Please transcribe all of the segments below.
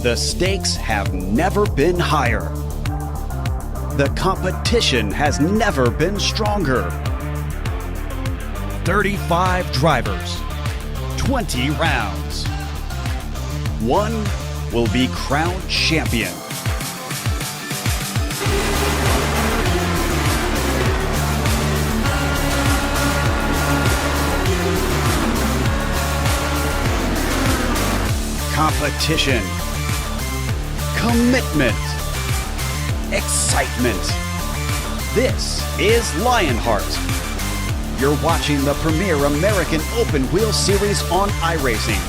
The stakes have never been higher. The competition has never been stronger. 35 drivers, 20 rounds. One will be crowned champion. Competition, commitment, excitement. This is Lionheart. You're watching the premier American open wheel series on iRacing.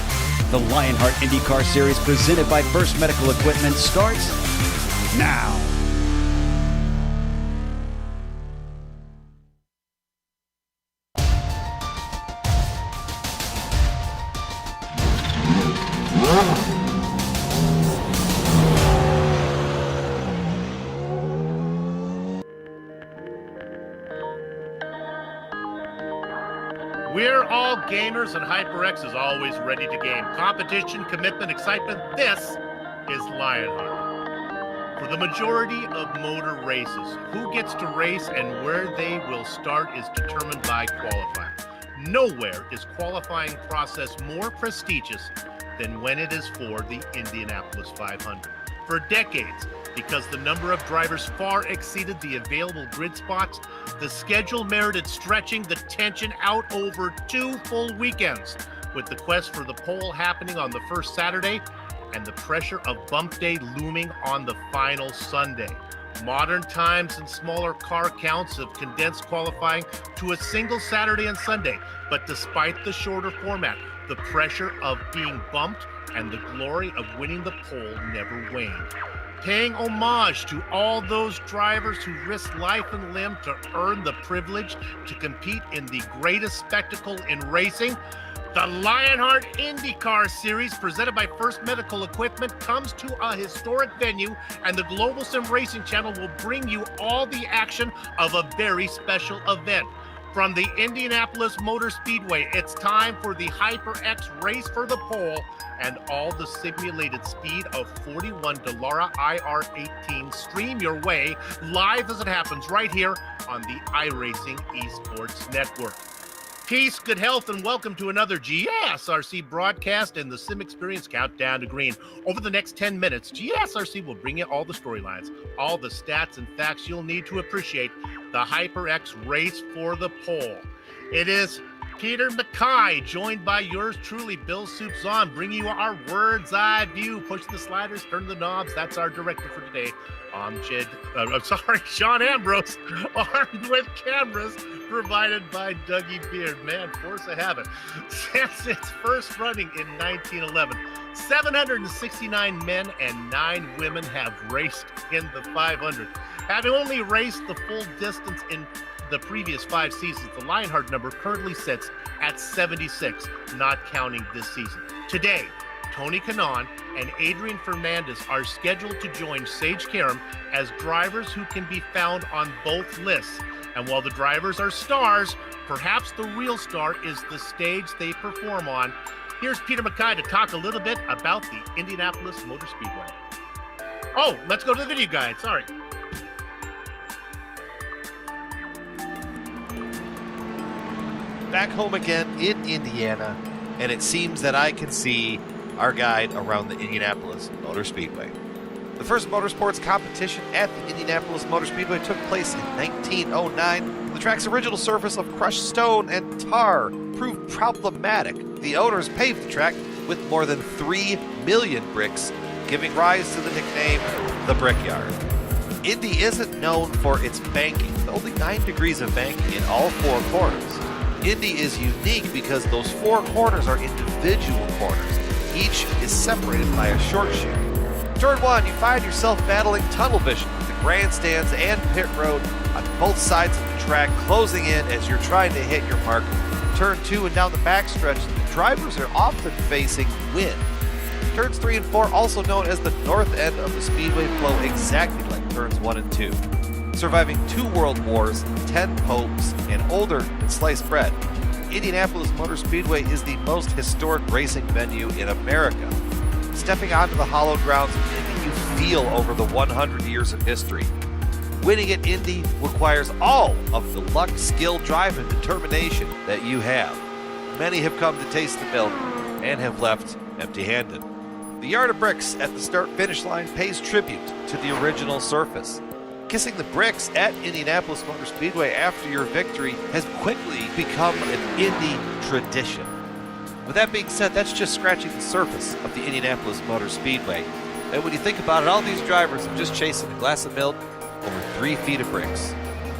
The Lionheart IndyCar Series presented by First Medical Equipment starts now. We're all gamers, and HyperX is always ready to game. Competition, commitment, excitement. This is Lionheart. For the majority of motor races, who gets to race and where they will start is determined by qualifying. Nowhere is qualifying process more prestigious than when it is for the Indianapolis 500. For decades, because the number of drivers far exceeded the available grid spots, the schedule merited stretching the tension out over 2 full weekends, with the quest for the pole happening on the first Saturday and the pressure of bump day looming on the final Sunday. Modern times and smaller car counts have condensed qualifying to a single Saturday and Sunday, but despite the shorter format, the pressure of being bumped and the glory of winning the pole never waned. Paying homage to all those drivers who risked life and limb to earn the privilege to compete in the greatest spectacle in racing, the Lionheart IndyCar Series, presented by First Medical Equipment, comes to a historic venue, and the Global SimRacing Channel will bring you all the action of a very special event. From the Indianapolis Motor Speedway, it's time for the HyperX Race for the Pole and all the simulated speed of 41 Dallara IR18 stream your way live as it happens right here on the iRacing Esports Network. Peace, good health, and welcome to another GSRC broadcast and the Sim Experience Countdown to Green. Over the next 10 minutes, GSRC will bring you all the storylines, all the stats and facts you'll need to appreciate the HyperX Race for the Pole. It is Peter McKay, joined by yours truly, Bill Soups On, bringing you our bird's eye view. Push the sliders, turn the knobs. That's our director for today. I'm Sean Ambrose, armed with cameras provided by Dougie Beard. Man, force of habit. Since its first running in 1911, 769 men and 9 women have raced in the 500. Having only raced the full distance in the previous 5 seasons, the Lionheart number currently sits at 76, not counting this season. Today, Tony Kanaan and Adrian Fernandez are scheduled to join Sage Karam as drivers who can be found on both lists. And while the drivers are stars, perhaps the real star is the stage they perform on. Here's Peter McKay to talk a little bit about the Indianapolis Motor Speedway. Oh, let's go to the video guide. Sorry. Back home again in Indiana, and it seems that I can see our guide around the Indianapolis Motor Speedway. The first motorsports competition at the Indianapolis Motor Speedway took place in 1909. The track's original surface of crushed stone and tar proved problematic. The owners paved the track with more than 3 million bricks, giving rise to the nickname the Brickyard. Indy isn't known for its banking, with only 9 degrees of banking in all 4 corners. Indy is unique because those 4 corners are individual corners. Each is separated by a short chute. Turn 1, you find yourself battling tunnel vision with the grandstands and pit road on both sides of the track closing in as you're trying to hit your mark. Turn 2 and down the backstretch, the drivers are often facing wind. Turns 3 and 4, also known as the north end of the speedway, flow exactly like turns 1 and 2. Surviving 2 world wars, 10 popes, and older than sliced bread, Indianapolis Motor Speedway is the most historic racing venue in America. stepping onto the hallowed grounds of Indy, you feel over the 100 years of history. Winning at Indy requires all of the luck, skill, drive, and determination that you have. Many have come to taste the milk and have left empty-handed. The yard of bricks at the start-finish line pays tribute to the original surface. Kissing the bricks at Indianapolis Motor Speedway after your victory has quickly become an Indy tradition. With that being said, that's just scratching the surface of the Indianapolis Motor Speedway. And when you think about it, all these drivers are just chasing a glass of milk over 3 feet of bricks.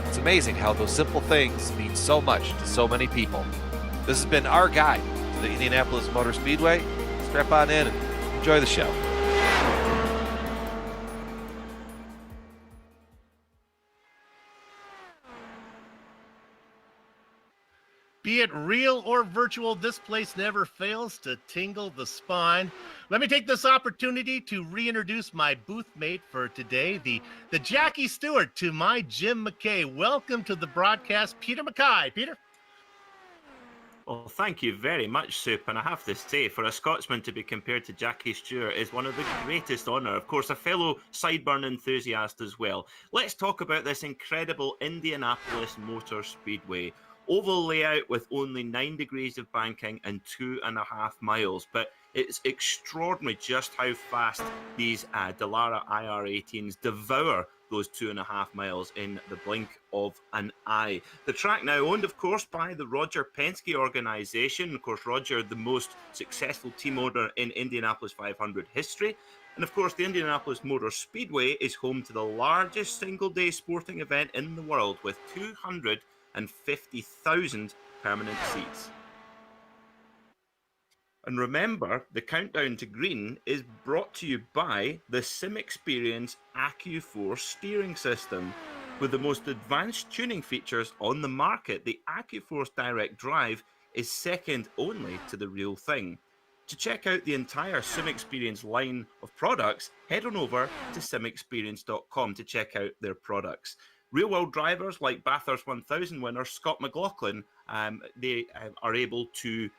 It's amazing how those simple things mean so much to so many people. This has been our guide to the Indianapolis Motor Speedway. Strap on in and enjoy the show. Be it real or virtual, this place never fails to tingle the spine. Let me take this opportunity to reintroduce my booth mate for today, the Jackie Stewart to my Jim McKay. Welcome to the broadcast, Peter McKay. Peter? Well, thank you very much, Soup. And I have to say, for a Scotsman to be compared to Jackie Stewart is one of the greatest honour. Of course, a fellow sideburn enthusiast as well. Let's talk about this incredible Indianapolis Motor Speedway. Oval layout with only 9 degrees of banking and 2.5 miles. But it's extraordinary just how fast these Dallara IR18s devour those 2.5 miles in the blink of an eye. The track now owned, of course, by the Roger Penske organization. Of course, Roger, the most successful team owner in Indianapolis 500 history. And of course, the Indianapolis Motor Speedway is home to the largest single-day sporting event in the world with 250,000 permanent seats. And remember, the countdown to green is brought to you by the SimExperience AccuForce steering system. With the most advanced tuning features on the market, the AccuForce Direct Drive is second only to the real thing. To check out the entire SimExperience line of products, head on over to simexperience.com to check out their products. Real-world drivers like Bathurst 1000 winner Scott McLaughlin, they are able to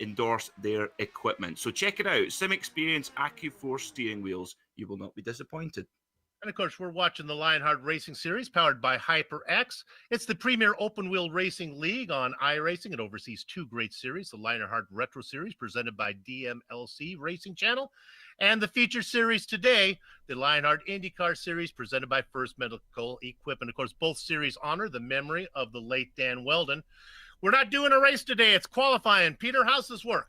endorse their equipment. So check it out, SimExperience AccuForce steering wheels. You will not be disappointed. And of course, we're watching the Lionheart Racing Series powered by HyperX. It's the premier open-wheel racing league on iRacing. It oversees 2 great series, the Lionheart Retro Series presented by DMLC Racing Channel, and the feature series today, the Lionheart IndyCar Series presented by First Medical Equipment. Of course, both series honor the memory of the late Dan Weldon. We're not doing a race today. It's qualifying. Peter, how's this work?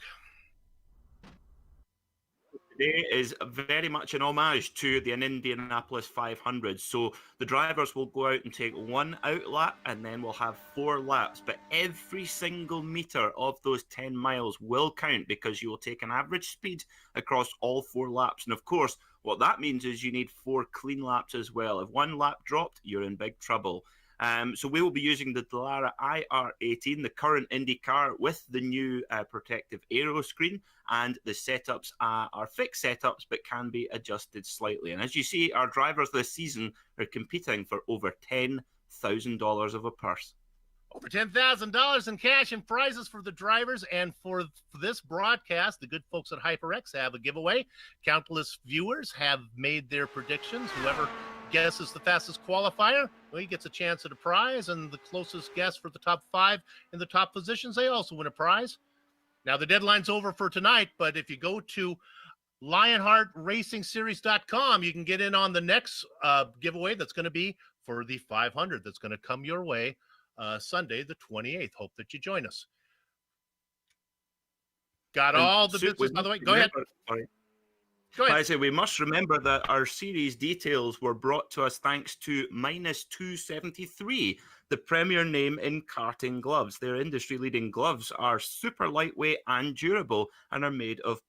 Today is very much an homage to the Indianapolis 500. So the drivers will go out and take 1 out lap, and then we'll have 4 laps. But every single meter of those 10 miles will count because you will take an average speed across all 4 laps. And of course, what that means is you need 4 clean laps as well. If 1 lap dropped, you're in big trouble. So we will be using the Dallara IR18, the current Indy car, with the new protective aero screen, and the setups are fixed setups but can be adjusted slightly. And as you see, our drivers this season are competing for over $10,000 of a purse. Over $10,000 in cash and prizes for the drivers. And for this broadcast, the good folks at HyperX have a giveaway. Countless viewers have made their predictions. Whoever guesses the fastest qualifier, well, he gets a chance at a prize, and the closest guess for the top 5 in the top positions, they also win a prize. Now, the deadline's over for tonight, but if you go to LionheartRacingSeries.com, you can get in on the next giveaway that's going to be for the 500 that's going to come your way Sunday, the 28th. Hope that you join us. Got all the business, by the way. Go ahead. Sorry. Go ahead. I say we must remember that our series details were brought to us thanks to Minus 273, the premier name in karting gloves. Their industry-leading gloves are super lightweight and durable and are made of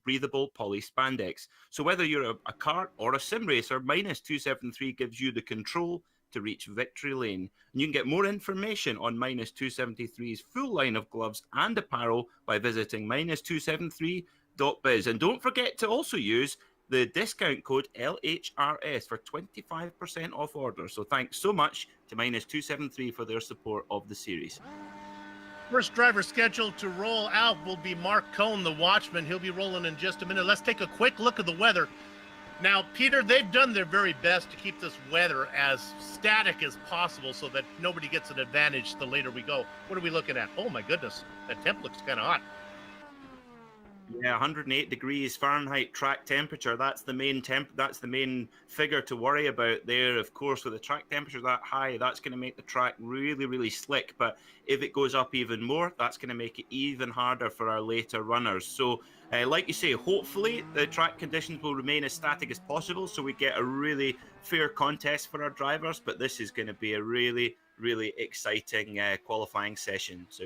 breathable poly spandex. So whether you're a kart or a sim racer, Minus 273 gives you the control to reach victory lane. And you can get more information on Minus 273's full line of gloves and apparel by visiting minus273.biz. And don't forget to also use the discount code LHRS for 25% off orders. So thanks so much to Minus 273 for their support of the series. First driver scheduled to roll out will be Mark Cohn, the watchman. He'll be rolling in just a minute. Let's take a quick look at the weather. Now, Peter, they've done their very best to keep this weather as static as possible so that nobody gets an advantage the later we go. What are we looking at? Oh, my goodness. That temp looks kind of hot. Yeah, 108 degrees Fahrenheit track temperature. That's the main That's the main figure to worry about there. Of course, with the track temperature that high, that's going to make the track really, really slick. But if it goes up even more, that's going to make it even harder for our later runners. So, like you say, hopefully the track conditions will remain as static as possible, so we get a really fair contest for our drivers. But this is going to be a really, really exciting qualifying session. So.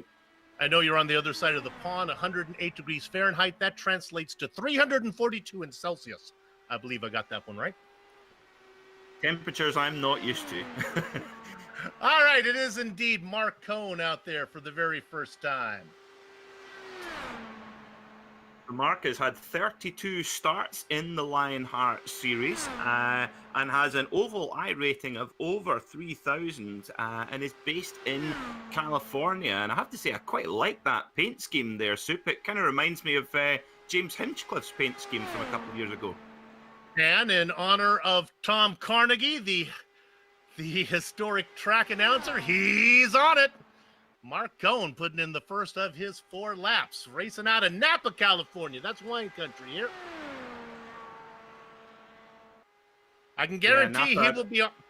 I know you're on the other side of the pond, 108 degrees Fahrenheit. That translates to 342 in Celsius. I believe I got that one right. Temperatures I'm not used to. All right, it is indeed Mark Cohn out there for the very first time. Mark has had 32 starts in the Lionheart Series and has an oval iRating of over 3,000 and is based in California. And I have to say, I quite like that paint scheme there, Soup. It kind of reminds me of James Hinchcliffe's paint scheme from a couple of years ago. And in honor of Tom Carnegie, the historic track announcer, he's on it. Mark Cohn putting in the first of his 4 laps, racing out of Napa, California. That's wine country here. I can guarantee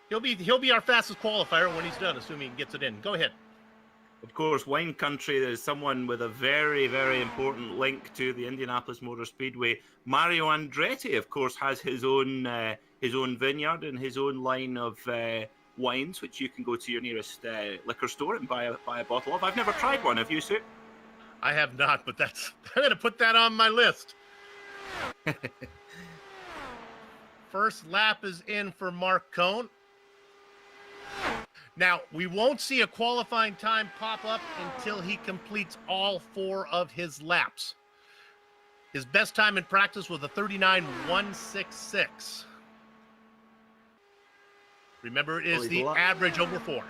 he'll be our fastest qualifier when he's done, assuming he gets it in. Go ahead. Of course, wine country, there's someone with a very, very important link to the Indianapolis Motor Speedway. Mario Andretti, of course, has his own vineyard and his own line of wines, which you can go to your nearest liquor store and buy a bottle of. I've never tried one. Have you, Sue? I have not, but I'm going to put that on my list. First lap is in for Mark Cohn. Now, we won't see a qualifying time pop up until he completes all 4 of his laps. His best time in practice was a 39.166. Remember, it is the average over 4.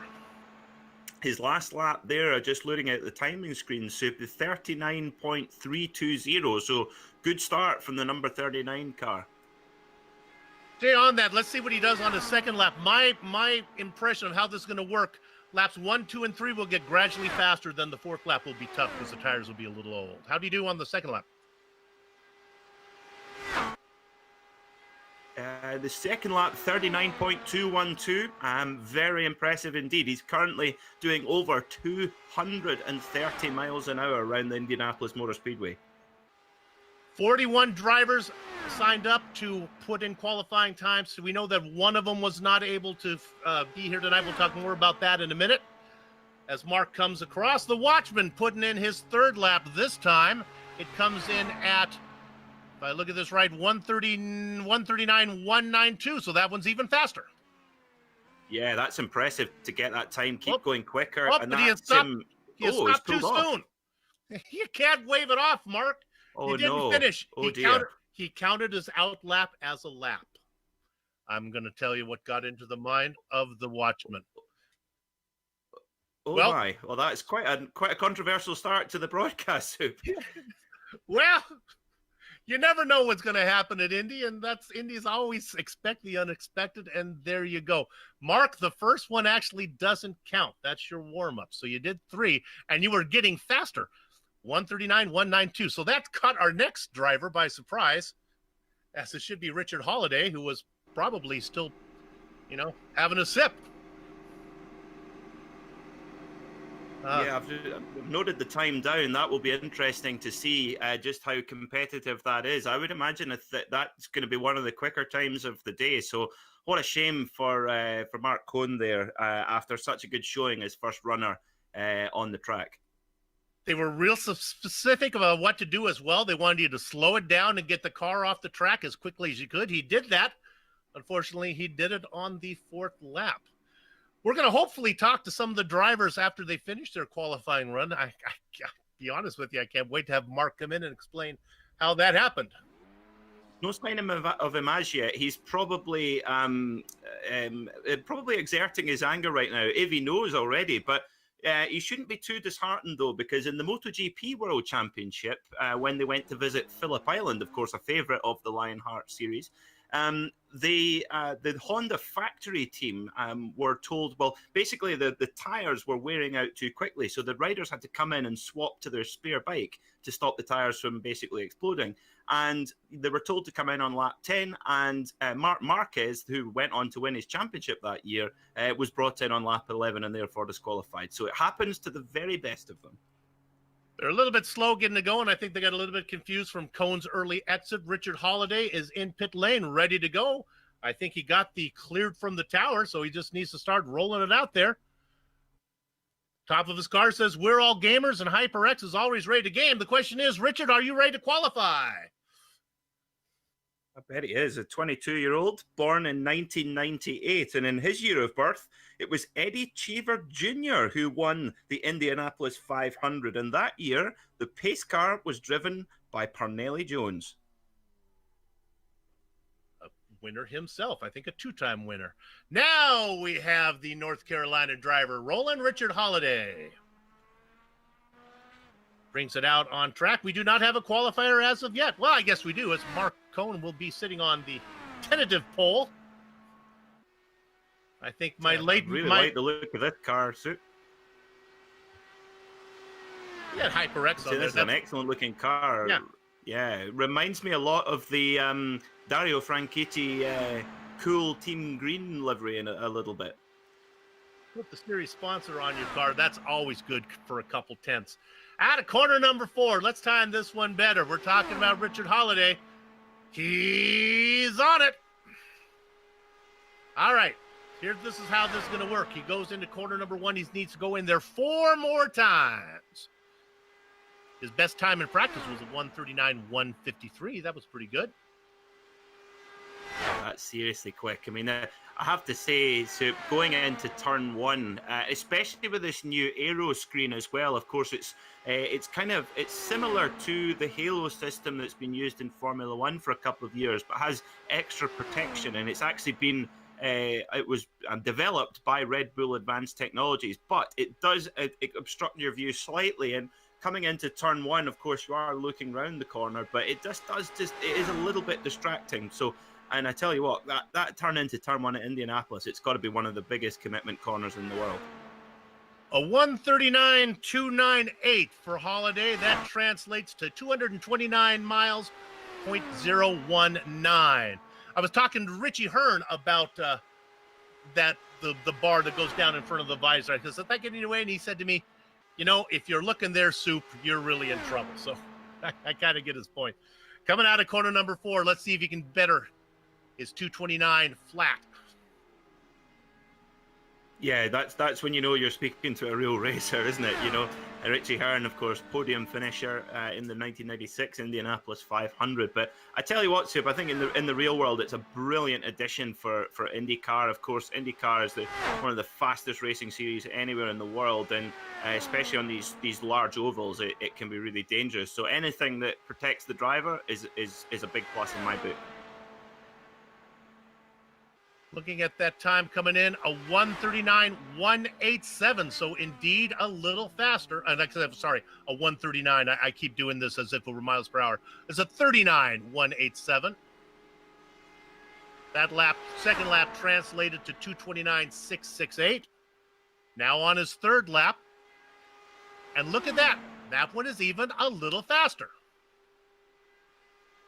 His last lap there, just looking at the timing screen, Soup, is 39.320. So good start from the number 39 car. Stay on that. Let's see what he does on his second lap. My impression of how this is going to work, laps 1, 2, and 3 will get gradually faster. Then the 4th lap will be tough because the tires will be a little old. How do you do on the second lap? The second lap, 39.212. Very impressive indeed. He's currently doing over 230 miles an hour around the Indianapolis Motor Speedway. 41 drivers signed up to put in qualifying times. So we know that one of them was not able to be here tonight. We'll talk more about that in a minute. As Mark comes across, the watchman putting in his 3rd lap this time. It comes in at, if I look at this right, 139.192. So that one's even faster. Yeah, that's impressive to get that time. Keep going quicker. And but he stopped too soon. You can't wave it off, Mark. Oh, he didn't finish. Oh, dear. He counted his out lap as a lap. I'm going to tell you what got into the mind of the watchman. Oh, my. Well, that's quite a controversial start to the broadcast, Soup. Well, you never know what's going to happen at Indy, and Indy's always expect the unexpected, and there you go. Mark, the first one actually doesn't count. That's your warm-up. So you did 3, and you were getting faster. 139.192. So that caught our next driver by surprise, as it should be Richard Holiday, who was probably still, having a sip. I've noted the time down. That will be interesting to see just how competitive that is. I would imagine that's going to be one of the quicker times of the day. So what a shame for Mark Cohn there after such a good showing as first runner on the track. They were real specific about what to do as well. They wanted you to slow it down and get the car off the track as quickly as you could. He did that. Unfortunately, he did it on the 4th lap. We're going to hopefully talk to some of the drivers after they finish their qualifying run. I be honest with you, I can't wait to have Mark come in and explain how that happened. No sign of him as yet. He's probably exerting his anger right now, if he knows already. But You shouldn't be too disheartened, though, because in the MotoGP World Championship, when they went to visit Phillip Island, of course, a favourite of the Lionheart series, the Honda factory team were told, well, basically the tyres were wearing out too quickly, so the riders had to come in and swap to their spare bike to stop the tyres from basically exploding. And they were told to come in on lap 10, and Marc Marquez, who went on to win his championship that year, was brought in on lap 11 and therefore disqualified. So it happens to the very best of them. They're a little bit slow getting it going. I think they got a little bit confused from Cohn's early exit. Richard Holiday is in pit lane, ready to go. I think he got the cleared from the tower, so he just needs to start rolling it out there. Top of his car says, "We're all gamers," and HyperX is always ready to game. The question is, Richard, are you ready to qualify? I bet he is. A 22-year-old born in 1998, and in his year of birth, it was Eddie Cheever Jr. who won the Indianapolis 500, and that year, the pace car was driven by Parnelli Jones. A winner himself, I think a two-time winner. Now we have the North Carolina driver, Roland Richard Holiday. Brings it out on track. We do not have a qualifier as of yet. Well, I guess we do, as Mark Cohn will be sitting on the tentative pole. I think I really like the look of this car, Soup. Yeah, HyperX on there. This is an excellent looking car. Yeah, it reminds me a lot of the Dario Franchitti cool team green livery in a little bit. Put the series sponsor on your car. That's always good for a couple tenths. Out of corner number 4. Let's time this one better. We're talking about Richard Holiday. He's on it. All right. This is how this is going to work. He goes into corner number 1. He needs to go in there 4 more times. His best time in practice was a 1:39.153. That was pretty good. That's seriously quick. I mean, I have to say, so going into turn 1, especially with this new aero screen as well. Of course, it's similar to the Halo system that's been used in Formula 1 for a couple of years, but has extra protection, and it's actually been it was developed by Red Bull Advanced Technologies, but it does obstruct your view slightly. And coming into turn 1, of course, you are looking round the corner, but it it is a little bit distracting. So. And I tell you what, that turn into turn 1 at Indianapolis, it's got to be one of the biggest commitment corners in the world. A 1:39.298 for Holiday. That translates to 229 miles, 0.019. I was talking to Richie Hearn about the bar that goes down in front of the visor. I said, "Is that getting away?" And he said to me, if you're looking there, Soup, you're really in trouble. So I kind of get his point. Coming out of corner number 4, let's see if he can better his 229 flat. Yeah, that's when you know you're speaking to a real racer, isn't it? Richie Hearn, of course, podium finisher in the 1996 Indianapolis 500. But I tell you what, Soup, I think in the real world, it's a brilliant addition for IndyCar. Of course, IndyCar is one of the fastest racing series anywhere in the world, and especially on these large ovals, it can be really dangerous. So anything that protects the driver is a big plus in my book. Looking at that time coming in, a 1:39.187. So indeed a little faster. Sorry, a 1:39. I keep doing this as if it were miles per hour. It's a 39.187. That second lap translated to 2:29.668. Now on his third lap. And look at that. That one is even a little faster.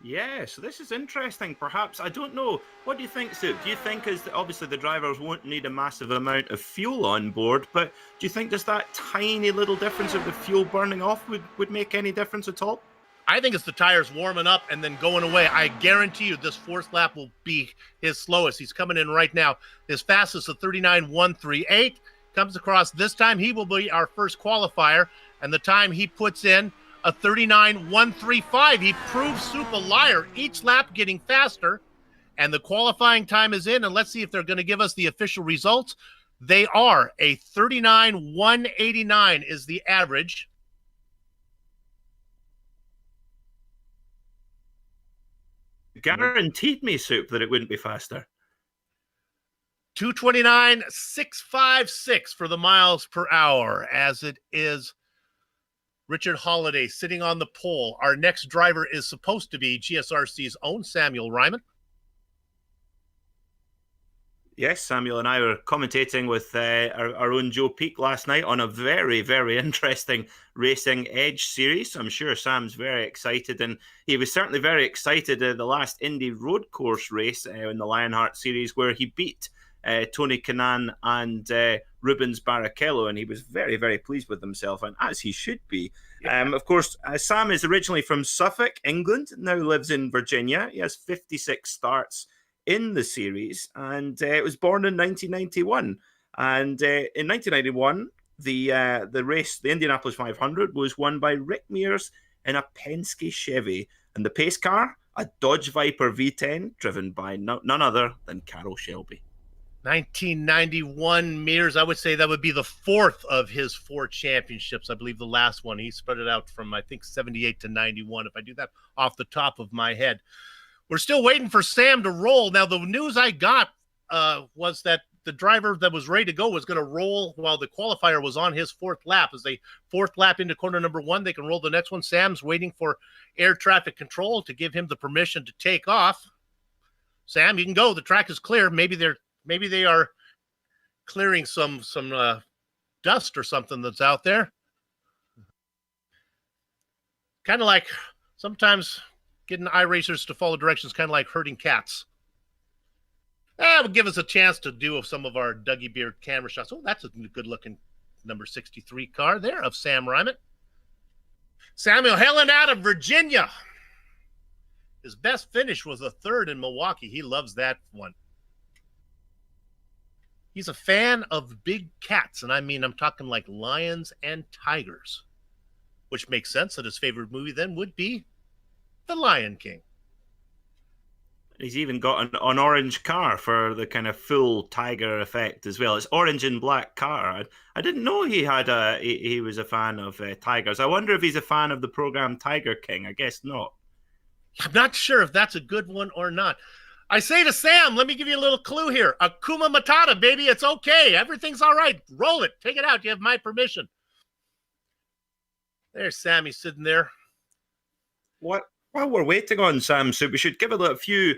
Yeah, so this is interesting. Perhaps, I don't know. What do you think, Soup? Do you think obviously the drivers won't need a massive amount of fuel on board, but do you think just that tiny little difference of the fuel burning off would make any difference at all? I think it's the tires warming up and then going away. I guarantee you this fourth lap will be his slowest. He's coming in right now. His fastest, a 39.138. Comes across this time. He will be our first qualifier, and the time he puts in, a 39.135. He proves Soup a liar. Each lap getting faster, and the qualifying time is in, and let's see if they're going to give us the official results. They are. A 39.189 is the average. Guaranteed me, Soup, that it wouldn't be faster. 229,656 for the miles per hour, as it is Richard Holliday sitting on the pole. Our next driver is supposed to be GSRC's own Samuel Ryman. Yes, Samuel and I were commentating with our own Joe Peak last night on a very, very interesting Racing Edge series. I'm sure Sam's very excited, and he was certainly very excited at the last Indy road course race in the Lionheart series, where he beat Tony Kanaan and Rubens Barrichello, and he was very, very pleased with himself, and as he should be. Yeah. Of course, Sam is originally from Suffolk, England, now lives in Virginia. He has 56 starts in the series, and it was born in 1991. And in 1991, the race, the Indianapolis 500, was won by Rick Mears in a Penske Chevy, and the pace car, a Dodge Viper V10, driven by none other than Carroll Shelby. 1991, Mears, I would say that would be the fourth of his 4 championships. I believe the last one, he spread it out from, I think, 78 to 91, if I do that off the top of my head. We're still waiting for Sam to roll. Now, the news I got was that the driver that was ready to go was going to roll while the qualifier was on his 4th lap. As they 4th lap into corner number 1, they can roll the next one. Sam's waiting for air traffic control to give him the permission to take off. Sam, you can go. The track is clear. Maybe they are clearing some dust or something that's out there. Kind of like sometimes getting iRacers to follow directions, kind of like herding cats. That would give us a chance to do some of our Dougie Beard camera shots. Oh, that's a good-looking number 63 car there of Sam Ryman. Samuel Helen out of Virginia. His best finish was a 3rd in Milwaukee. He loves that one. He's a fan of big cats, and I'm talking like lions and tigers, which makes sense that his favorite movie then would be The Lion King. He's even got an orange car for the kind of full tiger effect as well. It's orange and black car. I didn't know he was a fan of tigers. I wonder if he's a fan of the program Tiger King. I guess not. I'm not sure if that's a good one or not. I say to Sam, let me give you a little clue here. Akuma Matata, baby. It's okay. Everything's all right. Roll it. Take it out. You have my permission. There's Sammy sitting there. While we're waiting on Sam, so we should give a few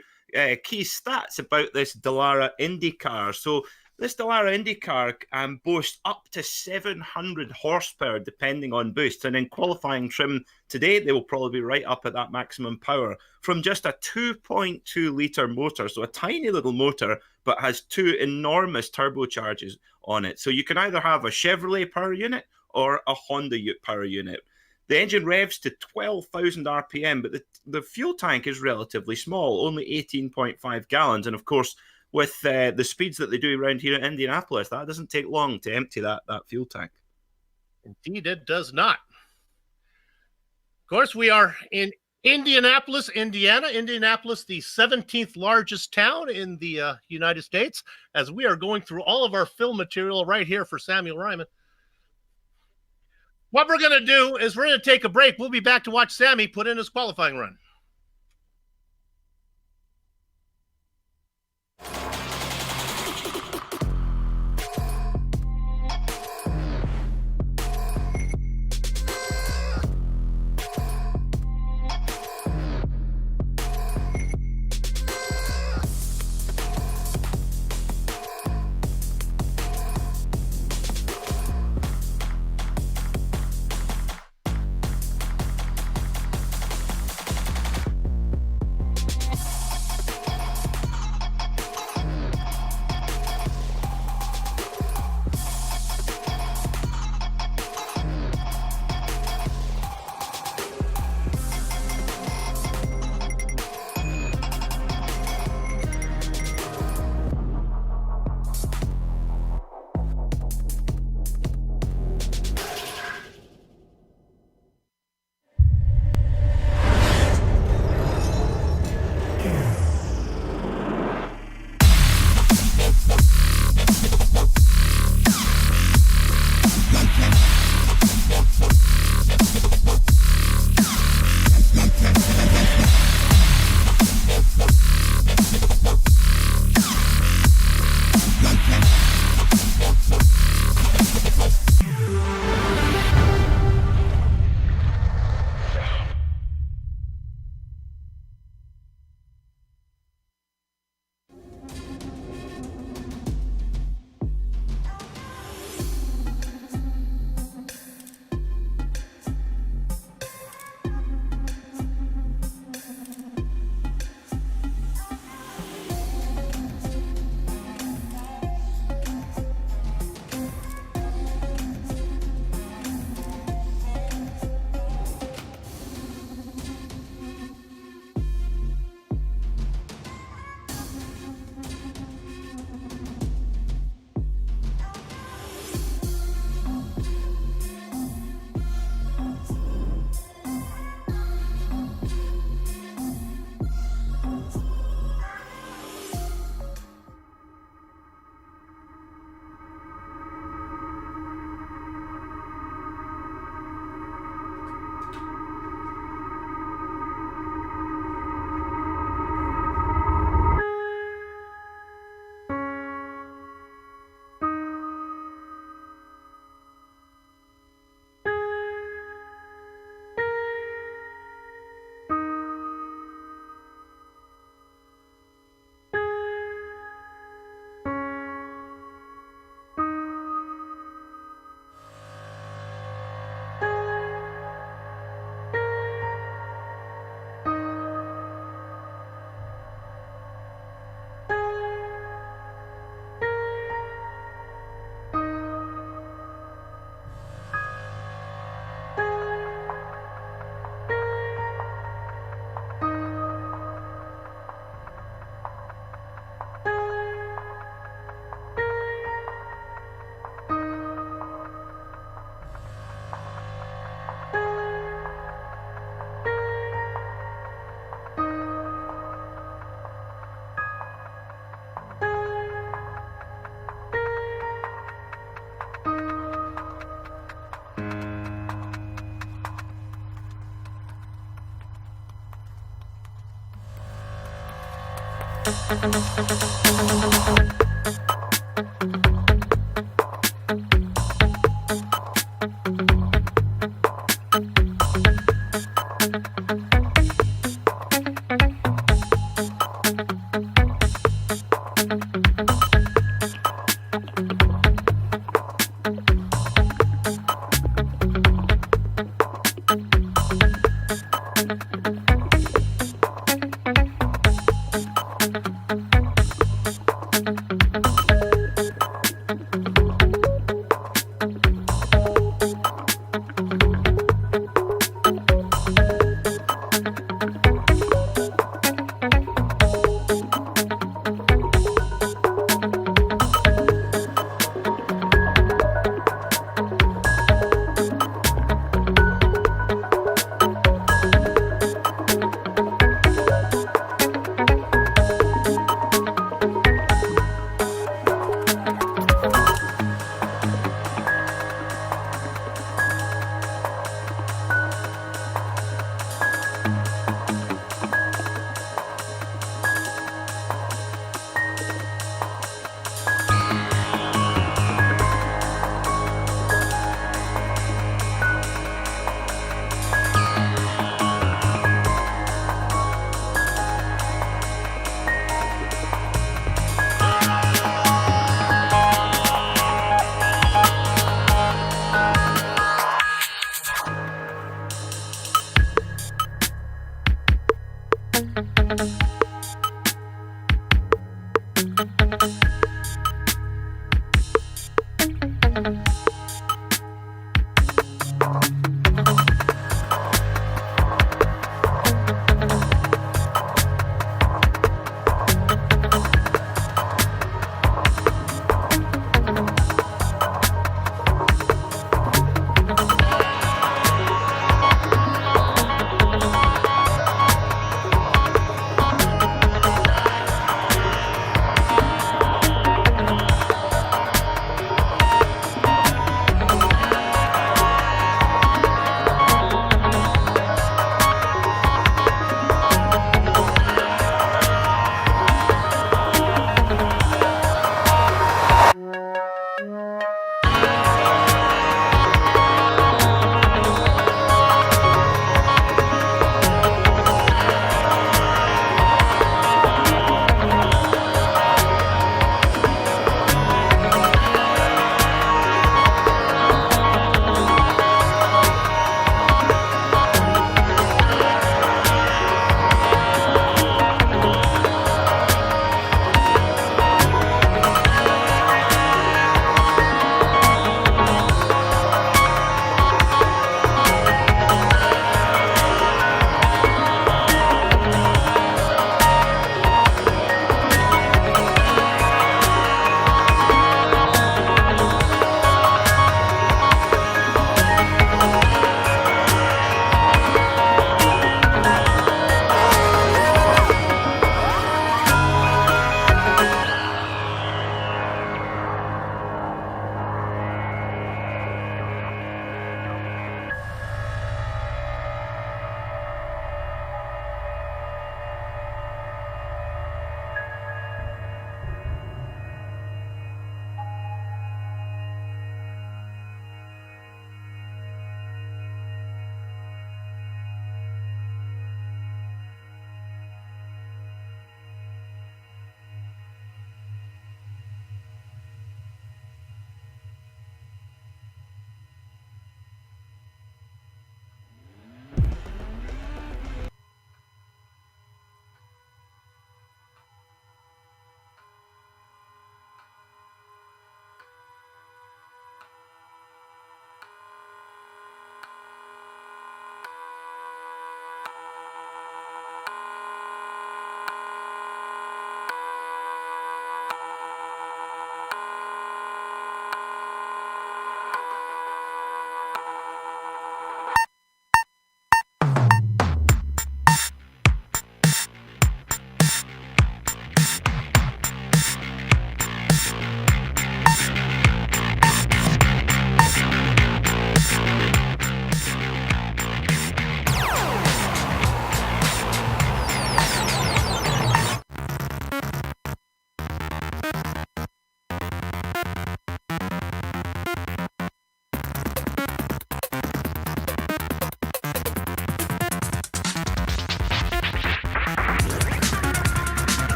key stats about this Dallara IndyCar. So this Dallara IndyCar boasts up to 700 horsepower depending on boosts, and in qualifying trim today they will probably be right up at that maximum power from just a 2.2 litre motor, so a tiny little motor, but has 2 enormous turbocharges on it. So you can either have a Chevrolet power unit or a Honda power unit. The engine revs to 12,000 RPM, but the fuel tank is relatively small, only 18.5 gallons. And of course, with the speeds that they do around here in Indianapolis, that doesn't take long to empty that fuel tank. Indeed, it does not. Of course, we are in Indianapolis, Indiana. Indianapolis, the 17th largest town in the United States, as we are going through all of our film material right here for Samuel Ryman. What we're going to do is we're going to take a break. We'll be back to watch Sammy put in his qualifying run.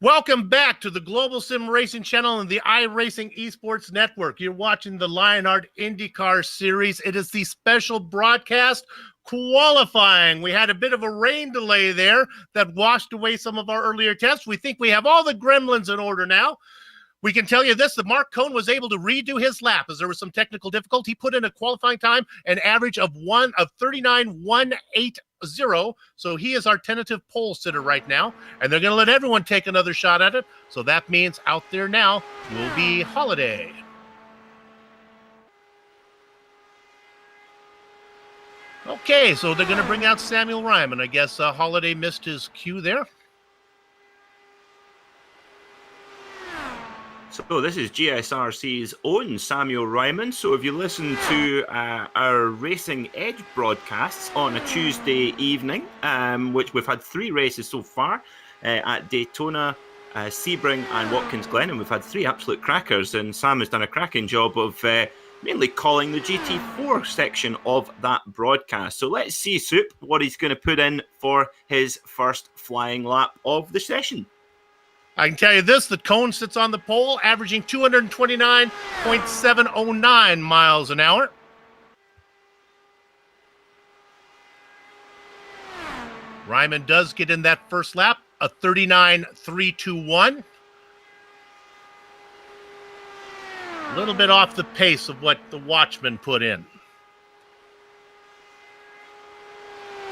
Welcome back to the Global SimRacing Channel and the iRacing Esports Network. You're watching the Lionheart IndyCar Series. It is the special broadcast qualifying. We had a bit of a rain delay there that washed away some of our earlier tests. We think we have all the gremlins in order now. We can tell you this, that Mark Cohn was able to redo his lap as there was some technical difficulty. He put in a qualifying time, an average of 39.180. So he is our tentative pole sitter right now. And they're going to let everyone take another shot at it. So that means out there now will be Holiday. Okay, so they're going to bring out Samuel Ryman. I guess Holiday missed his cue there. So this is GSRC's own Samuel Ryman. So if you listen to our Racing Edge broadcasts on a Tuesday evening, which we've had 3 races so far at Daytona, Sebring and Watkins Glen, and we've had 3 absolute crackers, and Sam has done a cracking job of mainly calling the GT4 section of that broadcast. So let's see, Soup, what he's going to put in for his first flying lap of the session. I can tell you this, that Cohn sits on the pole, averaging 229.709 miles an hour. Ryman does get in that first lap, a 39.321. A little bit off the pace of what the Watchman put in.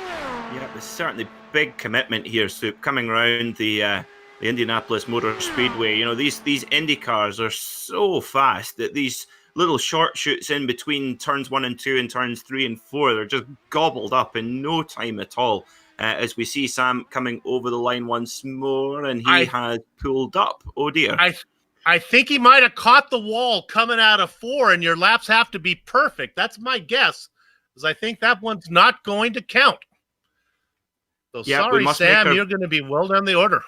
Yeah, there's certainly big commitment here, Soup, coming around the Indianapolis Motor Speedway. You know, these Indy cars are so fast that these little short shoots in between turns 1 and 2 and turns 3 and 4, they're just gobbled up in no time at all. As we see Sam coming over the line once more, and he has pulled up. Oh dear. I think he might have caught the wall coming out of 4, and your laps have to be perfect. That's my guess, because I think that one's not going to count. So yeah, sorry, Sam, you're going to be well down the order.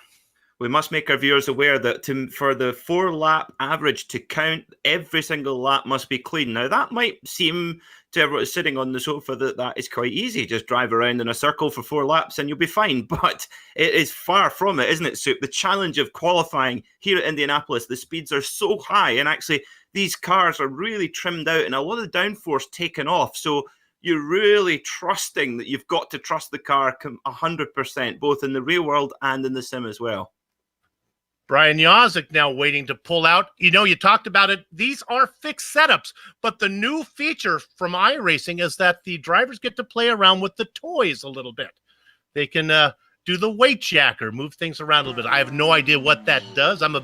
We must make our viewers aware that for the 4-lap average to count, every single lap must be clean. Now, that might seem to everyone sitting on the sofa that is quite easy. Just drive around in a circle for 4 laps and you'll be fine. But it is far from it, isn't it, Soup? The challenge of qualifying here at Indianapolis, the speeds are so high. And actually, these cars are really trimmed out and a lot of the downforce taken off. So you're really trusting that you've got to trust the car 100%, both in the real world and in the sim as well. Brian Yazik now waiting to pull out. You know, you talked about it. These are fixed setups, but the new feature from iRacing is that the drivers get to play around with the toys a little bit. They can do the weight jacker, move things around a little bit. I have no idea what that does. I'm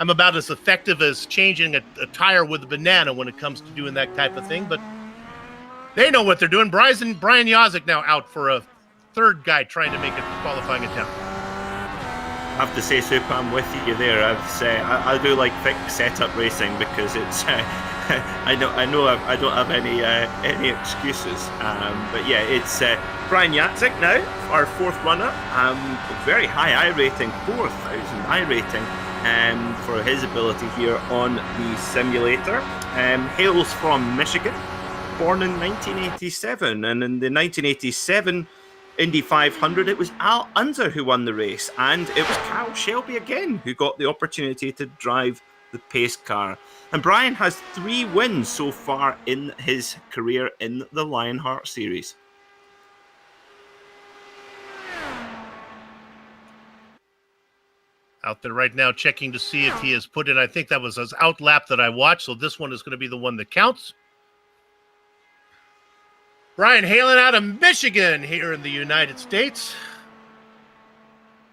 about as effective as changing a tire with a banana when it comes to doing that type of thing, but they know what they're doing. Brian Yazik now out for a third guy trying to make a qualifying attempt. I have to say, Soup, I'm with you there. I do like fixed setup racing because it's. I know I don't have any excuses. But yeah, it's Brian Yazik now, our 4th runner. Very high iRating, 4,000 iRating, for his ability here on the simulator. Hails from Michigan, born in 1987, and in the 1987. Indy 500, it was Al Unser who won the race, and it was Carl Shelby again who got the opportunity to drive the pace car. And Brian has 3 wins so far in his career in the Lionheart Series. Out there right now checking to see if he has put in, I think that was his out lap that I watched, so this one is going to be the one that counts. Brian hailing out of Michigan here in the United States.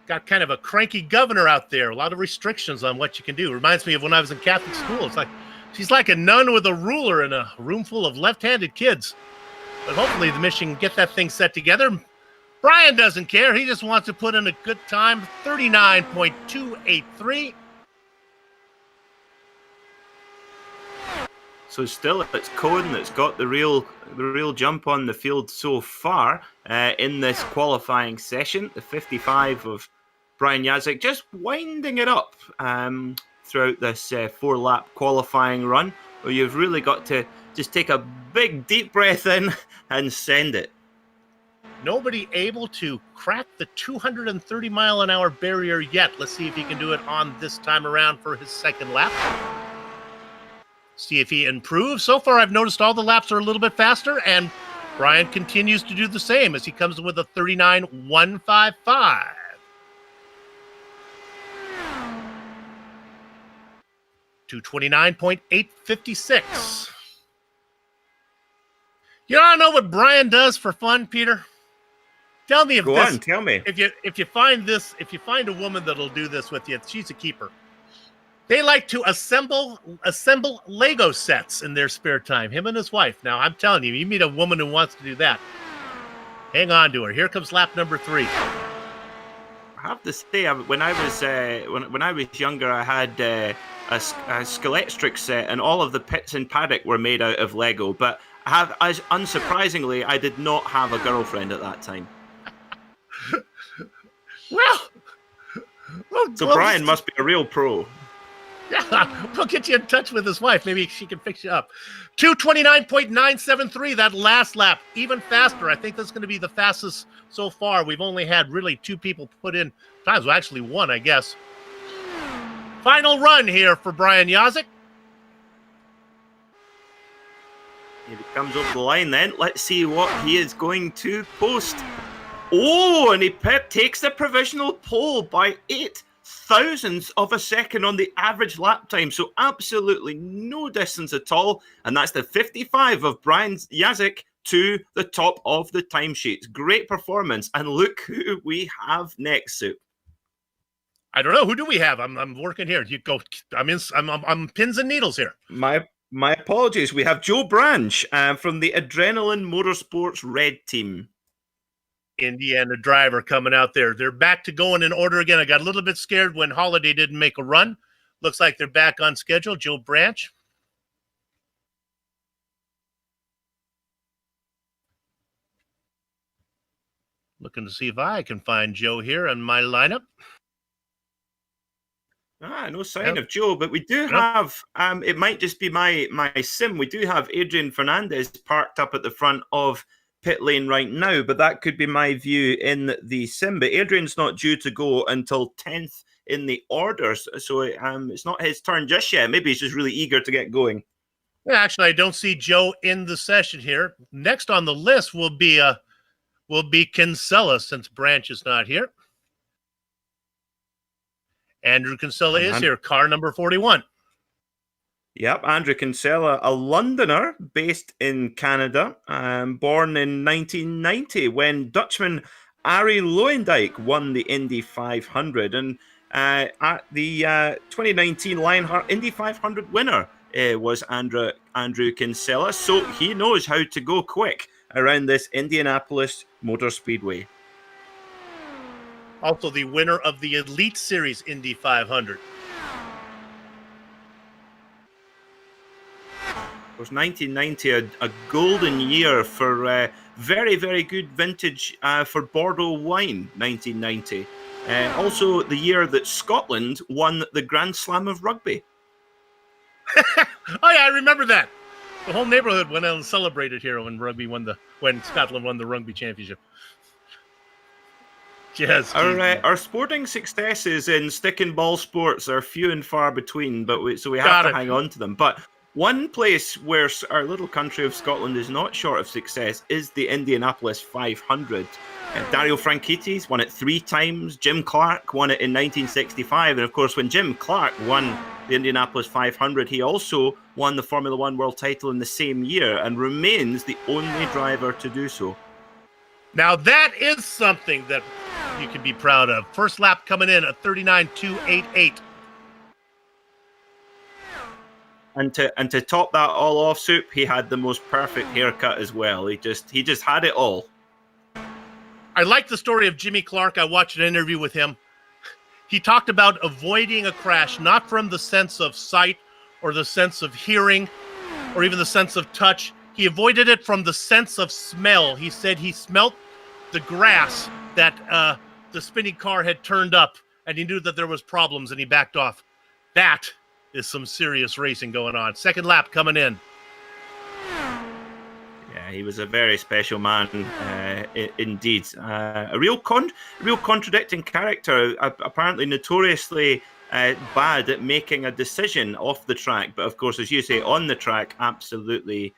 Got kind of a cranky governor out there. A lot of restrictions on what you can do. Reminds me of when I was in Catholic school. It's like she's like a nun with a ruler in a room full of left-handed kids. But hopefully the Michigan get that thing set together. Brian doesn't care. He just wants to put in a good time. 39.283. So still, it's Cohn that's got the real jump on the field so far in this qualifying session. The 55 of Brian Yazik just winding it up throughout this 4-lap qualifying run, where you've really got to just take a big deep breath in and send it. Nobody able to crack the 230-mile-an-hour barrier yet. Let's see if he can do it on this time around for his second lap. See if he improves. So far, I've noticed all the laps are a little bit faster, and Brian continues to do the same as he comes in with a 39.155. To 29.856. You all know what Brian does for fun, Peter? Tell me if Go on, tell me. If you find a woman that'll do this with you, she's a keeper. They like to assemble Lego sets in their spare time, him and his wife. Now, I'm telling you, you meet a woman who wants to do that, hang on to her. Here comes lap number 3. I have to say, when I was younger, I had a Skeletrix set, and all of the pits and paddock were made out of Lego. But unsurprisingly, I did not have a girlfriend at that time. Well, so Brian must be a real pro. Yeah, we'll get you in touch with his wife. Maybe she can fix you up. 229.973, that last lap, even faster. I think that's going to be the fastest so far. We've only had really 2 people put in times. Well, actually 1, I guess. Final run here for Brian Yazik. Here he comes over the line then. Let's see what he is going to post. Oh, and he takes the provisional pole by 8 thousandths of a second on the average lap time. So absolutely no distance at all. And that's the 55 of Brian Yazik to the top of the timesheets. Great performance. And look who we have next, Soup. I don't know. Who do we have? I'm working here. You go. I'm pins and needles here. My apologies. We have Joe Branch from the Adrenaline Motorsports Red Team. Indiana driver coming out there. They're back to going in order again. I got a little bit scared when Holiday didn't make a run. Looks like they're back on schedule. Joe Branch. Looking to see if I can find Joe here in my lineup. No sign of Joe, but we do have, it might just be my sim, we do have Adrian Fernandez parked up at the front of pit lane right now, but that could be my view in the sim. But Adrian's not due to go until 10th in the orders, so it's not his turn just yet. Maybe he's just really eager to get going. Yeah, actually, I don't see Joe in the session here. Next on the list will be Kinsella, since Branch is not here. Andrew Kinsella is here, car number 41. Yep, Andrew Kinsella, a Londoner based in Canada, born in 1990 when Dutchman Arie Luijendijk won the Indy 500. And at the 2019 Lionheart Indy 500 winner was Andrew Kinsella, so he knows how to go quick around this Indianapolis Motor Speedway. Also the winner of the Elite Series Indy 500. Was 1990 a golden year for very, very good vintage for Bordeaux wine, 1990. Also the year that Scotland won the Grand Slam of rugby. Oh yeah, I remember that. The whole neighborhood went out and celebrated here when Scotland won the rugby championship. Yes. Our sporting successes in stick and ball sports are few and far between, but we have to hang on to them. But one place where our little country of Scotland is not short of success is the Indianapolis 500. Dario Franchitti won it 3 times. Jim Clark won it in 1965. And of course, when Jim Clark won the Indianapolis 500, he also won the Formula One world title in the same year and remains the only driver to do so. Now that is something that you can be proud of. First lap coming in at 39.288. And to top that all off, Soup, he had the most perfect haircut as well. He just had it all. I like the story of Jimmy Clark. I watched an interview with him. He talked about avoiding a crash, not from the sense of sight or the sense of hearing or even the sense of touch. He avoided it from the sense of smell. He said he smelt the grass that the spinning car had turned up, and he knew that there was problems, and he backed off. That is some serious racing going on. Second lap coming in. Yeah, He was a very special man, indeed. A real contradicting character. Apparently, notoriously bad at making a decision off the track, but of course, as you say, on the track, absolutely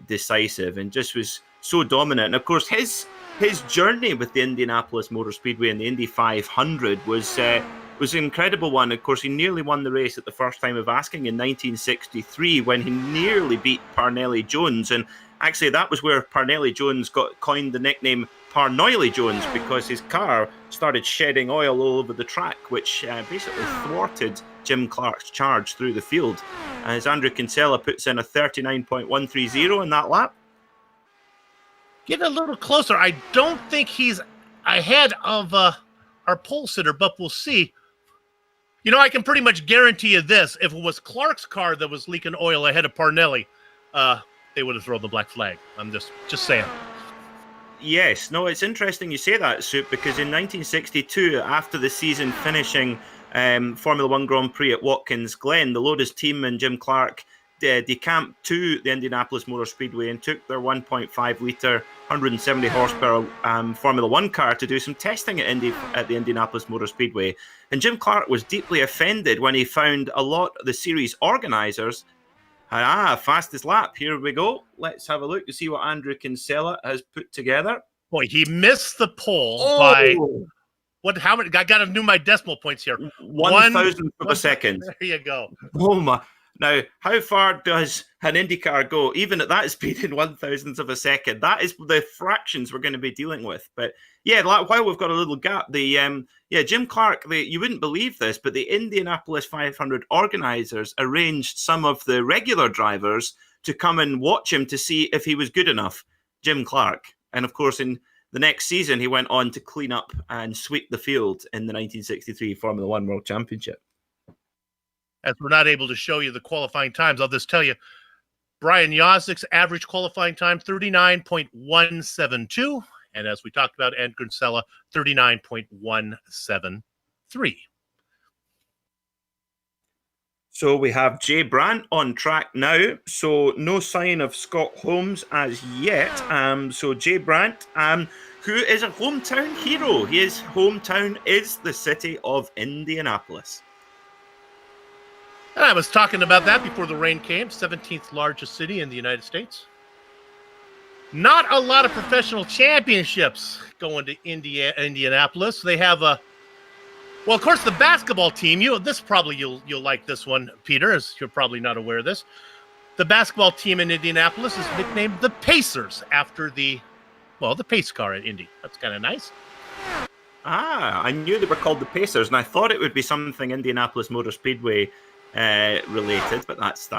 decisive, and just was so dominant. And of course, his journey with the Indianapolis Motor Speedway and the Indy 500 was an incredible one. Of course, he nearly won the race at the first time of asking in 1963 when he nearly beat Parnelli Jones. And actually, that was where Parnelli Jones got coined the nickname Parnoily Jones, because his car started shedding oil all over the track, which basically thwarted Jim Clark's charge through the field. As Andrew Kinsella puts in a 39.130 in that lap. Get a little closer. I don't think he's ahead of our pole sitter, but we'll see. You know, I can pretty much guarantee you this. If it was Clark's car that was leaking oil ahead of Parnelli, they would have thrown the black flag. I'm just saying. Yes. No, it's interesting you say that, Soup, because in 1962, after the season finishing Formula One Grand Prix at Watkins Glen, the Lotus team and Jim Clark decamped to the Indianapolis Motor Speedway and took their 1.5-litre, 170 horsepower Formula One car to do some testing at the Indianapolis Motor Speedway. And Jim Clark was deeply offended when he found a lot of the series organisers. Fastest lap. Here we go. Let's have a look to see what Andrew Kinsella has put together. Boy, he missed the pole by what? How many? I got to do my decimal points here. 1,000th of a second. There you go. Oh my! Now, how far does an IndyCar go, even at that speed, in 1,000th of a second? That is the fractions we're going to be dealing with. But yeah, while we've got a little gap, Jim Clark, you wouldn't believe this, but the Indianapolis 500 organisers arranged some of the regular drivers to come and watch him to see if he was good enough, Jim Clark. And of course, in the next season, he went on to clean up and sweep the field in the 1963 Formula One World Championship. As we're not able to show you the qualifying times, I'll just tell you, Brian Yozik's average qualifying time, 39.172. And as we talked about, Andrew Kinsella, 39.173. So we have Jay Brandt on track now. So no sign of Scott Holmes as yet. So Jay Brandt, who is a hometown hero. His hometown is the city of Indianapolis. And I was talking about that before the rain came. 17th largest city in the United States. Not a lot of professional championships going to Indianapolis. They have well, of course, the basketball team. You'll like this one, Peter, as you're probably not aware of this. The basketball team in Indianapolis is nicknamed the Pacers after the pace car at Indy. That's kind of nice. I knew they were called the Pacers, and I thought it would be something Indianapolis Motor Speedway related, but that's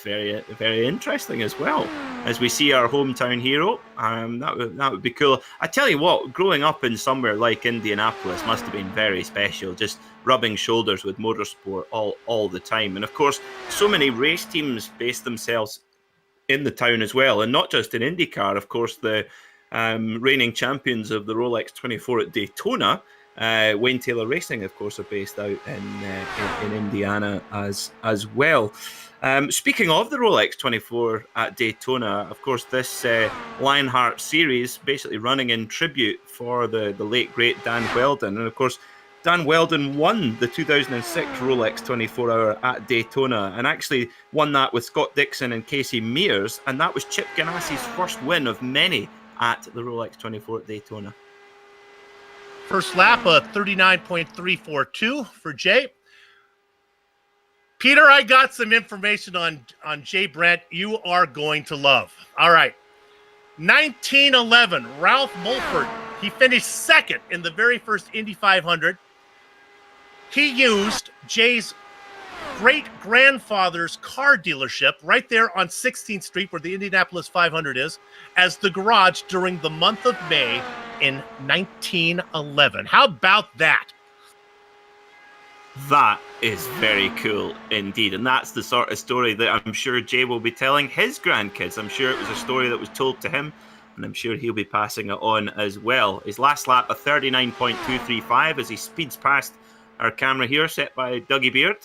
very, very interesting as well. As we see our hometown hero, that would be cool. I tell you what, growing up in somewhere like Indianapolis must have been very special, just rubbing shoulders with motorsport all the time. And of course, so many race teams base themselves in the town as well, and not just in IndyCar. Of course, the reigning champions of the Rolex 24 at Daytona, Wayne Taylor Racing, of course, are based out in Indiana as well. Speaking of the Rolex 24 at Daytona, of course, this Lionheart Series basically running in tribute for the late, great Dan Wheldon. And of course, Dan Wheldon won the 2006 Rolex 24-hour at Daytona and actually won that with Scott Dixon and Casey Mears. And that was Chip Ganassi's first win of many at the Rolex 24 at Daytona. First lap, 39.342 for Jay. Peter, I got some information on Jay Brandt you are going to love. All right. 1911, Ralph Mulford. He finished second in the very first Indy 500. He used Jay's great-grandfather's car dealership right there on 16th Street, where the Indianapolis 500 is, as the garage during the month of May in 1911. How about that? That is very cool indeed. And that's the sort of story that I'm sure Jay will be telling his grandkids. I'm sure it was a story that was told to him, and I'm sure he'll be passing it on as well. His last lap, a 39.235 as he speeds past our camera here, set by Dougie Beard.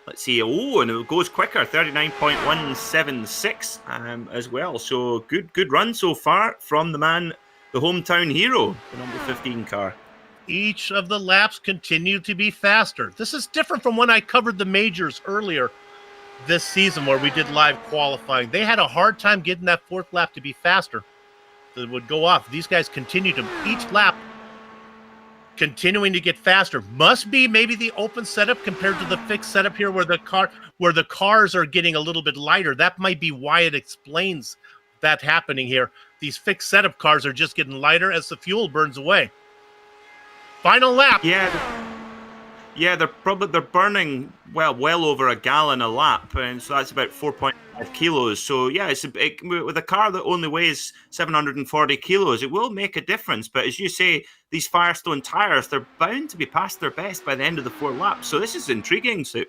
Let's see. Oh, and it goes quicker, 39.176 as well. So good run so far from the man, the hometown hero, the number 15 car. Each of the laps continue to be faster. This is different from when I covered the majors earlier this season where we did live qualifying. They had a hard time getting that fourth lap to be faster. That would go off. These guys continue to, each lap, continuing to get faster. Must be maybe the open setup compared to the fixed setup here where the cars are getting a little bit lighter. That might be why it explains that happening here. These fixed setup cars are just getting lighter as the fuel burns away. Final lap. Yeah, they're burning well over a gallon a lap, and so that's about 4.5 kilos. So yeah, with a car that only weighs 740 kilos, it will make a difference. But as you say, these Firestone tires, they're bound to be past their best by the end of the 4 laps. So this is intriguing. So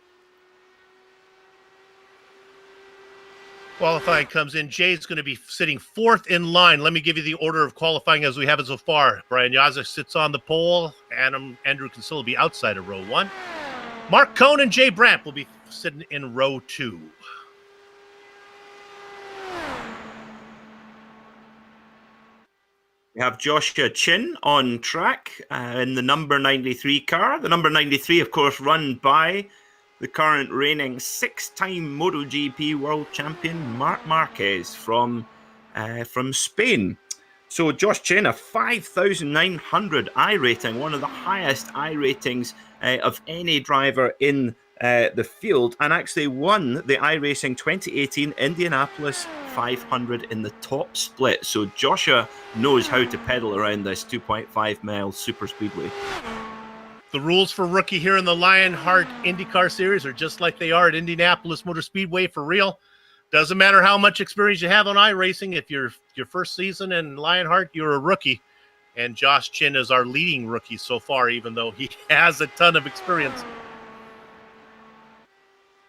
Qualifying comes in. Jay's going to be sitting 4th in line. Let me give you the order of qualifying as we have it so far. Brian Yazek sits on the pole. Andrew Kinsella will be outside of row 1. Mark Cohn and Jay Brandt will be sitting in row 2. we have Joshua Chin on track in the number 93 car. The number 93, of course, run by the current reigning 6-time MotoGP world champion Marc Marquez from Spain. So Josh Chin, a 5,900 iRating, one of the highest iRatings of any driver in the field, and actually won the iRacing 2018 Indianapolis 500 in the top split. So Joshua knows how to pedal around this 2.5 mile super speedway. The rules for rookie here in the Lionheart IndyCar Series are just like they are at Indianapolis Motor Speedway for real. Doesn't matter how much experience you have on iRacing. If you're your first season in Lionheart, you're a rookie. And Josh Chin is our leading rookie so far, even though he has a ton of experience.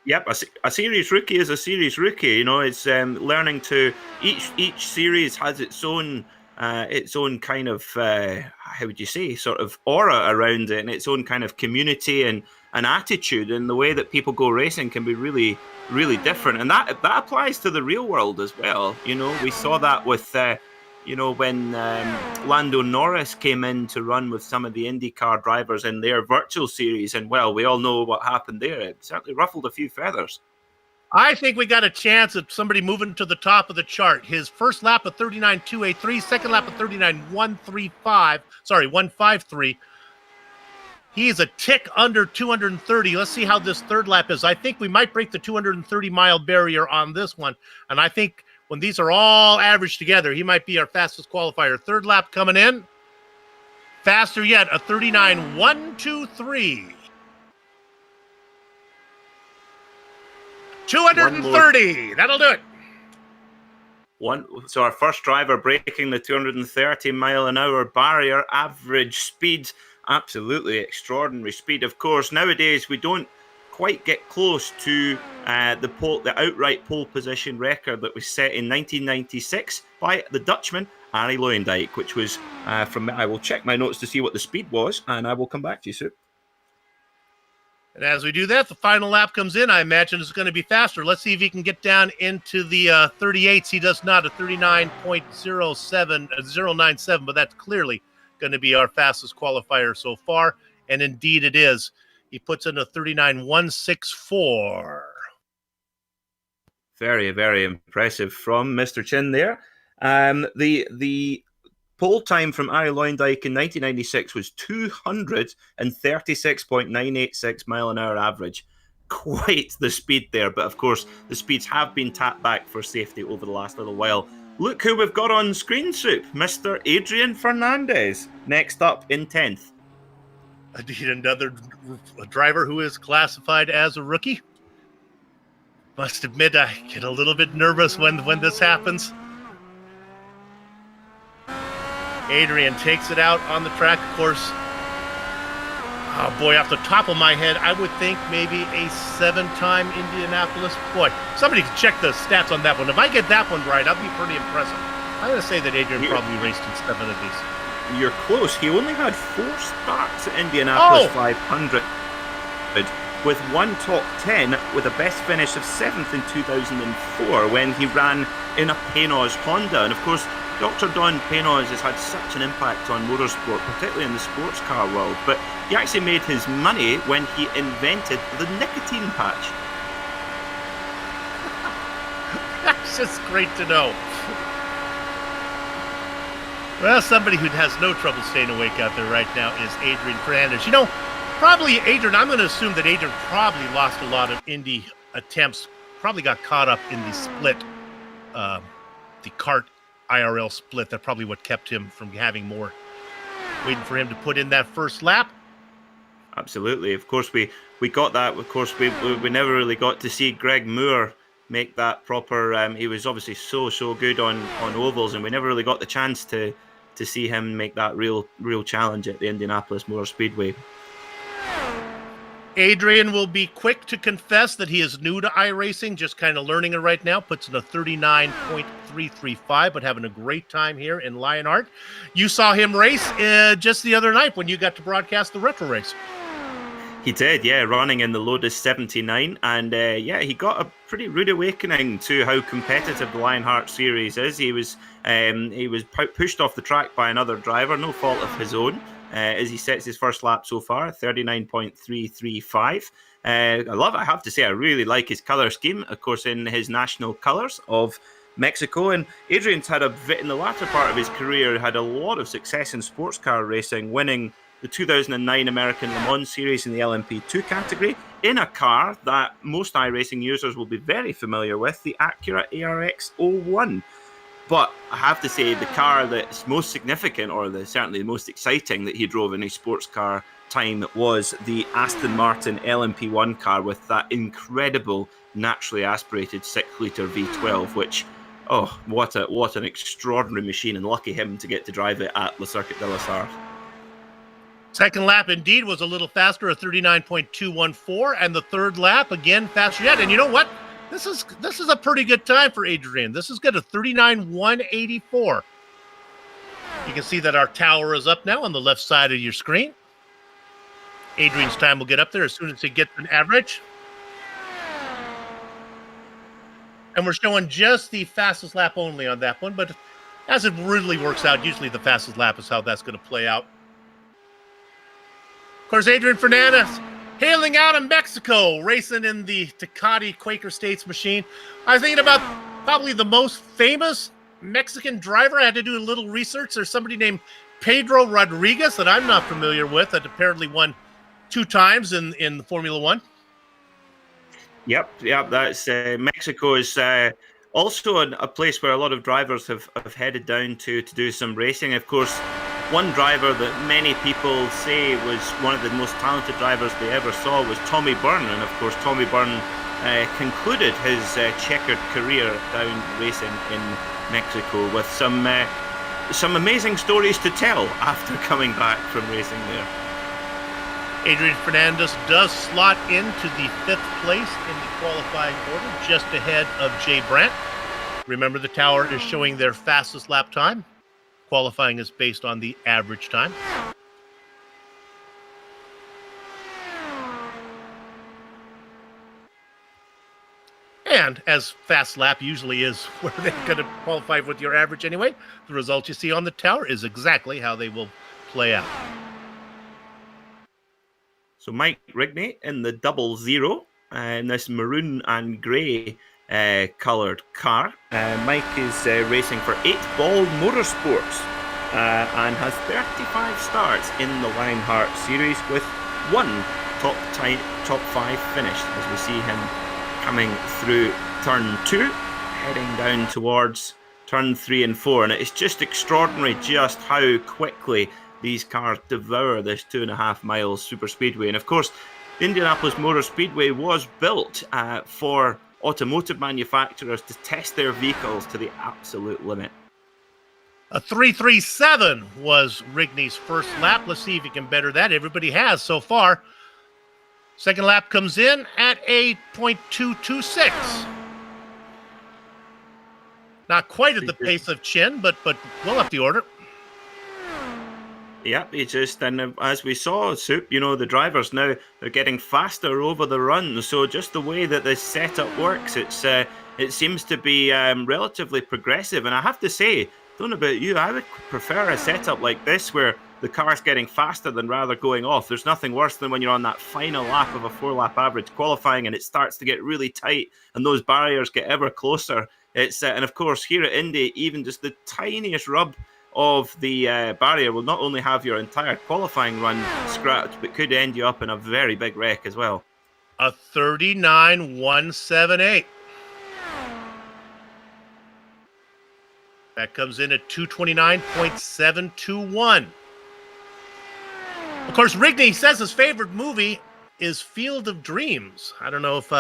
Yep, a series rookie is a series rookie. You know, it's learning to each series has its own kind of how would you say, sort of aura around it, and its own kind of community and attitude, and the way that people go racing can be really, really different, and that applies to the real world as well. You know, we saw that with when Lando Norris came in to run with some of the IndyCar drivers in their virtual series, and well, we all know what happened there. It certainly ruffled a few feathers. I think we got a chance at somebody moving to the top of the chart. His first lap of 39.283, second lap of 153. He's a tick under 230. Let's see how this third lap is. I think we might break the 230-mile barrier on this one. And I think when these are all averaged together, he might be our fastest qualifier. Third lap coming in. Faster yet, a 39.123. 230. That'll do it. So our first driver breaking the 230-mile-an-hour barrier, average speed, absolutely extraordinary speed. Of course, nowadays we don't quite get close to the outright pole position record that was set in 1996 by the Dutchman Arie Luijendijk, which was I will check my notes to see what the speed was, and I will come back to you soon. And as we do that, the final lap comes in. I imagine it's going to be faster. Let's see if he can get down into the 38s. He does not, a 39.097, but that's clearly going to be our fastest qualifier so far. And indeed it is. He puts in a 39.164. Very, very impressive from Mr. Chin there. The pole time from Arie Luijendijk in 1996 was 236.986 mile an hour average. Quite the speed there, but of course the speeds have been tapped back for safety over the last little while. Look who we've got on screen, Soup. Mr. Adrian Fernandez, next up in 10th. Indeed, another driver who is classified as a rookie. Must admit, I get a little bit nervous when this happens. Adrian takes it out on the track, of course. Oh boy, off the top of my head, I would think maybe a 7-time Indianapolis. Boy, somebody can check the stats on that one. If I get that one right, I'll be pretty impressive. I'm going to say that Adrian probably raced in 7 of these. You're close. He only had 4 starts at Indianapolis 500. with one top 10 with a best finish of 7th in 2004 when he ran in a Penoz Honda. And of course, Dr. Don Penoz has had such an impact on motorsport, particularly in the sports car world, but he actually made his money when he invented the nicotine patch. That's just great to know. Well, somebody who has no trouble staying awake out there right now is Adrian Fernandez. You know, probably Adrian, I'm going to assume that Adrian probably lost a lot of Indy attempts, probably got caught up in the split, the kart IRL split. That's probably what kept him from having more, waiting for him to put in that first lap. Absolutely. Of course, we got that. Of course, we never really got to see Greg Moore make that proper. He was obviously so good on ovals, and we never really got the chance to see him make that real challenge at the Indianapolis Motor Speedway. Adrian will be quick to confess that he is new to iRacing, just kind of learning it right now, puts in a 39.335, but having a great time here in Lionheart. You saw him race just the other night when you got to broadcast the retro race. He did, yeah, running in the Lotus 79, and he got a pretty rude awakening to how competitive the Lionheart Series is. He was pushed off the track by another driver, no fault of his own, as he sets his first lap so far, 39.335. I love it, I have to say, I really like his colour scheme, of course, in his national colours of Mexico. And Adrian's had in the latter part of his career, had a lot of success in sports car racing, winning the 2009 American Le Mans Series in the LMP2 category in a car that most iRacing users will be very familiar with, the Acura ARX 01. But I have to say, the car that's most significant, or certainly the most exciting that he drove in his sports car time, was the Aston Martin LMP1 car with that incredible naturally aspirated 6-litre V12, which, oh, what an extraordinary machine, and lucky him to get to drive it at Le Circuit de la Sarthe. Second lap indeed was a little faster, a 39.214, and the third lap again faster yet. And you know what? This is a pretty good time for Adrian. This is good, a 39.184. You can see that our tower is up now on the left side of your screen. Adrian's time will get up there as soon as he gets an average. And we're showing just the fastest lap only on that one, but as it really works out, usually the fastest lap is how that's going to play out. Of course, Adrian Fernandez, hailing out of Mexico, racing in the Tecate Quaker States machine. I was thinking about probably the most famous Mexican driver. I had to do a little research. There's somebody named Pedro Rodriguez that I'm not familiar with, that apparently won 2 times in Formula One. Yep. That's Mexico is also a place where a lot of drivers have headed down to do some racing. Of course, one driver that many people say was one of the most talented drivers they ever saw was Tommy Byrne, and of course Tommy Byrne concluded his checkered career down racing in Mexico with some amazing stories to tell after coming back from racing there. Adrian Fernandez does slot into the 5th place in the qualifying order, just ahead of Jay Brandt. Remember, the tower is showing their fastest lap time. Qualifying is based on the average time. And as fast lap usually is where they're going to qualify with your average anyway, the result you see on the tower is exactly how they will play out. So Mike Rigney in the 00 in this maroon and grey coloured car. Mike is racing for 8 Ball Motorsports and has 35 starts in the Lionheart Series with 1 top 5 finish, as we see him coming through turn 2, heading down towards turn 3 and 4. And it's just extraordinary just how quickly these cars devour this 2.5 miles super speedway. And of course, the Indianapolis Motor Speedway was built for automotive manufacturers to test their vehicles to the absolute limit. A 3.37 was Rigney's first lap. Let's see if he can better that. Everybody has so far. Second lap comes in at a 0.226. Not quite at the pace of Chin, but well up the order. Yep, he just, and as we saw, Soup, the drivers now, they're getting faster over the run. So just the way that this setup works, it seems to be relatively progressive. And I have to say, don't know about you, I would prefer a setup like this where the car's getting faster than rather going off. There's nothing worse than when you're on that final lap of a 4-lap average qualifying and it starts to get really tight and those barriers get ever closer. And of course, here at Indy, even just the tiniest rub of the barrier will not only have your entire qualifying run scrapped, but could end you up in a very big wreck as well. A 39.178. That comes in at 229.721. Of course, Rigney says his favorite movie is Field of Dreams. I don't know if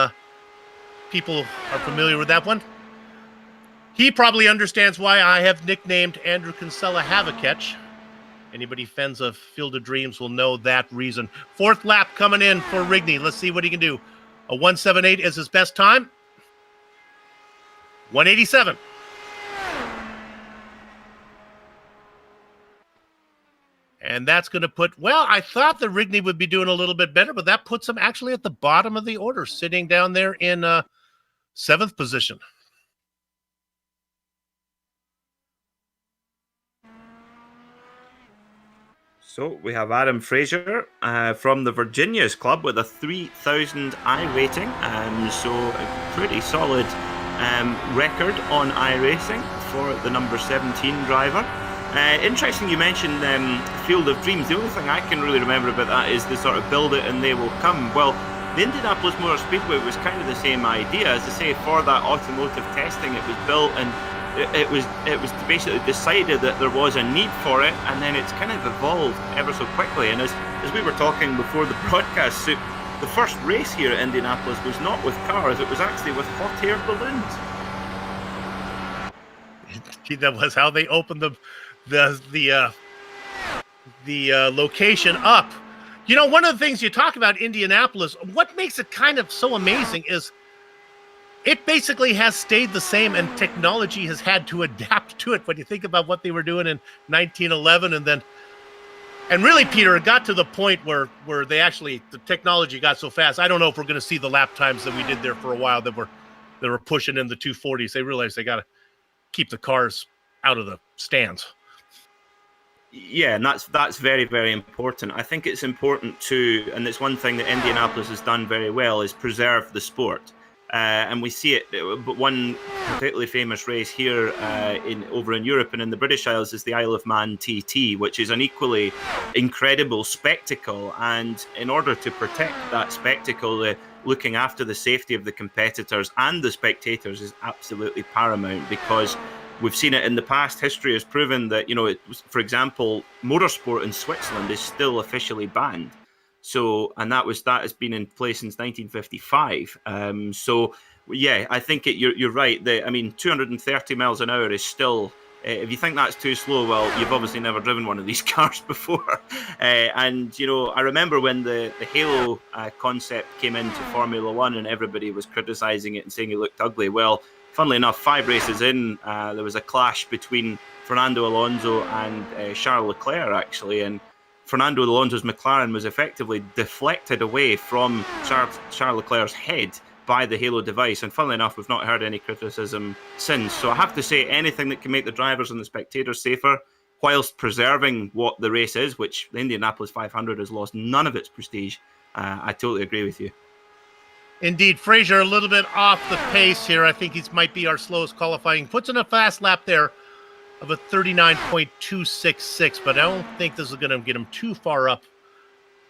people are familiar with that one. He probably understands why I have nicknamed Andrew Kinsella Have-A-Catch. Anybody fans of Field of Dreams will know that reason. Fourth lap coming in for Rigney. Let's see what he can do. A 178 is his best time. 187. And that's going to put, well, I thought that Rigney would be doing a little bit better, but that puts him actually at the bottom of the order, sitting down there in 7th position. So we have Adam Fraser from the Virginias Club with a 3,000 rating. So a pretty solid record on iRacing for the number 17 driver. Interesting you mentioned Field of Dreams. The only thing I can really remember about that is the sort of build it and they will come. Well, the Indianapolis Motor Speedway was kind of the same idea. As I say, for that automotive testing, it was built and it was basically decided that there was a need for it, and then it's kind of evolved ever so quickly. And as we were talking before the broadcast, the first race here at Indianapolis was not with cars, it was actually with hot air balloons. That was how they opened the location up. One of the things you talk about Indianapolis, what makes it kind of so amazing is it basically has stayed the same, and technology has had to adapt to it. When you think about what they were doing in 1911, and really, Peter, it got to the point where they actually, the technology got so fast. I don't know if we're going to see the lap times that we did there for a while that were pushing in the 240s. They realized they got to keep the cars out of the stands. Yeah, and that's very, very important. I think it's important too, and it's one thing that Indianapolis has done very well, is preserve the sport. And we see it, but one particularly famous race here over in Europe and in the British Isles is the Isle of Man TT, which is an equally incredible spectacle. And in order to protect that spectacle, looking after the safety of the competitors and the spectators is absolutely paramount, because we've seen it in the past. History has proven that, for example, motorsport in Switzerland is still officially banned. So, and that has been in place since 1955. So, yeah, I think you're right. 230 miles an hour is still. If you think that's too slow, well, you've obviously never driven one of these cars before. And I remember when the Halo concept came into Formula One, and everybody was criticizing it and saying it looked ugly. Well, funnily enough, 5 races in, there was a clash between Fernando Alonso and Charles Leclerc, actually, and Fernando Alonso's McLaren was effectively deflected away from Charles Leclerc's head by the Halo device. And funnily enough, we've not heard any criticism since. So I have to say, anything that can make the drivers and the spectators safer, whilst preserving what the race is, which the Indianapolis 500 has lost none of its prestige, I totally agree with you. Indeed, Fraser a little bit off the pace here. I think he might be our slowest qualifying. Puts in a fast lap there of a 39.266, but I don't think this is going to get him too far up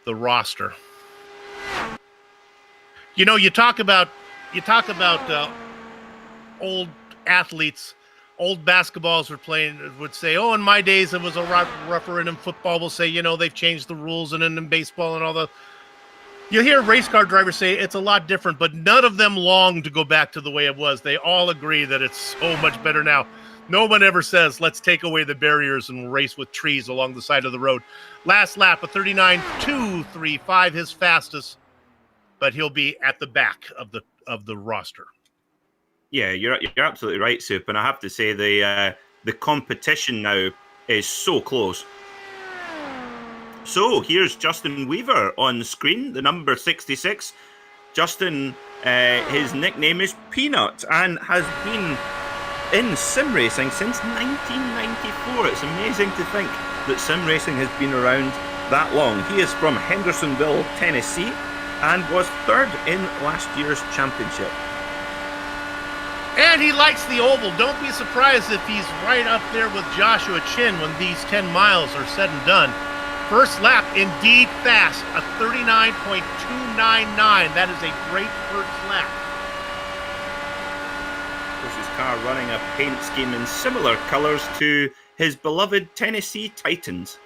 the roster. You talk about old athletes, old basketballs would say, oh, in my days it was a rougher, and in football we'll say, they've changed the rules, and in baseball and all the. You hear race car drivers say it's a lot different, but none of them long to go back to the way it was. They all agree that it's so much better now. No one ever says, let's take away the barriers and race with trees along the side of the road. Last lap, a 39.235, his fastest, but he'll be at the back of the roster. Yeah, you're absolutely right, Soup. And I have to say the competition now is so close. So here's Justin Weaver on screen, the number 66. Justin, his nickname is Peanut and has been in sim racing since 1994. It's amazing to think that sim racing has been around that long. He is from Hendersonville, Tennessee, and was third in last year's championship. And he likes the oval. Don't be surprised if he's right up there with Joshua Chin when these 10 miles are said and done. First lap, indeed fast, a 39.299. That is a great first lap. This is car running a paint scheme in similar colours to his beloved Tennessee Titans.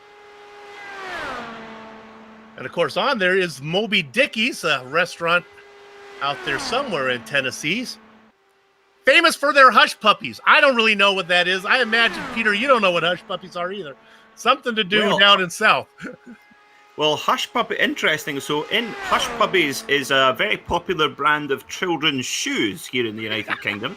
And of course on there is Moby Dickie's, a restaurant out there somewhere in Tennessee. Famous for their hush puppies. I don't really know what that is. I imagine, Peter, you don't know what hush puppies are either. Something to do down in South. Well, Hush Puppy, interesting. So in Hush Puppies is a very popular brand of children's shoes here in the United Kingdom.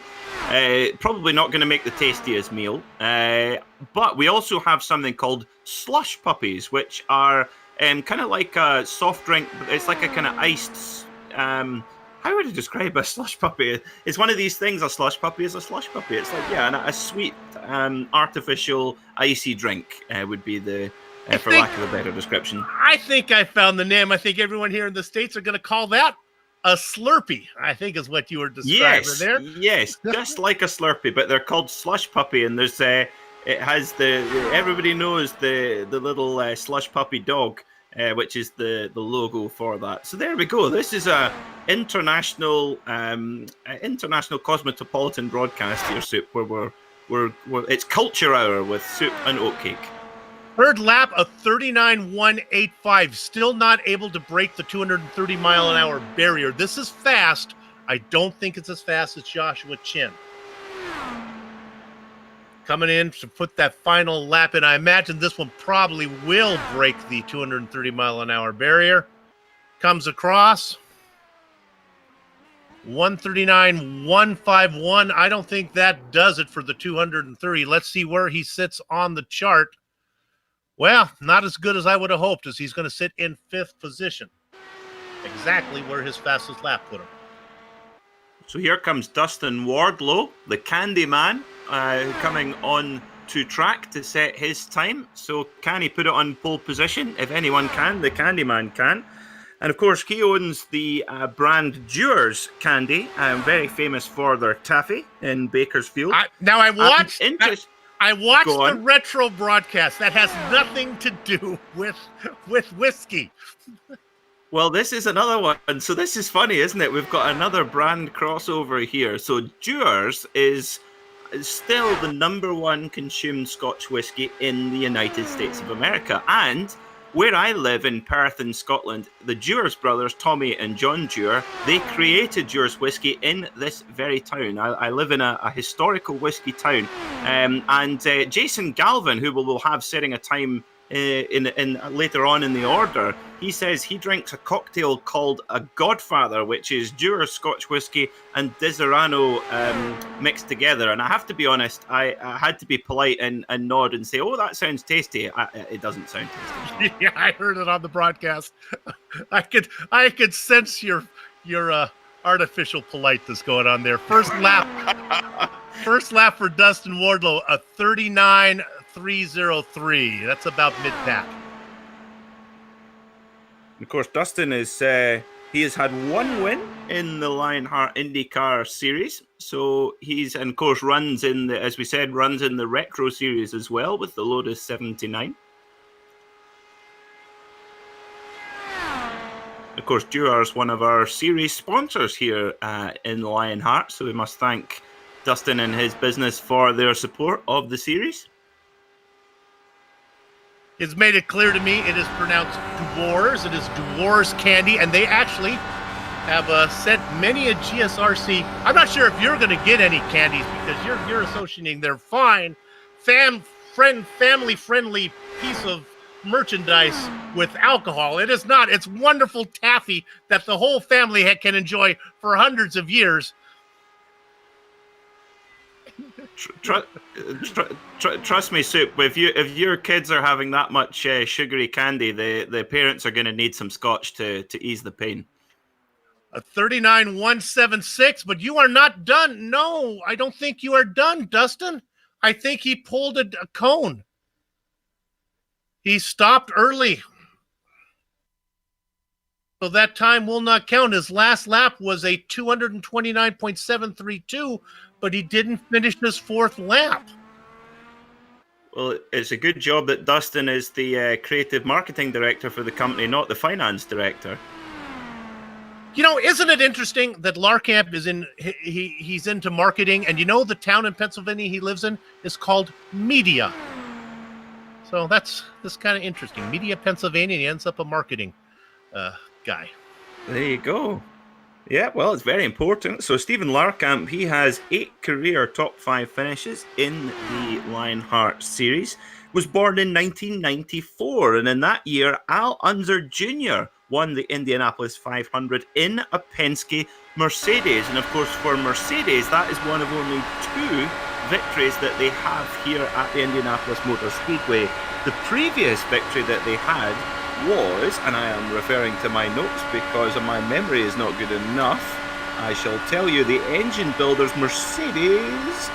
Probably not going to make the tastiest meal. But we also have something called Slush Puppies, which are kind of like a soft drink. It's like a kind of iced... how would I describe a slush puppy? It's one of these things. A slush puppy is a slush puppy. It's like, yeah, a sweet, artificial, icy drink would be the, for lack of a better description. I think I found the name. I think everyone here in the States are going to call that a Slurpee, I think is what you were describing there. Yes, just like a Slurpee, but they're called slush puppy, and there's it has everybody knows the little slush puppy dog. Which is the logo for that. So there we go. This is a international cosmopolitan broadcast here, Soup, where we're it's culture hour with Soup and Oatcake. Third lap, a 39.185. Still not able to break the 230 mile an hour barrier. This is fast. I don't think it's as fast as Joshua Chin. Coming in to put that final lap in. I imagine this one probably will break the 230 mile an hour barrier. Comes across. 139.151. I don't think that does it for the 230. Let's see where he sits on the chart. Well, not as good as I would have hoped, as he's going to sit in 5th position. Exactly where his fastest lap put him. So here comes Dustin Wardlow, the Candy Man, coming on to track to set his time. So can he put it on pole position? If anyone can, the Candy Man can. And of course, he owns the brand Dewar's Candy, very famous for their taffy in Bakersfield. I watched the retro broadcast. That has nothing to do with whiskey. Well, this is another one. So this is funny, isn't it? We've got another brand crossover here. So Dewar's is still the #1 consumed Scotch whisky in the United States of America. And where I live in Perth in Scotland, the Dewar's brothers, Tommy and John Dewar, they created Dewar's whisky in this very town. I live in a historical whisky town. And Jason Galvin, who we'll have setting a time in later on in the order, he says he drinks a cocktail called a Godfather, which is Dewar's Scotch whisky and Disaronno mixed together. And I have to be honest, I had to be polite and nod and say, "Oh, that sounds tasty." It doesn't sound tasty. Yeah, I heard it on the broadcast. I could sense your artificial politeness going on there. First lap for Dustin Wardlow, a 39.303. That's about mid-pack. Of course, Dustin is he has had one win in the Lionheart IndyCar Series. So and of course runs in the, as we said, runs in the Retro Series as well with the Lotus 79. Of course, Dewar's one of our series sponsors here in Lionheart, so we must thank Dustin and his business for their support of the series. It's made it clear to me it is pronounced Dewar's. It is Dewar's Candy, and they actually have sent many a GSRC. I'm not sure if you're going to get any candies because you're associating their fine, family-friendly piece of merchandise with alcohol. It is not. It's wonderful taffy that the whole family can enjoy for hundreds of years. Trust me, Soup. If your kids are having that much sugary candy, the parents are going to need some scotch to ease the pain. A 39.176, but you are not done. No, I don't think you are done, Dustin. I think he pulled a cone. He stopped early. So that time will not count. His last lap was a 229.732, but he didn't finish his fourth lap. Well, it's a good job that Dustin is the creative marketing director for the company, not the finance director. You know, isn't it interesting that Larkamp is he's into marketing, and you know the town in Pennsylvania he lives in is called Media. So that's kind of interesting. Media, Pennsylvania, and he ends up a marketing guy. There you go. Yeah, well, it's very important. So Stephen Larkamp, he has 8 career top 5 finishes in the Lionheart Series. Was born in 1994, and in that year, Al Unser Jr. won the Indianapolis 500 in a Penske Mercedes. And of course, for Mercedes, that is one of only 2 victories that they have here at the Indianapolis Motor Speedway. The previous victory that they had was, and I am referring to my notes because my memory is not good enough, I shall tell you, the engine builders Mercedes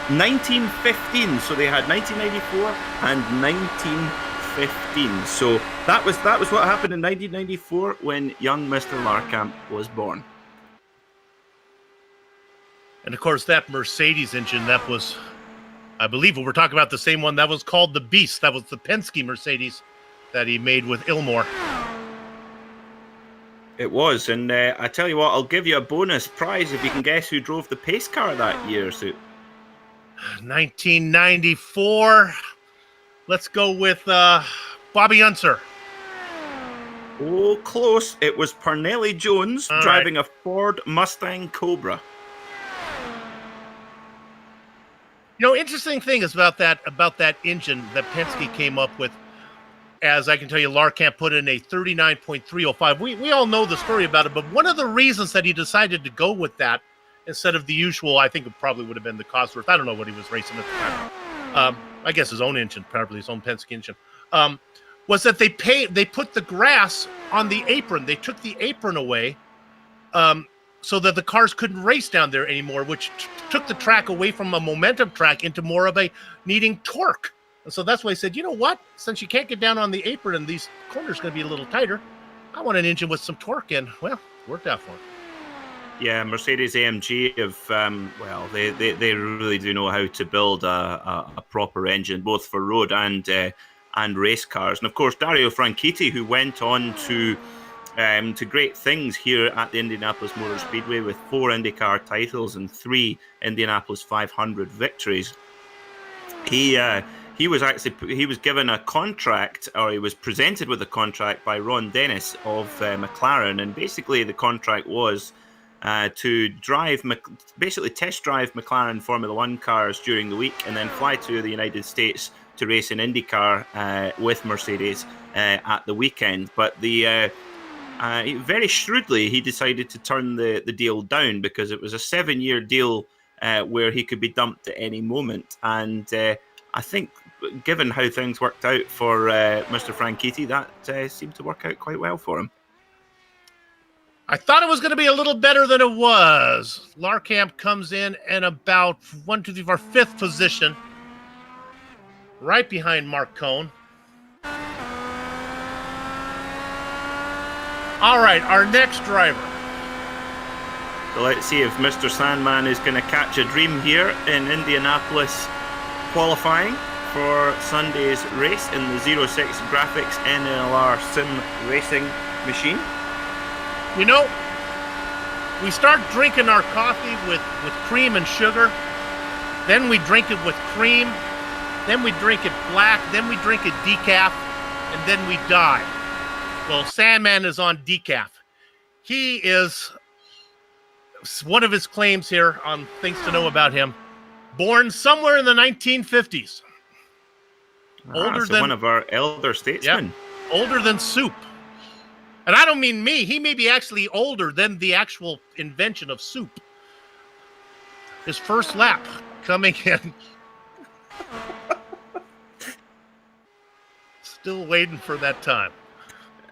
1915. So they had 1994 and 1915. So that was what happened in 1994 when young Mr. Larkamp was born. And of course, that Mercedes engine, that was, I believe we're talking about the same one, that was called the Beast. That was the Penske Mercedes that he made with Ilmore. It was, and I tell you what, I'll give you a bonus prize if you can guess who drove the pace car that year, Sue. 1994. Let's go with Bobby Unser. Oh, close. It was Parnelli Jones driving a Ford Mustang Cobra. You know, interesting thing is about that engine that Penske came up with. As I can tell you, Larkamp put in a 39.305. We all know the story about it, but one of the reasons that he decided to go with that instead of the usual, I think it probably would have been the Cosworth. I don't know what he was racing at the time. I guess his own engine, probably his own Penske engine. Was that they put the grass on the apron. They took the apron away so that the cars couldn't race down there anymore, which took the track away from a momentum track into more of a needing torque. And so that's why I said, you know what? Since you can't get down on the apron and these corners are going to be a little tighter, I want an engine with some torque in. Well, worked out for him. Yeah, Mercedes AMG have, they really do know how to build a proper engine, both for road and race cars. And of course, Dario Franchitti, who went on to great things here at the Indianapolis Motor Speedway with 4 IndyCar titles and 3 Indianapolis 500 victories. He was given a contract, or he was presented with a contract by Ron Dennis of McLaren, and basically the contract was to basically test drive McLaren Formula One cars during the week, and then fly to the United States to race in IndyCar with Mercedes at the weekend. But very shrewdly, he decided to turn the deal down because it was a 7-year deal where he could be dumped at any moment, and I think, given how things worked out for Mr. Franchitti, that seemed to work out quite well for him. I thought it was going to be a little better than it was. Larkamp comes in about 5th position, right behind Mark Cohn. All right, our next driver. So let's see if Mr. Sandman is going to catch a dream here in Indianapolis qualifying for Sunday's race in the 06 Graphics NLR Sim Racing machine. You know, we start drinking our coffee with cream and sugar. Then we drink it with cream. Then we drink it black. Then we drink it decaf. And then we die. Well, Sandman is on decaf. He is, one of his claims here on things to know about him, born somewhere in the 1950s. Older than one of our elder statesmen. Yeah, older than Soup. And I don't mean me. He may be actually older than the actual invention of Soup. His first lap coming in. Still waiting for that time.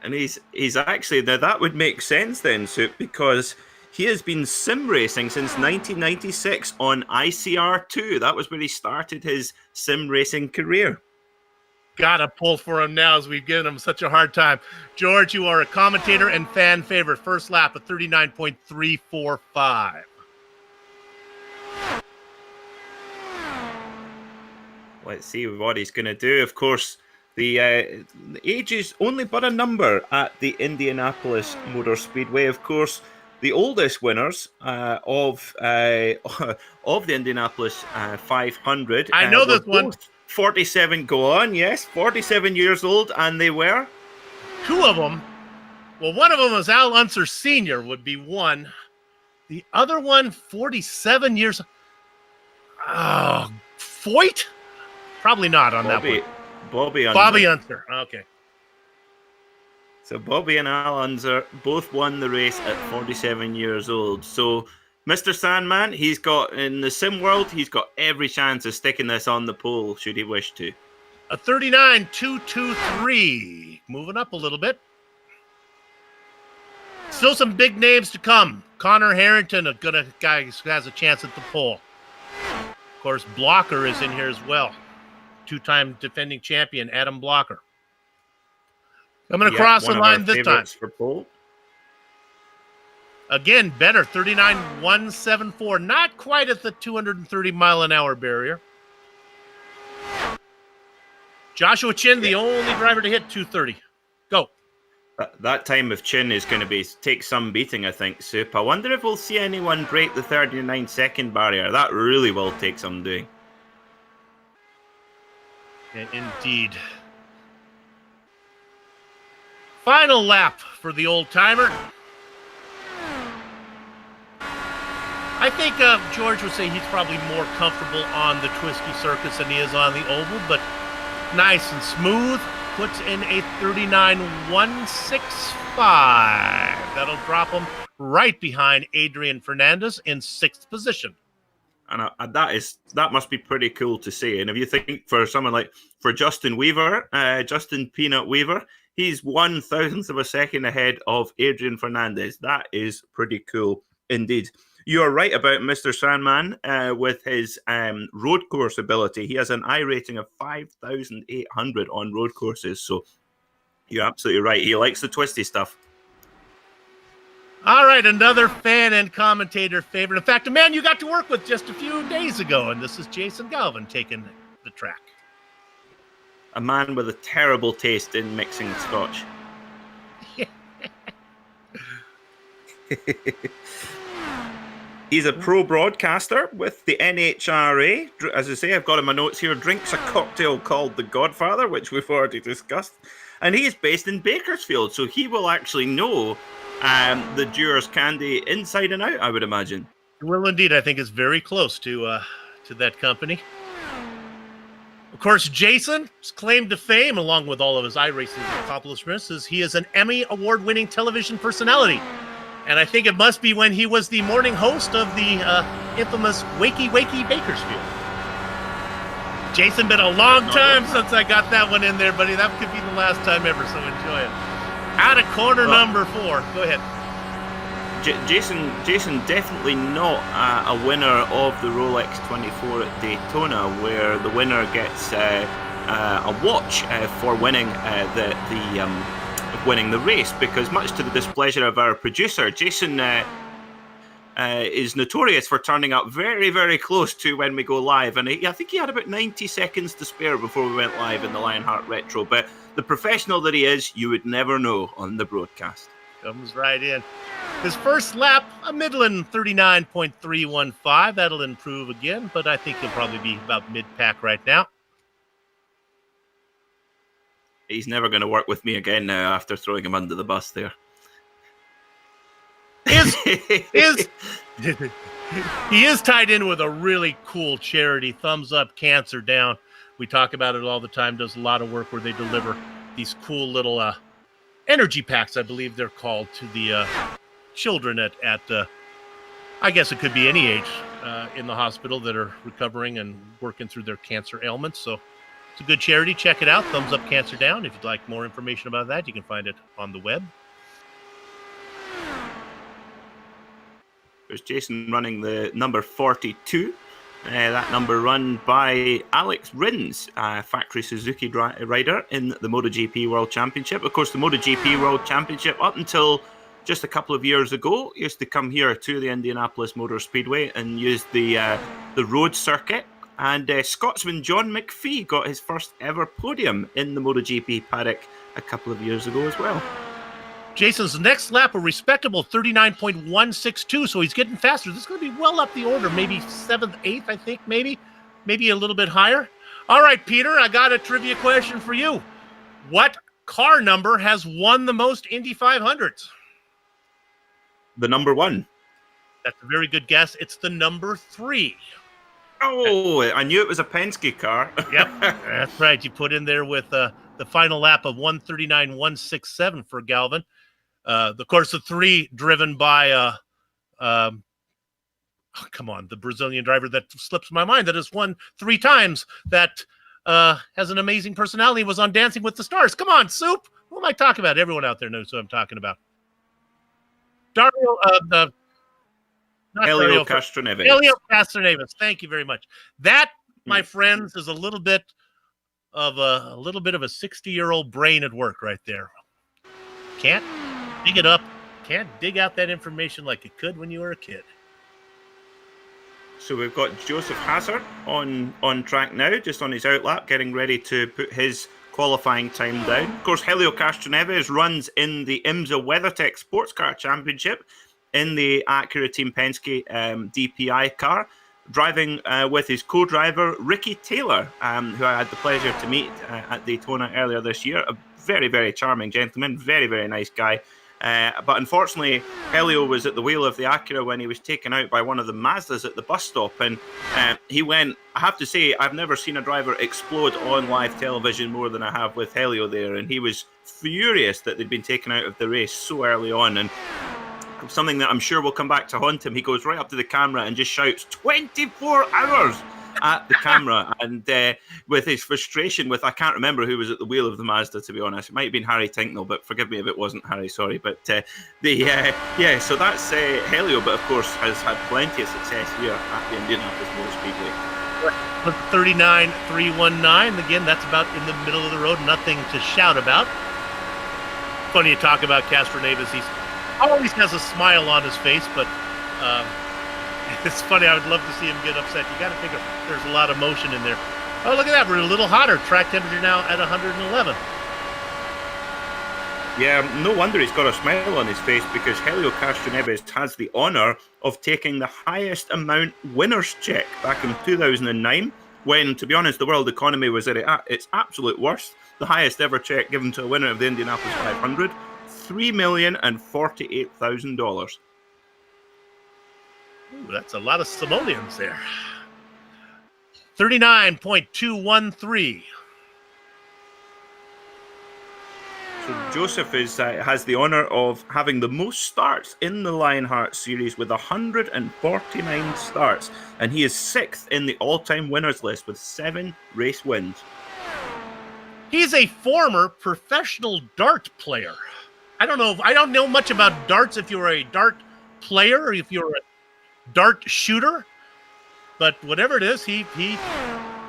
And he's actually, now that would make sense then, Soup, because he has been sim racing since 1996 on ICR2. That was where he started his sim racing career. Gotta pull for him now as we've given him such a hard time. George, you are a commentator and fan favorite. First lap at 39.345. Let's see what he's going to do. Of course, the age is only but a number at the Indianapolis Motor Speedway. Of course, the oldest winners of the Indianapolis 500. I know this one. 47 go on, yes, 47 years old, and they were? Two of them. Well, one of them was Al Unser Sr. would be one. The other one, 47 years. Oh, Foyt? Probably not on that one. Bobby Unser. Bobby Unser. Okay. So Bobby and Al Unser both won the race at 47 years old. So Mr. Sandman, he's got, in the sim world, he's got every chance of sticking this on the pole, should he wish to. A 39.223. Moving up a little bit. Still some big names to come. Connor Harrington, a good guy who has a chance at the pole. Of course, Blocker is in here as well. Two-time defending champion, Adam Blocker. Coming across the line this time. For pole. Again, better, 39.174. Not quite at the 230-mile-an-hour barrier. Joshua Chin, the only driver to hit 230. Go. That time of Chin is going to take some beating, I think, Soup. I wonder if we'll see anyone break the 39-second barrier. That really will take some doing. Yeah, indeed. Final lap for the old-timer. I think George would say he's probably more comfortable on the twisty circuits than he is on the oval, but nice and smooth. Puts in a 39.165. That'll drop him right behind Adrian Fernandez in 6th position. And that must be pretty cool to see. And if you think for someone like Justin Weaver, Justin Peanut Weaver, he's 1/1000th of a second ahead of Adrian Fernandez. That is pretty cool indeed. You're right about Mr. Sandman with his road course ability. He has an I rating of 5,800 on road courses. So you're absolutely right. He likes the twisty stuff. All right, another fan and commentator favorite. In fact, a man you got to work with just a few days ago, and this is Jason Galvin taking the track. A man with a terrible taste in mixing scotch. He's a pro broadcaster with the NHRA. As I say, I've got in my notes here, drinks a cocktail called The Godfather, which we've already discussed. And he is based in Bakersfield, so he will actually know the Dewar's Candy inside and out, I would imagine. Well, indeed, I think it's very close to that company. Of course, Jason's claim to fame, along with all of his iRacing accomplishments, is he is an Emmy award-winning television personality. And I think it must be when he was the morning host of the infamous Wakey Wakey Bakersfield. Jason, been a long time since I got that one in there, buddy. That could be the last time ever, so enjoy it. Out of corner number 4. Go ahead. Jason definitely not a winner of the Rolex 24 at Daytona, where the winner gets a watch for winning winning the race, because much to the displeasure of our producer, Jason is notorious for turning up very, very close to when we go live, and I think he had about 90 seconds to spare before we went live in the Lionheart Retro, but the professional that he is, you would never know on the broadcast. Comes right in. His first lap, a Midland 39.315. That'll improve again, but I think he'll probably be about mid-pack right now. He's never going to work with me again now after throwing him under the bus there. He is tied in with a really cool charity, Thumbs Up Cancer Down. We talk about it all the time. Does a lot of work where they deliver these cool little energy packs, I believe they're called, to the children at I guess it could be any age, in the hospital that are recovering and working through their cancer ailments. So it's a good charity. Check it out. Thumbs up, Cancer Down. If you'd like more information about that, you can find it on the web. There's Jason running the number 42. That number run by Alex Rins, factory Suzuki rider in the MotoGP World Championship. Of course, the MotoGP World Championship, up until just a couple of years ago, used to come here to the Indianapolis Motor Speedway and use the road circuit. And Scotsman John McPhee got his first ever podium in the MotoGP paddock a couple of years ago as well. Jason's next lap, a respectable 39.162, so he's getting faster. This is going to be well up the order, maybe 7th, 8th, I think, maybe a little bit higher. All right, Peter, I got a trivia question for you. What car number has won the most Indy 500s? The number 1. That's a very good guess. It's the number 3. Oh, I knew it was a Penske car. Yep, that's right. You put in there with the final lap of 139.167 for Galvin. Of course, the 3 driven by, the Brazilian driver that slips my mind that has won 3 times, that has an amazing personality, was on Dancing with the Stars. Come on, Soup. Who am I talking about? Everyone out there knows who I'm talking about. Helio Castroneves. Helio Castroneves. Thank you very much. That, my friends, is a little bit of a 60-year-old brain at work right there. Can't dig it up. Can't dig out that information like you could when you were a kid. So we've got Joseph Hazard on track now, just on his outlap, getting ready to put his qualifying time down. Of course, Helio Castroneves runs in the IMSA WeatherTech Sports Car Championship in the Acura Team Penske DPI car, driving with his co-driver Ricky Taylor, who I had the pleasure to meet at Daytona earlier this year. A very, very charming gentleman, very, very nice guy. But unfortunately, Helio was at the wheel of the Acura when he was taken out by one of the Mazdas at the bus stop, and he went, I have to say, I've never seen a driver explode on live television more than I have with Helio there, and he was furious that they'd been taken out of the race so early on, and something that I'm sure will come back to haunt him. He goes right up to the camera and just shouts 24 hours at the camera, and with his frustration with, I can't remember who was at the wheel of the Mazda, to be honest. It might have been Harry Tinknell, but forgive me if it wasn't Harry, sorry. But so that's Helio, but of course has had plenty of success here at the Indianapolis Motor Speedway. 39.319. Again, that's about in the middle of the road, nothing to shout about. Funny to talk about Castroneves. He's always has a smile on his face, but it's funny. I would love to see him get upset. You got to figure there's a lot of motion in there. Oh, look at that. We're a little hotter. Track temperature now at 111. Yeah, no wonder he's got a smile on his face, because Helio Castroneves has the honour of taking the highest amount winner's check back in 2009, when, to be honest, the world economy was at its absolute worst. The highest ever check given to a winner of the Indianapolis 500. $3,048,000. Ooh, that's a lot of simoleons there. 39.213. So Joseph has the honour of having the most starts in the Lionheart Series with 149 starts, and he is 6th in the all-time winners list with 7 race wins. He's a former professional dart player. I don't know much about darts, if you're a dart player or if you're a dart shooter, but whatever it is, he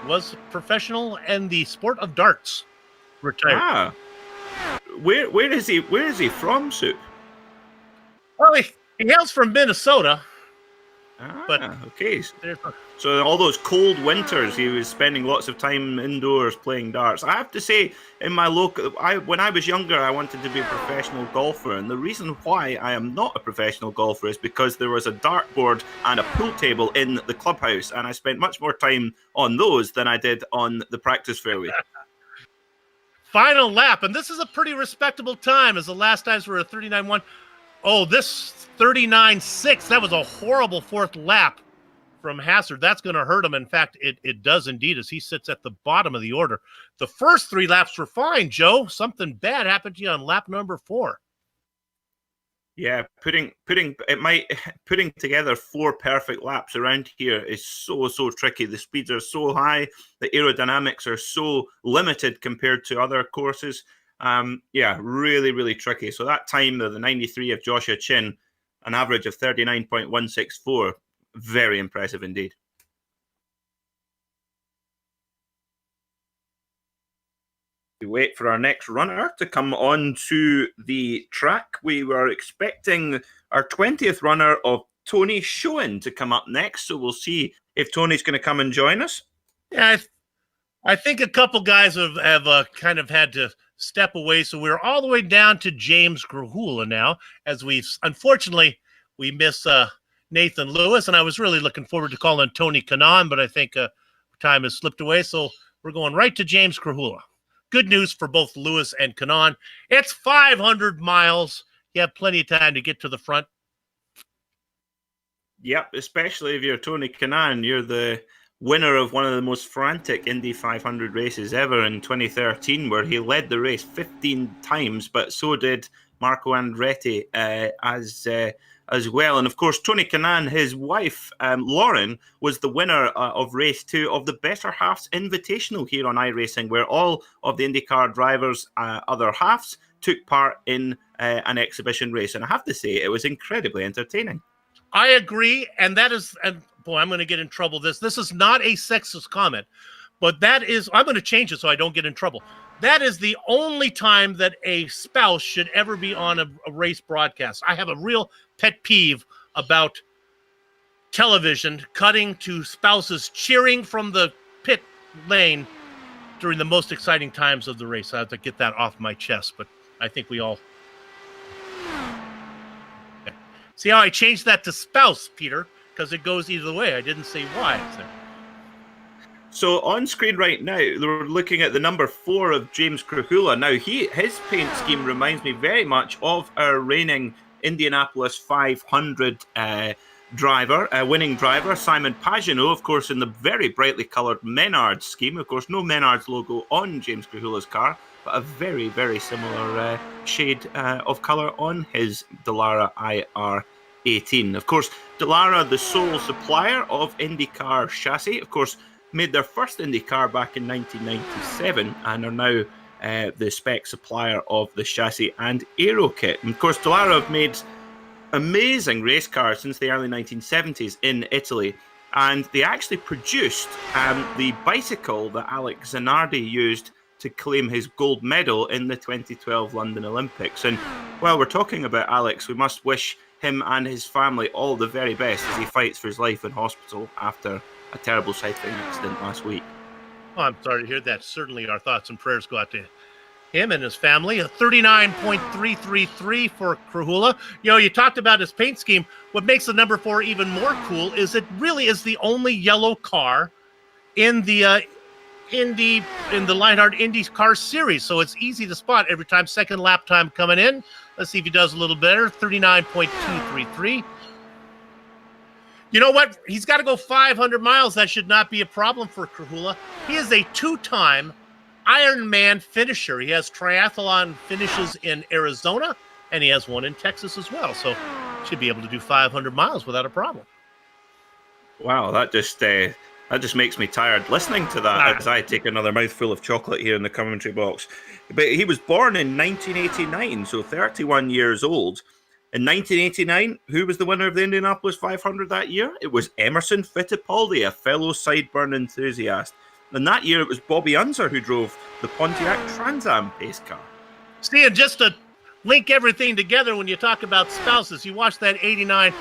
was professional in the sport of darts. Retired. Ah, where is he from, Soup? Well, he hails from Minnesota. But okay. So all those cold winters, he was spending lots of time indoors playing darts. I have to say, in my when I was younger, I wanted to be a professional golfer, and the reason why I am not a professional golfer is because there was a dartboard and a pool table in the clubhouse, and I spent much more time on those than I did on the practice fairway. Final lap, and this is a pretty respectable time, as the last times were a 39.1. Oh, this 39.6. That was a horrible 4th lap from Hazard. That's going to hurt him. In fact, it does indeed, as he sits at the bottom of the order. The first 3 laps were fine, Joe. Something bad happened to you on lap number 4. Yeah, putting together 4 perfect laps around here is so tricky. The speeds are so high, the aerodynamics are so limited compared to other courses. Yeah, really tricky. So that time of the 93 of Joshua Chin, an average of 39.164, very impressive indeed. We wait for our next runner to come on to the track. We were expecting our 20th runner of Tony Schoen to come up next, so we'll see if Tony's going to come and join us. Yeah, I think a couple guys have kind of had to step away, so we're all the way down to James Grahula now, as unfortunately we miss Nathan Lewis, and I was really looking forward to calling Tony Kanaan, but I think time has slipped away, so we're going right to James Grahula. Good news for both Lewis and Kanaan. It's 500 miles. You have plenty of time to get to the front. Yep, especially if you're Tony Kanaan. You're the winner of one of the most frantic Indy 500 races ever in 2013, where he led the race 15 times, but so did Marco Andretti as well. And of course, Tony Kanaan, his wife, Lauren, was the winner of race 2 of the Better Halves Invitational here on iRacing, where all of the IndyCar drivers' other halves took part in an exhibition race. And I have to say, it was incredibly entertaining. I agree, and that is, and boy, I'm going to get in trouble. This is not a sexist comment, but that is, I'm going to change it so I don't get in trouble. That is the only time that a spouse should ever be on a race broadcast. I have a real pet peeve about television cutting to spouses cheering from the pit lane during the most exciting times of the race. I have to get that off my chest, but I think we all... Okay. See how I changed that to spouse, Peter? Because it goes either way. I didn't say why. So on screen right now, we're looking at the number 4 of James Grahula. Now, his paint scheme reminds me very much of our reigning Indianapolis 500 winning driver, Simon Pagenaud, of course, in the very brightly coloured Menards scheme. Of course, no Menards logo on James Grahula's car, but a very similar shade of colour on his Dallara IR18. Of course, Dallara, the sole supplier of IndyCar chassis, of course, made their first Indy car back in 1997 and are now the spec supplier of the chassis and aero kit. And of course, Dallara have made amazing race cars since the early 1970s in Italy, and they actually produced the bicycle that Alex Zanardi used to claim his gold medal in the 2012 London Olympics. And while we're talking about Alex, we must wish him and his family all the very best as he fights for his life in hospital after a terrible cycling accident last week. Oh, I'm sorry to hear that. Certainly our thoughts and prayers go out to him and his family. A 39.333 for Grahula. You know, you talked about his paint scheme. What makes the number 4 even more cool is it really is the only yellow car in the Lionheart IndyCar Series. So it's easy to spot every time. Second lap time coming in. Let's see if he does a little better. 39.233. You know what? He's got to go 500 miles. That should not be a problem for Grahula. He is a 2-time Ironman finisher. He has triathlon finishes in Arizona, and he has one in Texas as well. So should be able to do 500 miles without a problem. Wow, that just makes me tired listening to that as I take another mouthful of chocolate here in the commentary box. But he was born in 1989, so 31 years old. In 1989, who was the winner of the Indianapolis 500 that year? It was Emerson Fittipaldi, a fellow sideburn enthusiast. And that year, it was Bobby Unser who drove the Pontiac Trans Am pace car. See, and just to link everything together when you talk about spouses, you watch that 89.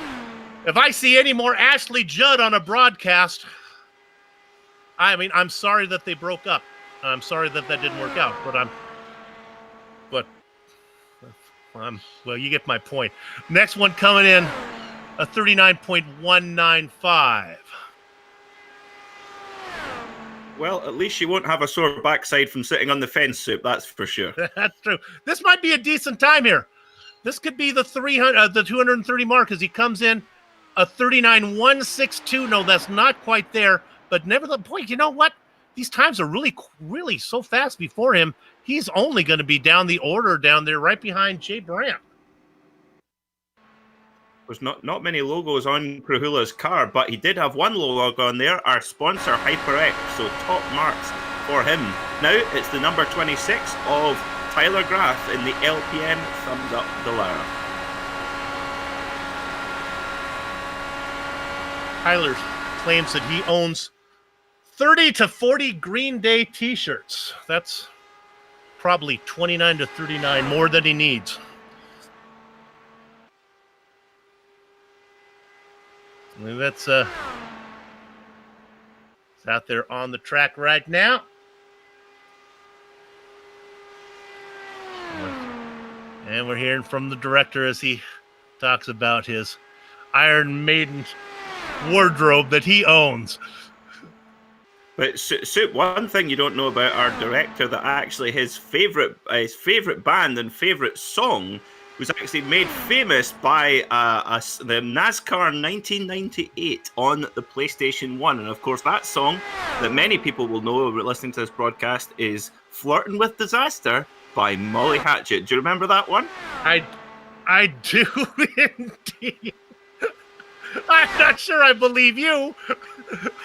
If I see any more Ashley Judd on a broadcast, I mean, I'm sorry that they broke up. I'm sorry that didn't work out, well, you get my point. Next one coming in, a 39.195. Well, at least you won't have a sore backside from sitting on the fence, Soup, that's for sure. That's true. This might be a decent time here. This could be the 230 mark as he comes in a 39.162. No, that's not quite there, but nevertheless, boy, you know what? These times are really so fast before him. He's only going to be down the order down there right behind Jay Brandt. There's not many logos on Krahula's car, but he did have one logo on there, our sponsor, HyperX, so top marks for him. Now it's the number 26 of Tyler Graff in the LPM Thumbs Up Dallara. Tyler claims that he owns 30 to 40 Green Day t-shirts. That's probably 29 to 39 more than he needs. I mean, that's it's out there on the track right now. And we're hearing from the director as he talks about his Iron Maiden wardrobe that he owns. But Soup, one thing you don't know about our director, that actually his favorite band and favorite song was actually made famous by the NASCAR 1998 on the PlayStation 1. And of course, that song that many people will know listening to this broadcast is "Flirting with Disaster" by Molly Hatchet. Do you remember that one? I do indeed. I'm not sure I believe you.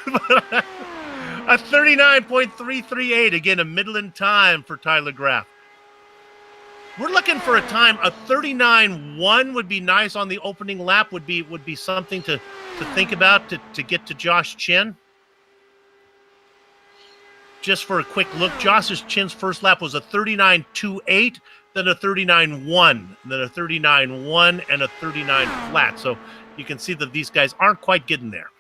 But a 39.338, again, a Midland time for Tyler Graff. We're looking for a time. A 39.1 would be nice on the opening lap. Would be something to think about to get to Josh Chin. Just for a quick look, Josh Chin's first lap was a 39.28, then a 39.1, then a 39.1, and a 39 flat. So you can see that these guys aren't quite getting there.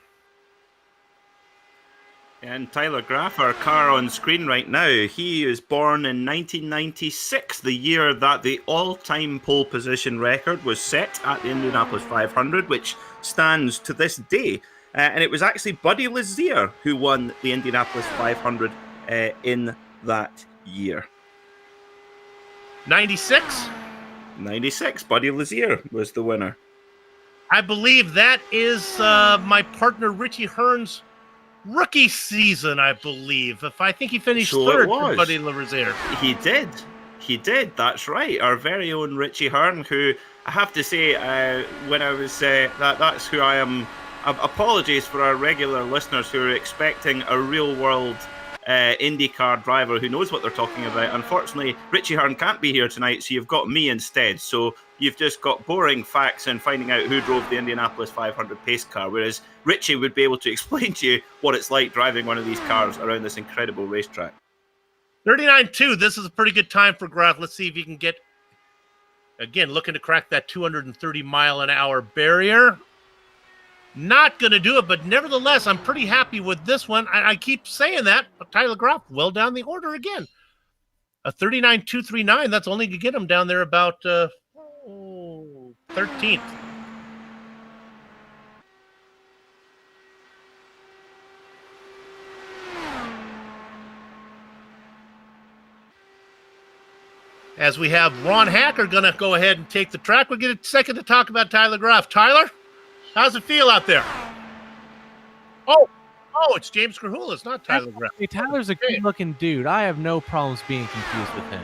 And Tyler Graff, our car on screen right now, he is born in 1996, the year that the all-time pole position record was set at the Indianapolis 500, which stands to this day. And it was actually Buddy Lazier who won the Indianapolis 500 in that year. 96? 96, Buddy Lazier was the winner. I believe that is my partner Richie Hearn's rookie season, I believe. I think he finished third for Buddy Lazier. He did. That's right. Our very own Richie Hearn, who I have to say, when I was that's who I am. Apologies for our regular listeners who are expecting a real world IndyCar driver who knows what they're talking about. Unfortunately, Richie Hearn can't be here tonight, so you've got me instead. So you've just got boring facts and finding out who drove the Indianapolis 500 pace car, whereas Richie would be able to explain to you what it's like driving one of these cars around this incredible racetrack. 39.2. This is a pretty good time for Graff. Let's see if he can get, again, looking to crack that 230 mile an hour barrier. Not going to do it, but nevertheless, I'm pretty happy with this one. I keep saying that, but Tyler Graff, well down the order again. A 39.239, that's only to get him down there about 13th. As we have Ron Hacker going to go ahead and take the track, we'll get a second to talk about Tyler Graff. Tyler? How's it feel out there? Oh, it's James Krahula. It's not Tyler Graff. Hey, Tyler's a good-looking dude. I have no problems being confused with him.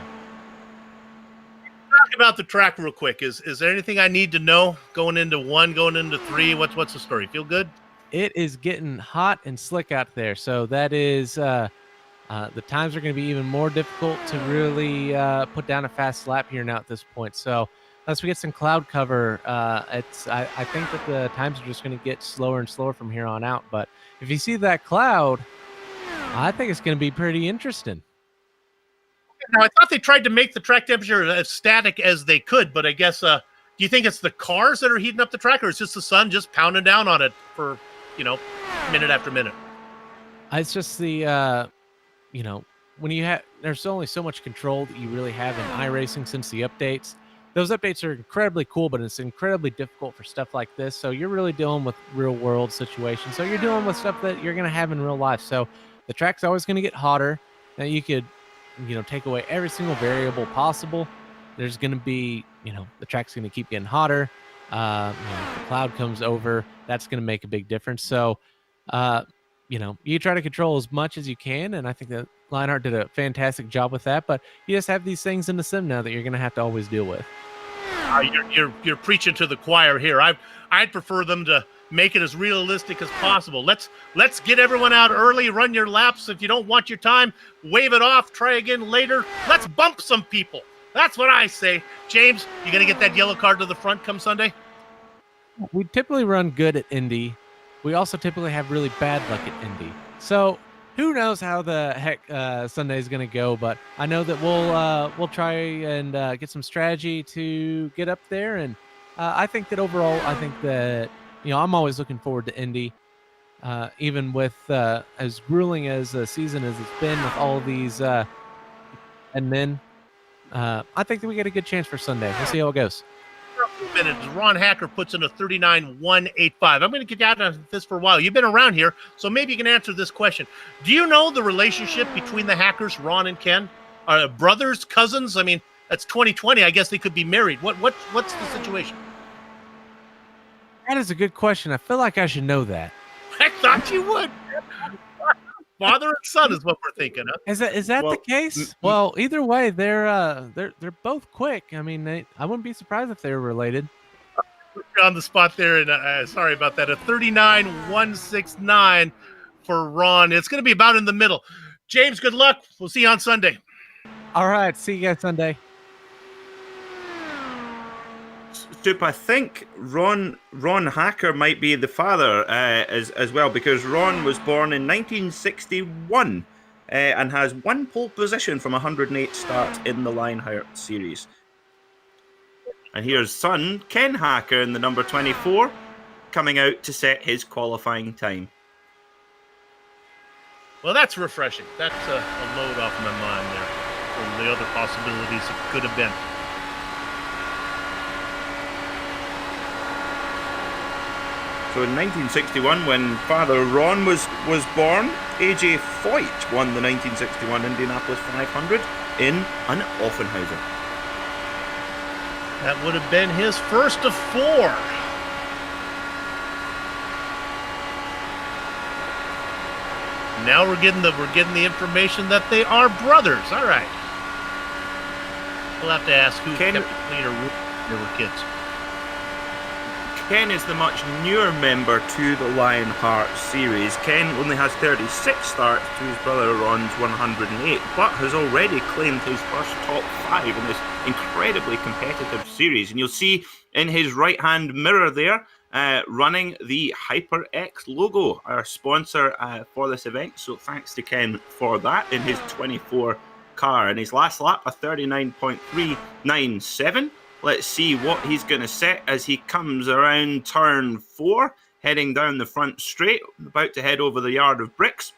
Talk about the track real quick. Is there anything I need to know going into 1, going into 3? What's the story? Feel good? It is getting hot and slick out there, so that is the times are going to be even more difficult to really put down a fast lap here now at this point. So unless we get some cloud cover, I think that the times are just going to get slower and slower from here on out. But if you see that cloud, I think it's going to be pretty interesting. Now, I thought they tried to make the track temperature as static as they could, but I guess, do you think it's the cars that are heating up the track, or is just the sun just pounding down on it for, minute after minute? It's just the, when you have, there's only so much control that you really have in iRacing since the updates. Those updates are incredibly cool, but it's incredibly difficult for stuff like this. So you're really dealing with real world situations. So you're dealing with stuff that you're going to have in real life. So the track's always going to get hotter. Now you could, take away every single variable possible. There's going to be, the track's going to keep getting hotter. If the cloud comes over, that's going to make a big difference. So, you try to control as much as you can. And I think that Lionheart did a fantastic job with that, but you just have these things in the sim now that you're going to have to always deal with. You're preaching to the choir here. I'd prefer them to make it as realistic as possible. Let's get everyone out early, run your laps. If you don't want your time, wave it off, try again later. Let's bump some people. That's what I say. James, you going to get that yellow card to the front come Sunday? We typically run good at Indy. We also typically have really bad luck at Indy. So who knows how the heck Sunday is going to go, but I know that we'll try and get some strategy to get up there. And I think that overall, I think that, I'm always looking forward to Indy, even with as grueling as a season as it's been with all of these and then I think that we get a good chance for Sunday. We'll see how it goes. Minutes. Ron Hacker puts in a 39.185. I'm going to get out of this for a while. You've been around here, so maybe you can answer this question. Do you know the relationship between the Hackers, Ron and Ken? Are brothers, cousins? I mean, that's 2020. I guess they could be married. What's the situation? That is a good question. I feel like I should know that. I thought you would. Father and son is what we're thinking of. Is that the case? Well, either way, they're both quick. I mean, I wouldn't be surprised if they were related. On the spot there, and sorry about that. A 39.169 for Ron. It's going to be about in the middle. James, good luck. We'll see you on Sunday. All right, see you guys Sunday. Stoop, I think Ron Hacker might be the father as well, because Ron was born in 1961 and has one pole position from 108 starts in the Lionheart Series. And here's son Ken Hacker in the number 24 coming out to set his qualifying time. Well, that's refreshing. That's a load off my mind there from the other possibilities it could have been. So in 1961, when Father Ron was born, A.J. Foyt won the 1961 Indianapolis 500 in an Offenhauser. That would have been his first of 4. Now we're getting the information that they are brothers. All right. We'll have to ask who kept a cleaner room when they were kids. Ken is the much newer member to the Lionheart Series. Ken only has 36 starts to his brother Ron's 108, but has already claimed his first top 5 in this incredibly competitive series. And you'll see in his right-hand mirror there, running the HyperX logo, our sponsor for this event. So thanks to Ken for that in his 24 car. In his last lap, a 39.397. Let's see what he's going to set as he comes around turn 4, heading down the front straight, about to head over the yard of bricks.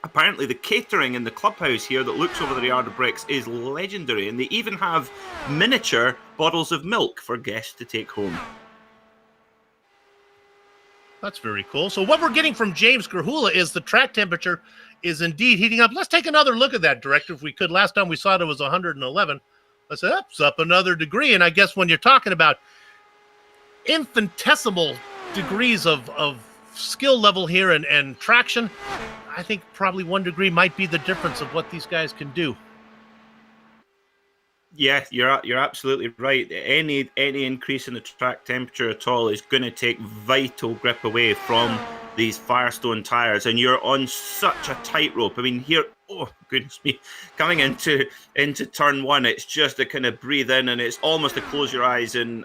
Apparently the catering in the clubhouse here that looks over the yard of bricks is legendary, and they even have miniature bottles of milk for guests to take home. That's very cool. So what we're getting from James Grahula is the track temperature is indeed heating up. Let's take another look at that, Director, if we could. Last time we saw it was 111. Let's say it's up another degree. And I guess when you're talking about infinitesimal degrees of skill level here and traction, I think probably 1 degree might be the difference of what these guys can do. Yeah, you're absolutely right. Any increase in the track temperature at all is going to take vital grip away from these Firestone tires, and you're on such a tightrope. I mean, here, oh goodness me, coming into turn 1, it's just to kind of breathe in, and it's almost to close your eyes and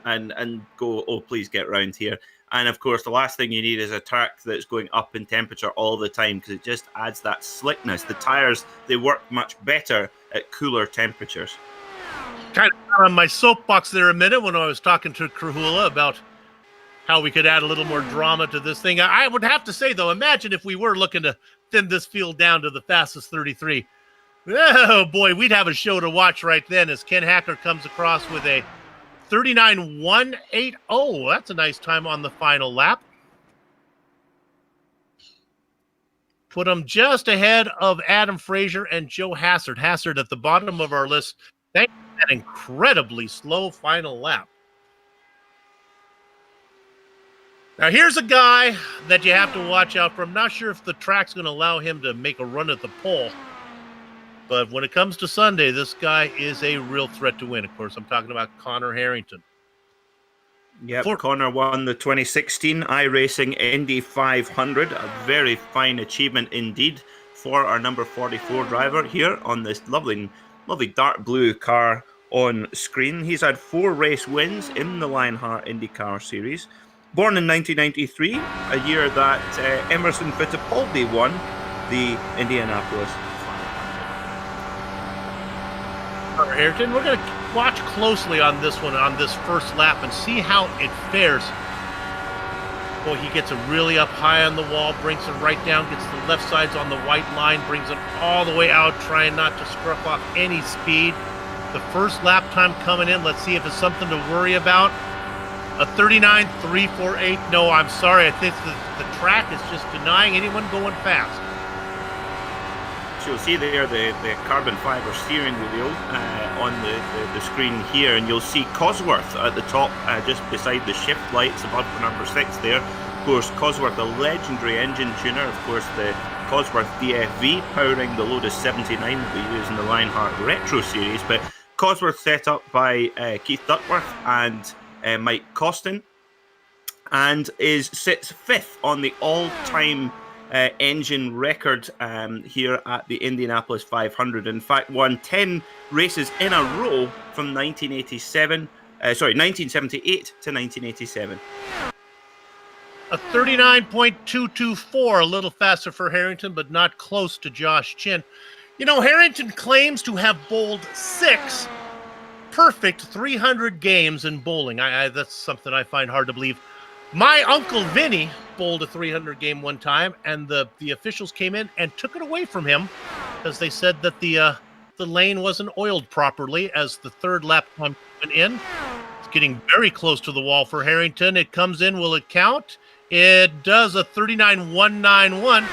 go, oh, please get round here. And of course, the last thing you need is a track that's going up in temperature all the time, because it just adds that slickness. The tires, they work much better at cooler temperatures. Kind of on my soapbox there a minute when I was talking to Krahula about how we could add a little more drama to this thing. I would have to say, though, imagine if we were looking to thin this field down to the fastest 33. Oh, boy, we'd have a show to watch right then as Ken Hacker comes across with a 39.180. That's a nice time on the final lap. Put him just ahead of Adam Frazier and Joe Hassard. Hassard at the bottom of our list. Thanks for that incredibly slow final lap. Now, here's a guy that you have to watch out for. I'm not sure if the track's going to allow him to make a run at the pole. But when it comes to Sunday, this guy is a real threat to win. Of course, I'm talking about Connor Harrington. Yep, Connor won the 2016 iRacing Indy 500. A very fine achievement indeed for our number 44 driver here on this lovely dark blue car on screen. He's had 4 race wins in the Lionheart IndyCar Series. Born in 1993, a year that Emerson Fittipaldi won the Indianapolis 500. Ayrton, we're going to watch closely on this one, on this first lap, and see how it fares. Boy, he gets it really up high on the wall, brings it right down, gets the left sides on the white line, brings it all the way out, trying not to scruff off any speed. The first lap time coming in, let's see if it's something to worry about. A 39.348. No, I'm sorry. I think the track is just denying anyone going fast. So you'll see there the carbon fiber steering wheel on the screen here, and you'll see Cosworth at the top, just beside the shift lights above the number 6 there. Of course, Cosworth, a legendary engine tuner. Of course, the Cosworth DFV powering the Lotus 79 that we use in the Lionheart Retro Series. But Cosworth set up by Keith Duckworth and Mike Costin, and sits 5th on the all-time engine record here at the Indianapolis 500. In fact, won 10 races in a row from 1978 to 1987. A 39.224, a little faster for Harrington, but not close to Josh Chin. You know, Harrington claims to have bowled 6 perfect 300 games in bowling. That's something I find hard to believe. My Uncle Vinny bowled a 300 game one time, and the officials came in and took it away from him because they said that the lane wasn't oiled properly as the third lap time went in. It's getting very close to the wall for Harrington. It comes in. Will it count? It does, a 39.191.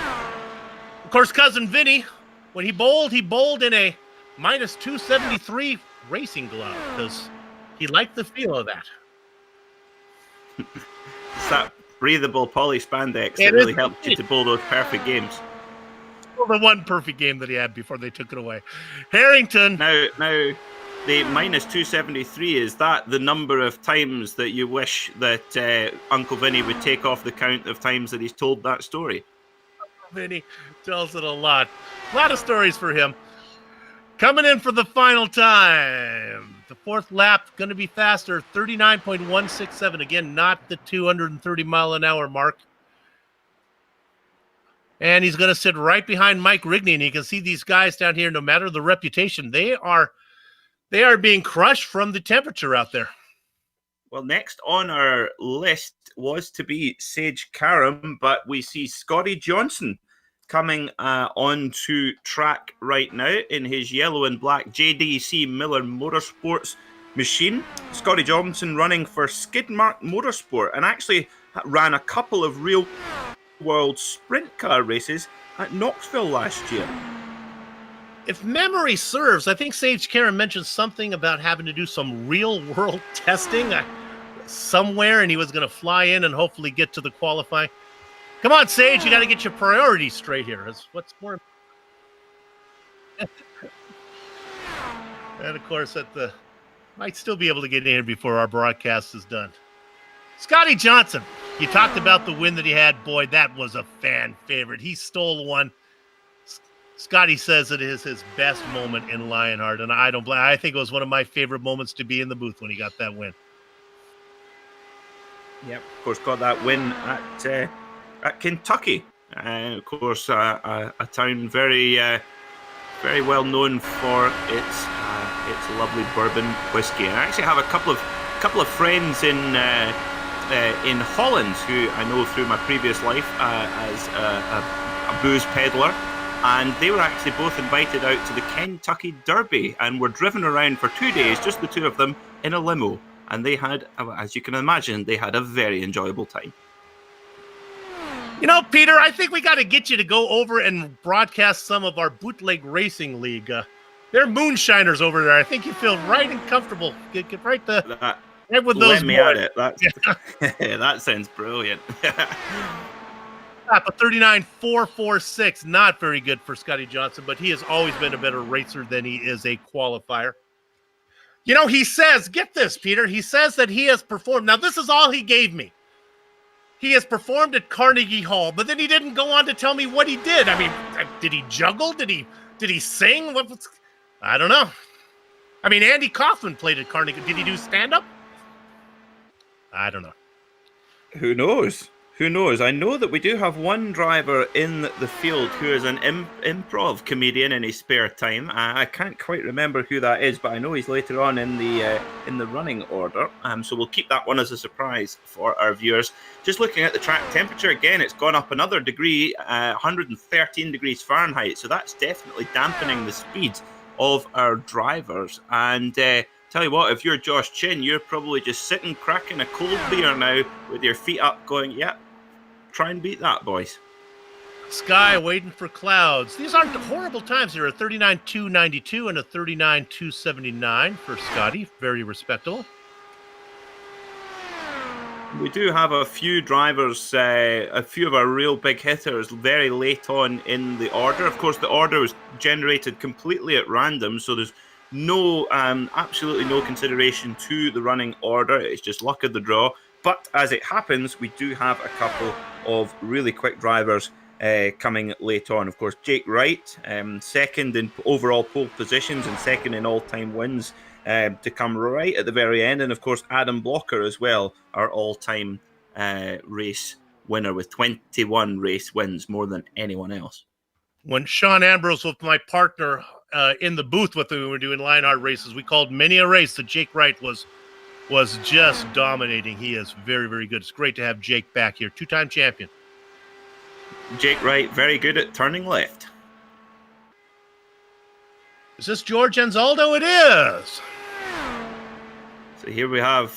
Of course, cousin Vinny, when he bowled in a minus 273 racing glove because he liked the feel of that. It's that breathable poly spandex that really helped you to bowl those perfect games. Well, the one perfect game that he had before they took it away. Harrington. Now, the minus 273, is that the number of times that you wish that Uncle Vinny would take off the count of times that he's told that story? Uncle Vinny tells it a lot. A lot of stories for him. Coming in for the final time. The fourth lap going to be faster, 39.167. Again, not the 230 mile an hour mark. And he's going to sit right behind Mike Rigney. And you can see these guys down here, no matter the reputation, they are being crushed from the temperature out there. Well, next on our list was to be Sage Karam, but we see Scotty Johnson coming onto track right now in his yellow and black JDC Miller Motorsports machine. Scotty Johnson running for Skidmark Motorsport and actually ran a couple of real-world sprint car races at Knoxville last year. If memory serves, I think Sage Karam mentioned something about having to do some real-world testing somewhere, and he was going to fly in and hopefully get to the qualifying. Come on, Sage, you got to get your priorities straight here. What's more? And of course, might still be able to get in here before our broadcast is done. Scotty Johnson, you talked about the win that he had. Boy, that was a fan favorite. He stole one. Scotty says it is his best moment in Lionheart, and I don't blame. I think it was one of my favorite moments to be in the booth when he got that win. Yep, of course, got that win at Kentucky. Of course, a town very well known for its lovely bourbon whiskey. And I actually have a couple of friends in Holland who I know through my previous life as a booze peddler, and they were actually both invited out to the Kentucky Derby and were driven around for 2 days, just the two of them, in a limo. And they had, as you can imagine, they had a very enjoyable time. You know, Peter, I think we got to get you to go over and broadcast some of our Bootleg Racing League. They're moonshiners over there. I think you feel right and comfortable. Get right with those. Let me at it. That sounds brilliant. A 39.446, not very good for Scotty Johnson, but he has always been a better racer than he is a qualifier. You know, he says, get this, Peter, he says that he has performed. Now, this is all he gave me. He has performed at Carnegie Hall, but then he didn't go on to tell me what he did. I mean, did he juggle? Did he sing? I don't know. I mean, Andy Kaufman played at Carnegie. Did he do stand-up? I don't know. Who knows? Who knows? I know that we do have one driver in the field who is an improv comedian in his spare time. I can't quite remember who that is, but I know he's later on in the running order. So we'll keep that one as a surprise for our viewers. Just looking at the track temperature again, it's gone up another degree, 113 degrees Fahrenheit. So that's definitely dampening the speed of our drivers. And tell you what, if you're Josh Chin, you're probably just sitting cracking a cold beer now with your feet up going, yep, try and beat that, boys. Sky waiting for clouds. These aren't horrible times here. A 39.292 and a 39.279 for Scotty. Very respectable. We do have a few drivers, a few of our real big hitters very late on in the order. Of course, the order was generated completely at random, so there's no, absolutely no consideration to the running order. It's just luck of the draw. But as it happens, we do have a couple of really quick drivers coming late on. Of course, Jake Wright, second in overall pole positions and second in all-time wins to come right at the very end. And of course, Adam Blocker as well, our all-time race winner with 21 race wins, more than anyone else. When Sean Ambrose was my partner in the booth with him when we were doing Lionheart races, we called many a race that Jake Wright was just dominating. He is very, very good. It's great to have Jake back here. Two-time champion. Jake Wright, very good at turning left. Is this George Anzaldo? It is. So here we have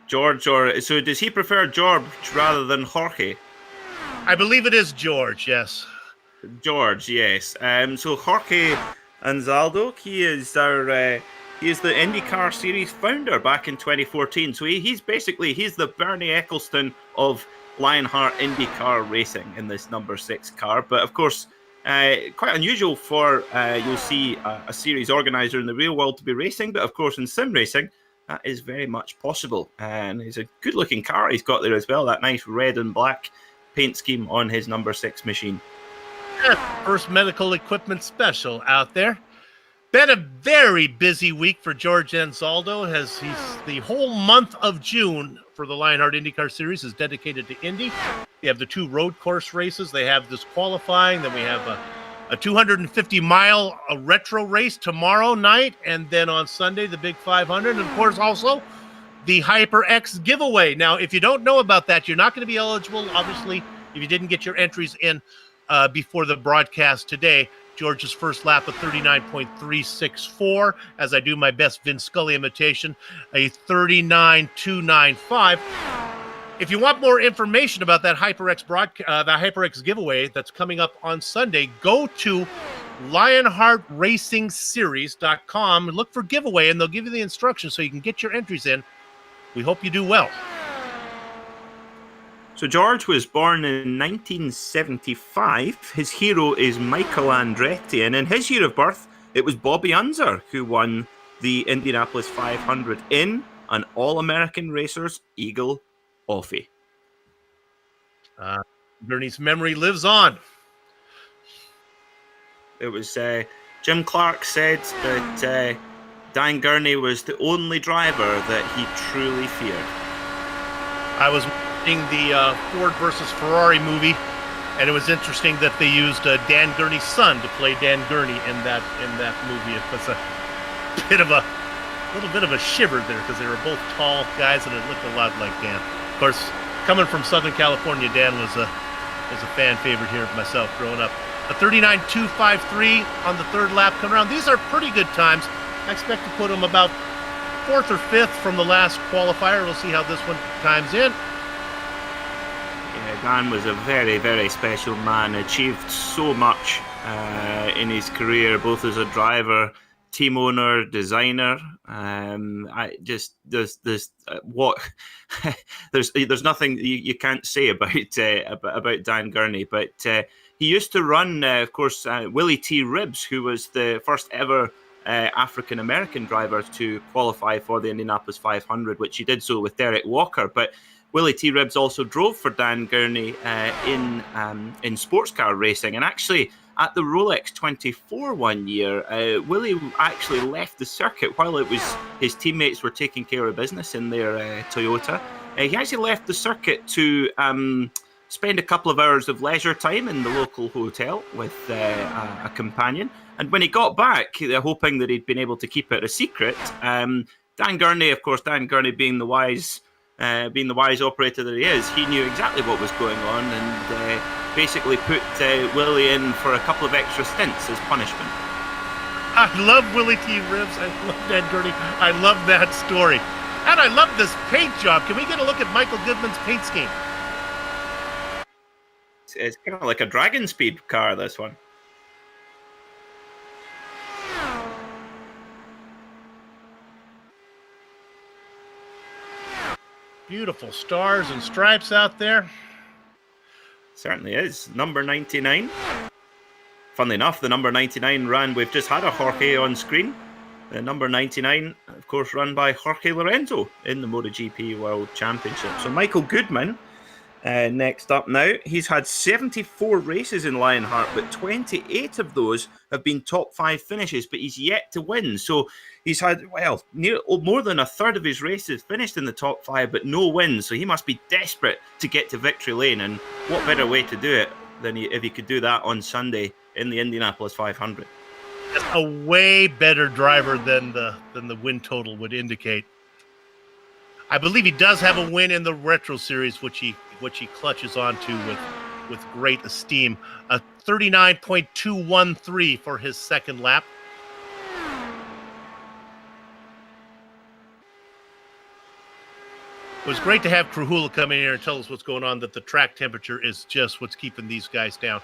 George, so does he prefer George rather than Jorge? I believe it is George, yes. George, yes. So Jorge Anzaldo, he is the IndyCar Series founder back in 2014. So he's the Bernie Ecclestone of Lionheart IndyCar Racing in this number 6 car. But of course, quite unusual for you'll see a series organizer in the real world to be racing. But of course, in sim racing, that is very much possible. And it's a good-looking car he's got there as well. That nice red and black paint scheme on his number 6 machine. First medical equipment special out there. Been a very busy week for George Anzaldo. He's the whole month of June for the Lionheart IndyCar Series is dedicated to Indy. They have the 2 road course races. They have this qualifying. Then we have a 250-mile retro race tomorrow night. And then on Sunday, the big 500. And, of course, also the HyperX giveaway. Now, if you don't know about that, you're not going to be eligible, obviously, if you didn't get your entries in before the broadcast today. George's first lap of 39.364, as I do my best Vince Scully imitation, a 39.295. If you want more information about that HyperX the HyperX giveaway that's coming up on Sunday, go to LionheartRacingSeries.com and look for giveaway, and they'll give you the instructions so you can get your entries in. We hope you do well. So George was born in 1975. His hero is Michael Andretti, and in his year of birth, it was Bobby Unser who won the Indianapolis 500 in an All-American Racers Eagle Offie. Bernie's memory lives on. It was Jim Clark said that Dan Gurney was the only driver that he truly feared. I was the Ford versus Ferrari movie, and it was interesting that they used Dan Gurney's son to play Dan Gurney in that movie. It was a little bit of a shiver there because they were both tall guys and it looked a lot like Dan. Of course, coming from Southern California, Dan was a fan favorite here for myself growing up. A 39.253 on the third lap coming around. These are pretty good times. I expect to put them about 4th or 5th from the last qualifier. We'll see how this one times in. Dan was a very, very special man, achieved so much in his career, both as a driver, team owner, designer. There's nothing you can't say about Dan Gurney, but he used to run, of course, Willie T. Ribbs, who was the first ever African American drivers to qualify for the Indianapolis 500, which he did so with Derek Walker. But Willie T. Ribbs also drove for Dan Gurney in sports car racing, and actually at the Rolex 24 one year, Willie actually left the circuit while it was his teammates were taking care of business in their Toyota. He actually left the circuit to spend a couple of hours of leisure time in the local hotel with a companion. And when he got back, hoping that he'd been able to keep it a secret, Dan Gurney, of course, Dan Gurney being the wise operator that he is, he knew exactly what was going on and basically put Willie in for a couple of extra stints as punishment. I love Willie T. Ribbs. I love Dan Gurney. I love that story. And I love this paint job. Can we get a look at Michael Goodman's paint scheme? It's kind of like a Dragon Speed car, this one. Beautiful stars and stripes out there. Certainly is. Number 99. Funnily enough, the number 99 ran, we've just had a Jorge on screen. The number 99, of course, run by Jorge Lorenzo in the MotoGP World Championship. So Michael Goodman, next up now. He's had 74 races in Lionheart, but 28 of those have been top 5 finishes, but he's yet to win. So he's had, more than a third of his races finished in the top 5, but no wins. So he must be desperate to get to victory lane. And what better way to do it than if he could do that on Sunday in the Indianapolis 500? That's a way better driver than the win total would indicate. I believe he does have a win in the Retro Series, which he clutches onto with great esteem. A 39.213 for his second lap. It was great to have Krahula come in here and tell us what's going on, that the track temperature is just what's keeping these guys down.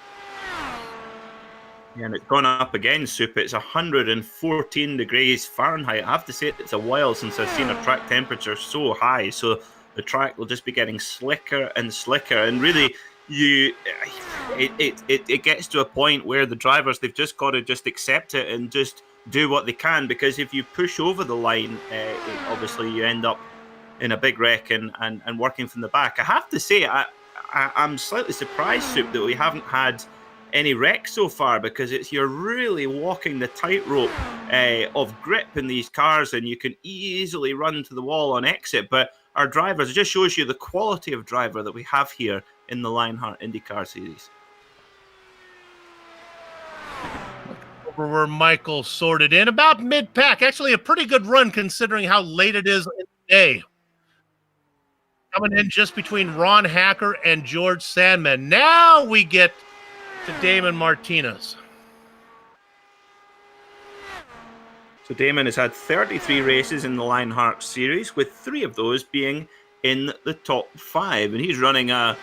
Yeah, and it's gone up again, Soup. It's 114 degrees Fahrenheit. I have to say it's a while since I've seen a track temperature so high. So the track will just be getting slicker and slicker. And really, it gets to a point where the drivers, they've just got to just accept it and just do what they can. Because if you push over the line, obviously you end up in a big wreck and working from the back. I have to say, I'm slightly surprised, Soup, that we haven't had any wrecks so far, because you're really walking the tightrope of grip in these cars, and you can easily run to the wall on exit. But our drivers, it just shows you the quality of driver that we have here in the Lionheart IndyCar Series. Over where Michael sorted in about mid-pack. Actually, a pretty good run considering how late it is in the day. Coming in just between Ron Hacker and George Sandman. Now we get to Damon Martinez. So Damon has had 33 races in the Lionheart Series, with 3 of those being in the top 5. And he's running a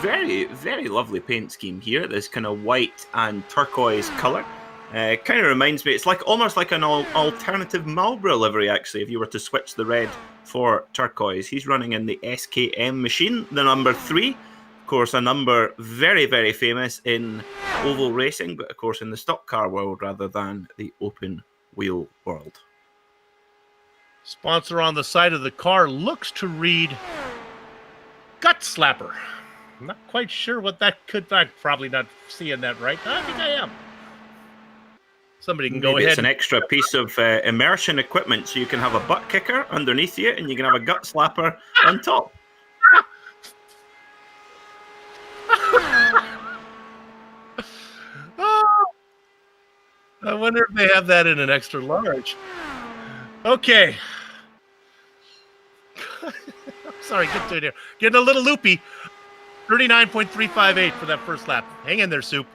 very, very lovely paint scheme here, this kind of white and turquoise colour. Kind of reminds me, it's almost like an alternative Marlboro livery, actually, if you were to switch the red for turquoise. He's running in the SKM machine, the number 3. Of course, a number very, very famous in oval racing, but of course in the stock car world rather than the open wheel world. Sponsor on the side of the car looks to read Gut Slapper. I'm not quite sure what that could be. I'm probably not seeing that right. I think I am. Somebody can go ahead. It's an extra piece of immersion equipment, so you can have a butt kicker underneath you and you can have a gut slapper on top. I wonder if they have that in an extra large. Okay. Sorry, get to it here. Getting a little loopy. 39.358 for that first lap. Hang in there, Soup.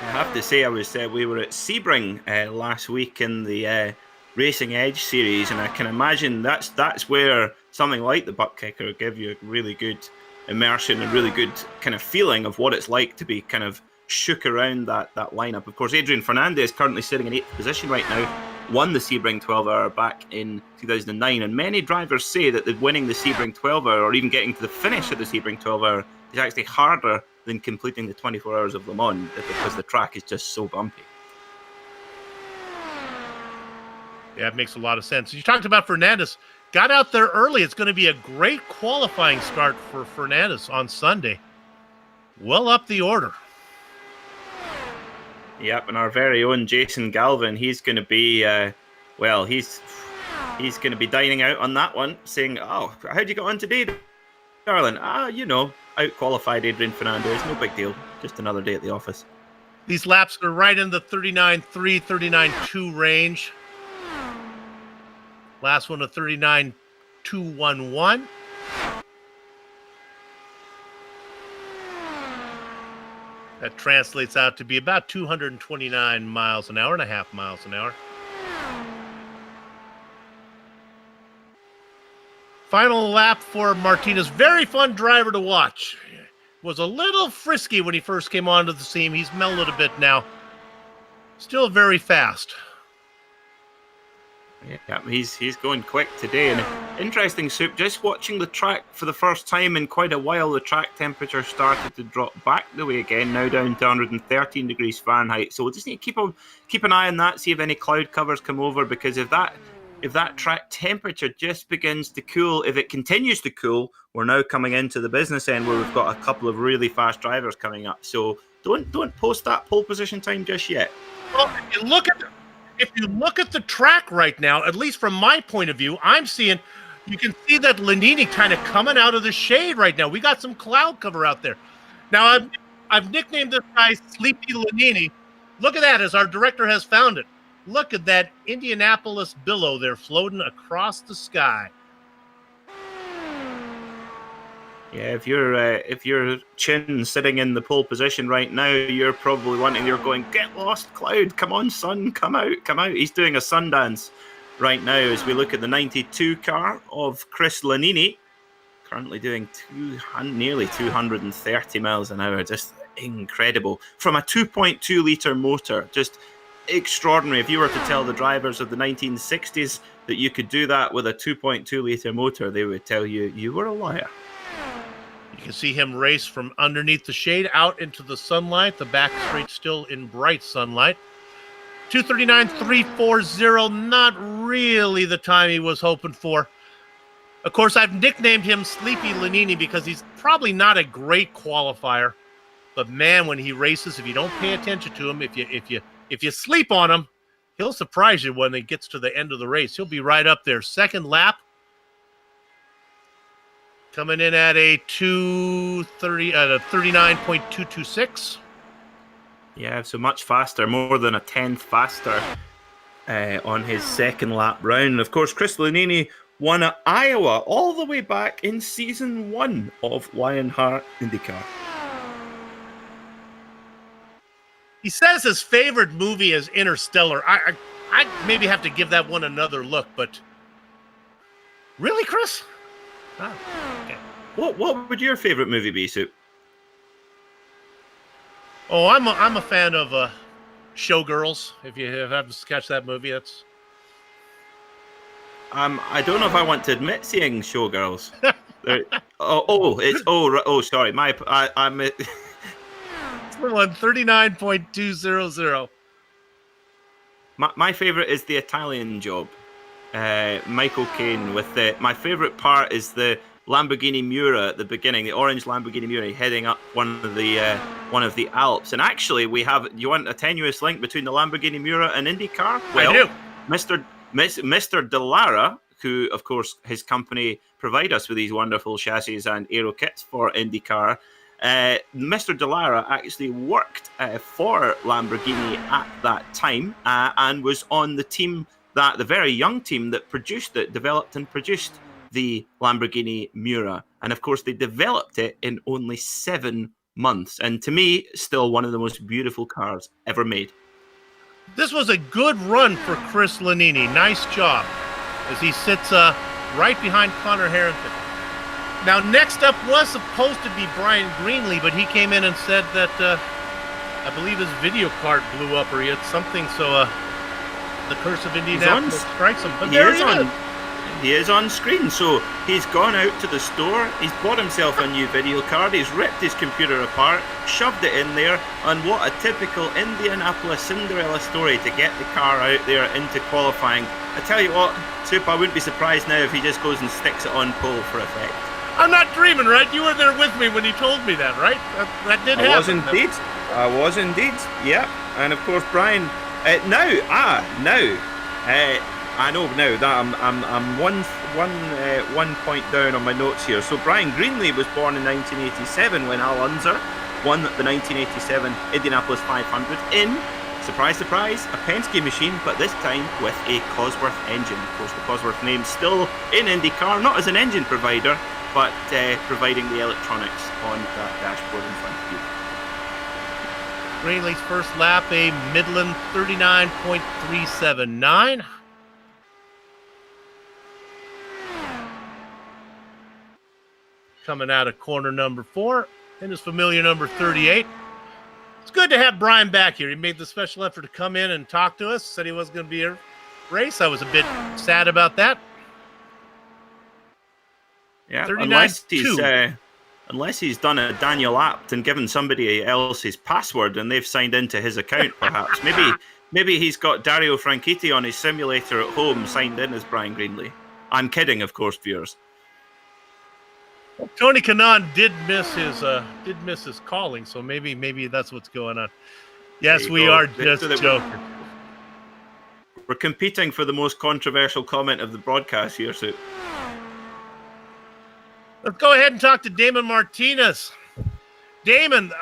I have to say, we were at Sebring last week in the Racing Edge series, and I can imagine that's where something like the butt kicker will give you a really good immersion and really good kind of feeling of what it's like to be kind of shook around that lineup. Of course, Adrian Fernandez currently sitting in 8th position right now, won the Sebring 12-hour back in 2009, and many drivers say that winning the Sebring 12-hour or even getting to the finish of the Sebring 12-hour is actually harder than completing the 24 Hours of Le Mans because the track is just so bumpy. Yeah, it makes a lot of sense. You talked about Fernandez. Got out there early. It's going to be a great qualifying start for Fernandez on Sunday. Well up the order. Yep, and our very own Jason Galvin, he's going to be, he's going to be dining out on that one, saying, "Oh, how'd you get on today, darling?" Out-qualified Adrian Fernandez, no big deal. Just another day at the office. These laps are right in the 39.3, 39.2 range. Last one, a 39.211. That translates out to be about 229 miles an hour and a half miles an hour. Final lap for Martinez. Very fun driver to watch. Was a little frisky when he first came onto the scene. He's mellowed a bit now. Still very fast. Yeah, he's going quick today. And interesting, Soup, just watching the track for the first time in quite a while, the track temperature started to drop back the way again, now down to 113 degrees Fahrenheit. So we'll just need to keep an eye on that, see if any cloud covers come over, because if that track temperature just begins to cool, if it continues to cool, we're now coming into the business end where we've got a couple of really fast drivers coming up. So don't post that pole position time just yet. Well, if you look at the track right now, at least from my point of view, you can see that Lanini kind of coming out of the shade right now. We got some cloud cover out there. Now, I've nicknamed this guy Sleepy Lanini. Look at that, as our director has found it. Look at that Indianapolis billow there floating across the sky. Yeah, if you're Chin sitting in the pole position right now, you're probably you're going, "Get lost, cloud! Come on, sun, come out, come out!" He's doing a sun dance right now as we look at the 92 car of Chris Lanini, currently doing nearly 230 miles an hour. Just incredible from a 2.2 litre motor. Just extraordinary. If you were to tell the drivers of the 1960s that you could do that with a 2.2 litre motor, they would tell you you were a liar. You can see him race from underneath the shade out into the sunlight. The back straight still in bright sunlight. 239.340, not really the time he was hoping for. Of course, I've nicknamed him Sleepy Lanini because he's probably not a great qualifier. But man, when he races, if you don't pay attention to him, if you sleep on him, he'll surprise you when he gets to the end of the race. He'll be right up there. Second lap. Coming in at a 39.226. Yeah, so much faster, more than a tenth faster on his second lap round. Of course, Chris Lanini won at Iowa all the way back in season 1 of Lionheart IndyCar. He says his favorite movie is Interstellar. I maybe have to give that one another look, but really, Chris? Oh, okay. What would your favorite movie be, Soup? Oh, I'm a fan of Showgirls. If you haven't catch that movie, that's. I don't know if I want to admit seeing Showgirls. Sorry. I'm. It's the one 39.200. My favorite is The Italian Job. Michael Caine with my favorite part is the Lamborghini Miura at the beginning, the orange Lamborghini Miura heading up one of the Alps. And actually, you want a tenuous link between the Lamborghini Miura and IndyCar? Well, I do. Mr. Dallara, who of course his company provide us with these wonderful chassis and aero kits for IndyCar. Mr. Dallara actually worked for Lamborghini at that time and was on the team. The very young team that developed and produced the Lamborghini Miura. And of course, they developed it in only 7 months. And to me, still one of the most beautiful cars ever made. This was a good run for Chris Lanini. Nice job as he sits right behind Connor Harrington. Now, next up was supposed to be Brian Greenlee, but he came in and said that I believe his video card blew up or he had something, so the curse of Indianapolis strikes him. But there he is. He is on screen. So he's gone out to the store, he's bought himself a new video card, he's ripped his computer apart, shoved it in there, and what a typical Indianapolis Cinderella story to get the car out there into qualifying. I tell you what, Soup, I wouldn't be surprised now if he just goes and sticks it on pole for effect. I'm not dreaming, right? You were there with me when he told me that, right? That did happen. I was indeed. Yeah. And of course, Brian. I know now that I'm one point down on my notes here. So Brian Greenlee was born in 1987 when Al Unser won the 1987 Indianapolis 500 in, surprise, surprise, a Penske machine, but this time with a Cosworth engine. Of course, the Cosworth name still in IndyCar, not as an engine provider, but providing the electronics on that dashboard in front of you. Greenlee's first lap, a Midland 39.379. Coming out of corner number 4 in his familiar number 38. It's good to have Brian back here. He made the special effort to come in and talk to us. Said he wasn't going to be a race. I was a bit sad about that. Yeah, unless he's done a Daniel Apt and given somebody else his password and they've signed into his account, perhaps. Maybe he's got Dario Franchitti on his simulator at home signed in as Brian Greenlee. I'm kidding, of course, viewers. Tony Kanaan did miss his calling, so maybe that's what's going on. Yes, we are just joking. We're competing for the most controversial comment of the broadcast here, Sue. Let's go ahead and talk to Damon Martinez. Damon,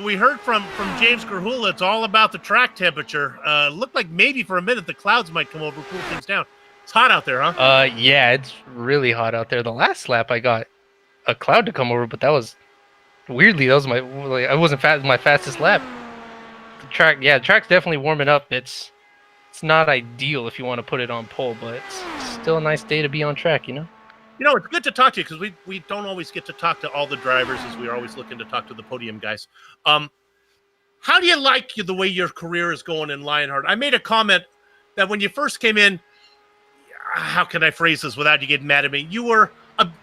we heard from James Garhula. It's all about the track temperature. Looked like maybe for a minute the clouds might come over, cool things down. It's hot out there, huh? Yeah, it's really hot out there. The last lap I got a cloud to come over, but that was weirdly I wasn't my fastest lap. The track's definitely warming up. It's not ideal if you want to put it on pole, but it's still a nice day to be on track, you know? You know, it's good to talk to you because we don't always get to talk to all the drivers as we are always looking to talk to the podium guys. How do you like the way your career is going in Lionheart? I made a comment that when you first came in, how can I phrase this without you getting mad at me? You were,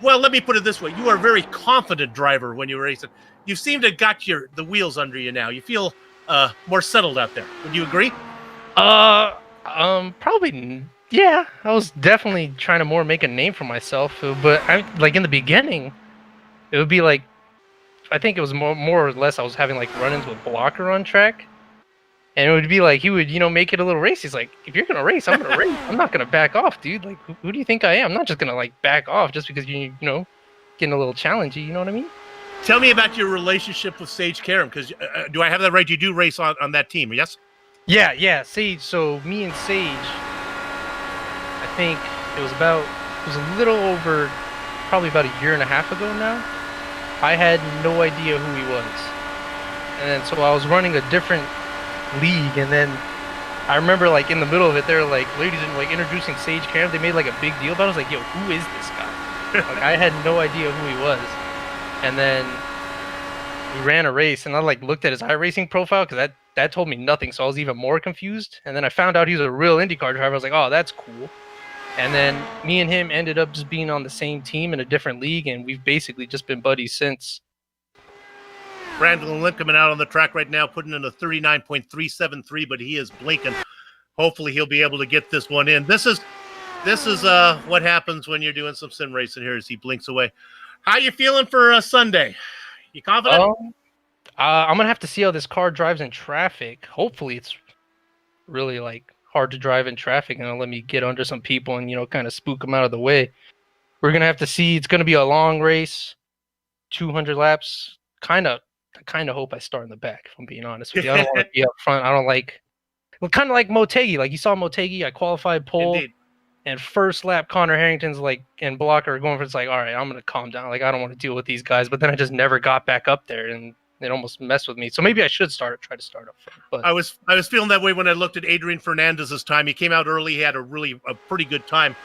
let me put it this way. You are a very confident driver when you were racing. You seem to have got the wheels under you now. You feel more settled out there. Would you agree? Probably. Yeah, I was definitely trying to more make a name for myself, but like in the beginning, it would be like, I think it was more or less I was having like run-ins with Blocker on track, and it would be like he would make it a little race. He's like, if you're gonna race, I'm gonna race. I'm not gonna back off, dude. Like, who do you think I am? I'm not just gonna like back off just because you getting a little challengey. You know what I mean? Tell me about your relationship with Sage Karam, because do I have that right? You do race on that team, yes? Yeah, Sage. So me and Sage, I think it was a little over, probably about a year and a half ago now. I had no idea who he was. And so I was running a different league, and then I remember like in the middle of it, they're like, ladies and like introducing Sage Karam. They made like a big deal about it. I was like, yo, who is this guy? Like, I had no idea who he was. And then we ran a race, and I like looked at his iRacing profile because that told me nothing. So I was even more confused. And then I found out he was a real IndyCar driver. I was like, oh, that's cool. And then me and him ended up just being on the same team in a different league, and we've basically just been buddies since. Brandon Limp coming out on the track right now, putting in a 39.373, but he is blinking. Hopefully he'll be able to get this one in. This is what happens when you're doing some sim racing here as he blinks away. How you feeling for Sunday? You confident? I'm going to have to see how this car drives in traffic. Hopefully it's really like hard to drive in traffic and it'll let me get under some people and, kind of spook them out of the way. We're going to have to see. It's going to be a long race, 200 laps. I kind of hope I start in the back, if I'm being honest with you. I don't want to be up front. I don't like, kind of like Motegi. Like you saw Motegi, I qualified pole. Indeed. And first lap, Connor Harrington's like, and Blocker are going for, it's like, all right, I'm going to calm down. Like, I don't want to deal with these guys. But then I just never got back up there and it almost messed with me. So maybe I should try to start up front. But I was feeling that way when I looked at Adrian Fernandez's time. He came out early. He had a pretty good time.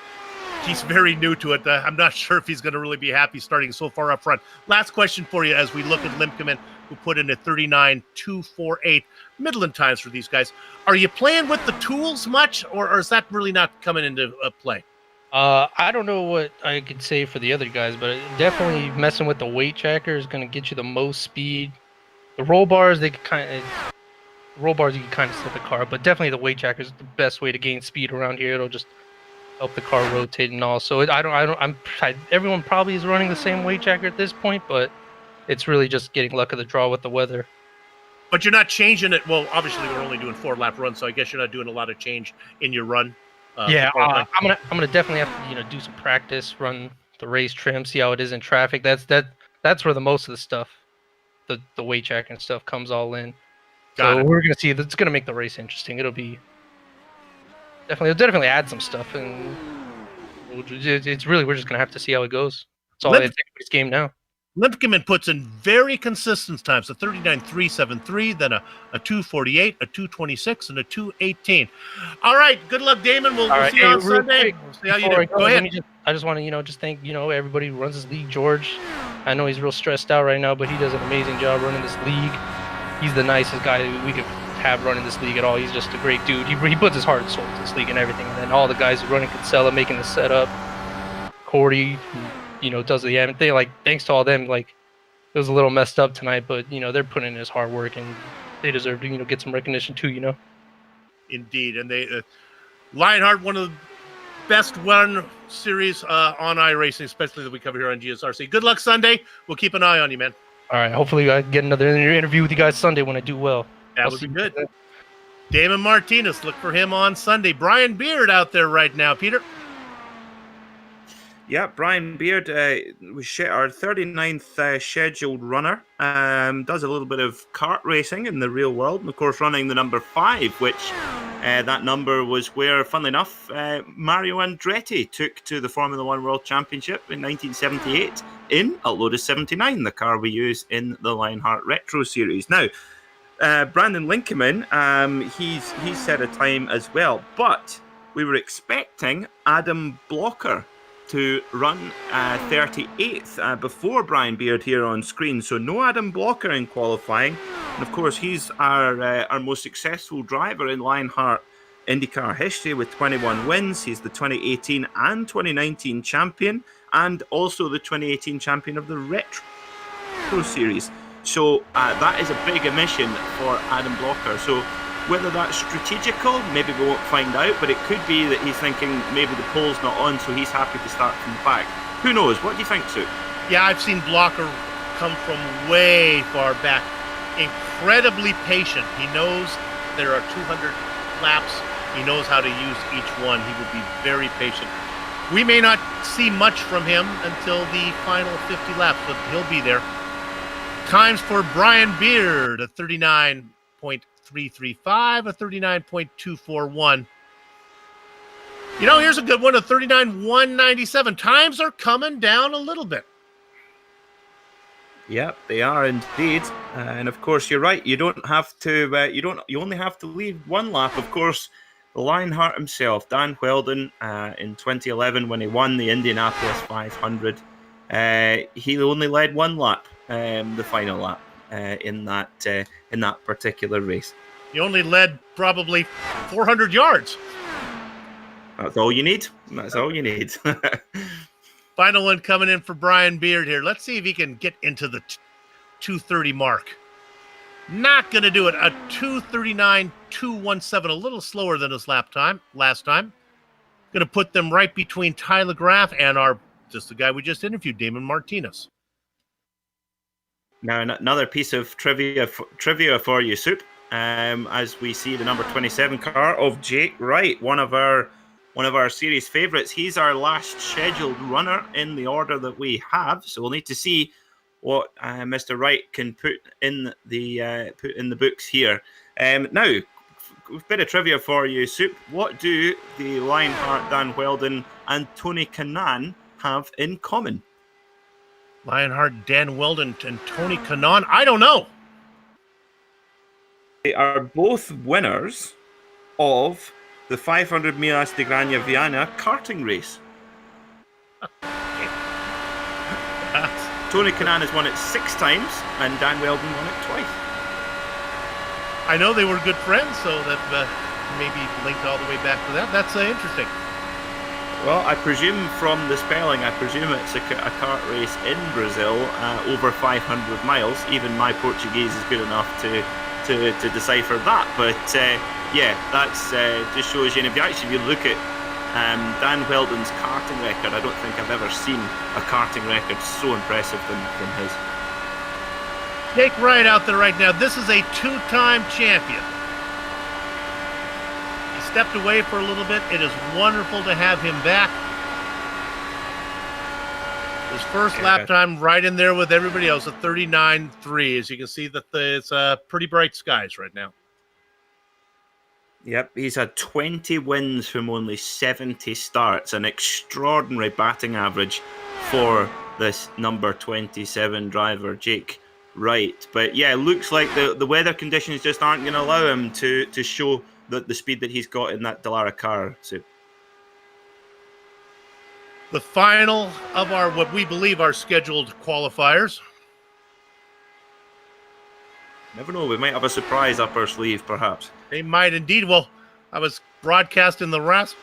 He's very new to it. I'm not sure if he's going to really be happy starting so far up front. Last question for you as we look at Limkeman, who put in a 39.248 Midland times for these guys. Are you playing with the tools much, or is that really not coming into play? I don't know what I could say for the other guys, but definitely messing with the weight tracker is going to get you the most speed. The roll bars, you can kind of set the car, but definitely the weight tracker is the best way to gain speed around here. It'll just help the car rotate and all. So everyone probably is running the same weight tracker at this point, but it's really just getting luck of the draw with the weather. But you're not changing it. Well, obviously we're only doing 4-lap runs, so I guess you're not doing a lot of change in your run. I'm gonna definitely have to do some practice, run the race trim, see how it is in traffic. That's where the most of the stuff, the weight tracker and stuff comes all in. We're gonna see. That's gonna make the race interesting. It'll definitely add some stuff, and it's really we're just gonna have to see how it goes. It's all it's anybody's game now. Limpkeman puts in very consistent times, a 39.373, then a 2:48, a 2:26, and a 2:18. All right, good luck, Damon. We'll see you on Sunday. We'll see how you do. Go ahead. I just want to, just thank, everybody who runs this league. George, I know he's real stressed out right now, but he does an amazing job running this league. He's the nicest guy we could have running this league at all. He's just a great dude. He puts his heart and soul into this league and everything. And then all the guys who running Kinsella, making the setup, Cordy, does the thing. Like, thanks to all them. Like, it was a little messed up tonight, but they're putting in his hard work, and they deserve to get some recognition too. Indeed, and they Lionheart, one of the best run series on iRacing, especially that we cover here on GSRC. Good luck Sunday. We'll keep an eye on you, man. All right. Hopefully, I get another interview with you guys Sunday when I do well. That would be good. Damon Martinez, look for him on Sunday. Brian Beard out there right now, Peter. Yeah, Brian Beard was our 39th scheduled runner. Does a little bit of kart racing in the real world, and of course running the number 5, which that number was where, funnily enough, Mario Andretti took to the Formula One World Championship in 1978 in a Lotus 79, the car we use in the Lionheart Retro Series. Now, Brandon Linkeman, he's set a time as well, but we were expecting Adam Blocker to run 38th before Brian Beard here on screen. So no Adam Blocker in qualifying. And of course, he's our most successful driver in Lionheart IndyCar history with 21 wins. He's the 2018 and 2019 champion, and also the 2018 champion of the Retro Series. So that is a big omission for Adam Blocker. So whether that's strategical, maybe we won't find out, but it could be that he's thinking maybe the pole's not on, so he's happy to start from the back. Who knows? What do you think, Sue? Yeah, I've seen Blocker come from way far back. Incredibly patient. He knows there are 200 laps. He knows how to use each one. He will be very patient. We may not see much from him until the final 50 laps, but he'll be there. Times for Brian Beard, a 39.335, a 39.241. Here's a good one, a 39.197. Times are coming down a little bit. Yep, they are indeed. And of course, you're right. You don't have to. You only have to leave one lap. Of course, the Lionheart himself, Dan Wheldon, in 2011 when he won the Indianapolis 500, he only led one lap, the final lap, in that particular race. He only led probably 400 yards. That's all you need. That's all you need. Final one coming in for Brian Beard here. Let's see if he can get into the 230 mark. Not going to do it. A 239.217, a little slower than his last time. Going to put them right between Tyler Graff and the guy we just interviewed, Damon Martinez. Now, another piece of trivia for you, Soup. As we see the number 27 car of Jake Wright, one of our series favorites. He's our last scheduled runner in the order that we have. So we'll need to see what Mr. Wright can put in the books here. Now, a bit of trivia for you, Soup. What do the Lionheart, Dan Wheldon, and Tony Kanaan have in common? Lionheart, Dan Wheldon, and Tony Kanaan? I don't know. They are both winners of the 500 Miles de Granja Viana karting race. Tony Kanaan has won it 6 times, and Dan Wheldon won it twice. I know they were good friends, so that maybe linked all the way back to that. That's interesting. Well, I presume from the spelling, I presume it's a kart race in Brazil, over 500 miles. Even my Portuguese is good enough to decipher that. But yeah, that's just shows you. And if you look at Dan Wheldon's karting record, I don't think I've ever seen a karting record so impressive than his. Jake Wright out there right now. This is a two-time champion. He stepped away for a little bit. It is wonderful to have him back. His first lap time right in there with everybody else at 39.3. As you can see, that it's pretty bright skies right now. Yep, he's had 20 wins from only 70 starts, an extraordinary batting average for this number 27 driver, Jake Wright. But yeah, it looks like the weather conditions just aren't going to allow him to show the speed that he's got in that Dallara car. So the final of what we believe are scheduled qualifiers. Never know, we might have a surprise up our sleeve, perhaps. They might indeed. Well, I was broadcasting the last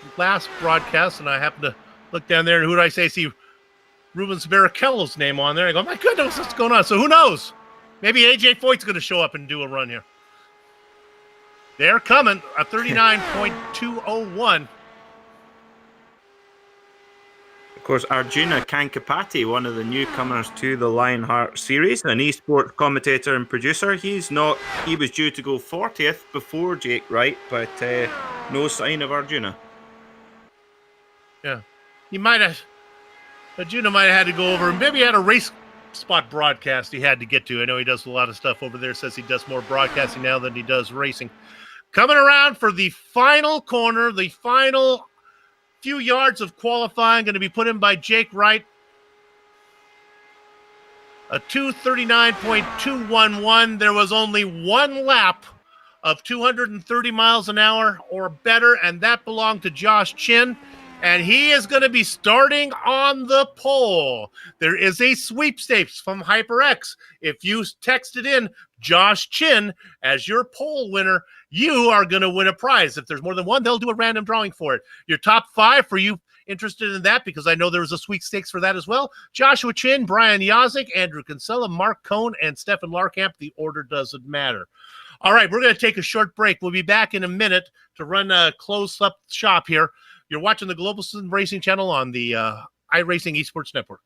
broadcast, and I happened to look down there, and who did I say? See Rubens Barrichello's name on there. I go, my goodness, what's going on? So who knows? Maybe AJ Foyt's going to show up and do a run here. They're coming, a 39.201. Of course, Arjuna Kankapati, one of the newcomers to the Lionheart Series, an esports commentator and producer. He was due to go 40th before Jake Wright, but no sign of Arjuna. Yeah. Arjuna might have had to go over, maybe he had a race spot broadcast he had to get to. I know he does a lot of stuff over there, says he does more broadcasting now than he does racing. Coming around for the final corner, the final few yards of qualifying, going to be put in by Jake Wright. A 2:39.211. There was only one lap of 230 miles an hour or better, and that belonged to Josh Chin. And he is going to be starting on the pole. There is a sweepstakes from HyperX. If you texted in Josh Chin as your pole winner, you are going to win a prize. If there's more than one, they'll do a random drawing for it. Your top 5 for you interested in that, because I know there was a sweepstakes for that as well. Joshua Chin, Brian Yazik, Andrew Kinsella, Mark Cohn, and Stefan Larkamp. The order doesn't matter. All right, we're going to take a short break. We'll be back in a minute to run a close-up shop here. You're watching the Global SimRacing Channel on the iRacing Esports Network.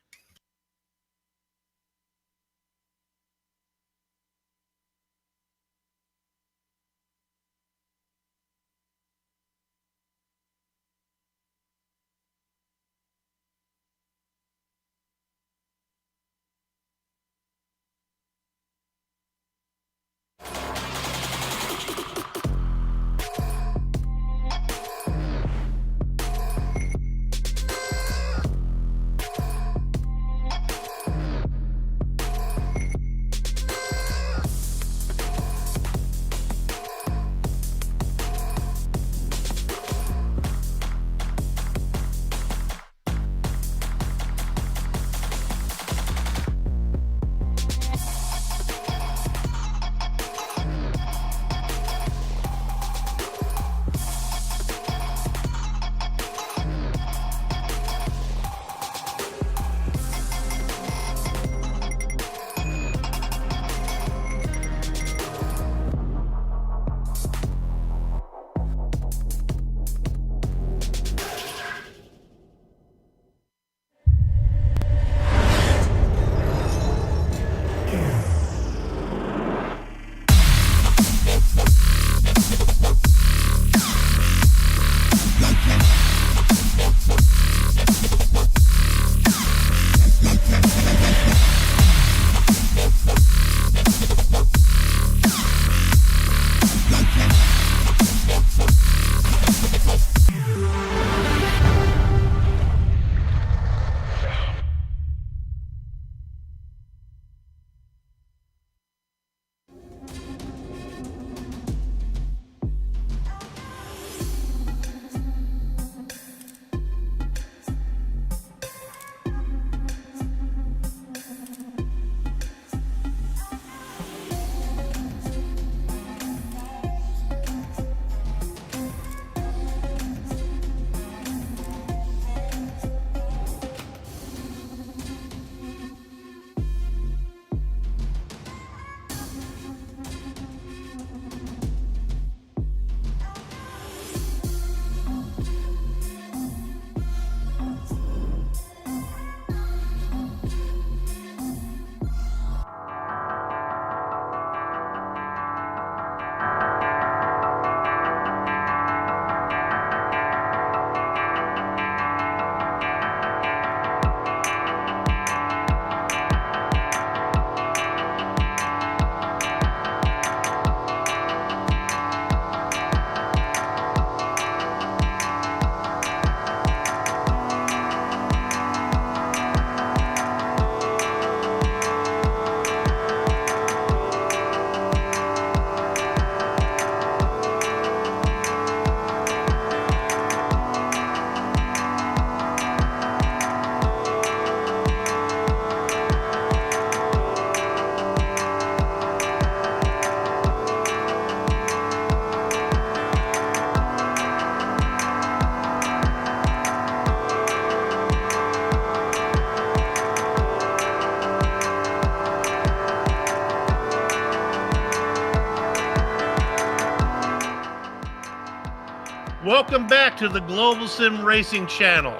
Welcome back to the Global SimRacing Channel,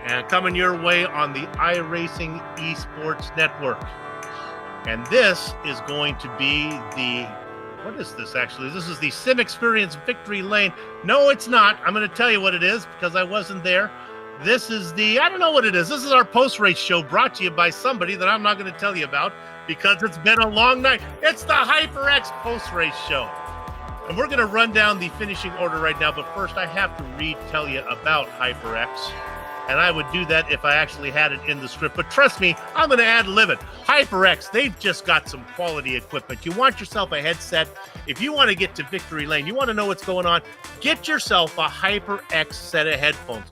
and coming your way on the iRacing Esports Network. And this is going to be what is this actually? This is the Sim Experience Victory Lane. No, it's not. I'm going to tell you what it is because I wasn't there. This is I don't know what it is. This is our post-race show brought to you by somebody that I'm not going to tell you about because it's been a long night. It's the HyperX post-race show. And we're going to run down the finishing order right now, but first I have to tell you about HyperX. And I would do that if I actually had it in the script. But trust me, I'm going to ad-lib it. HyperX, they've just got some quality equipment. You want yourself a headset. If you want to get to victory lane, you want to know what's going on, get yourself a HyperX set of headphones.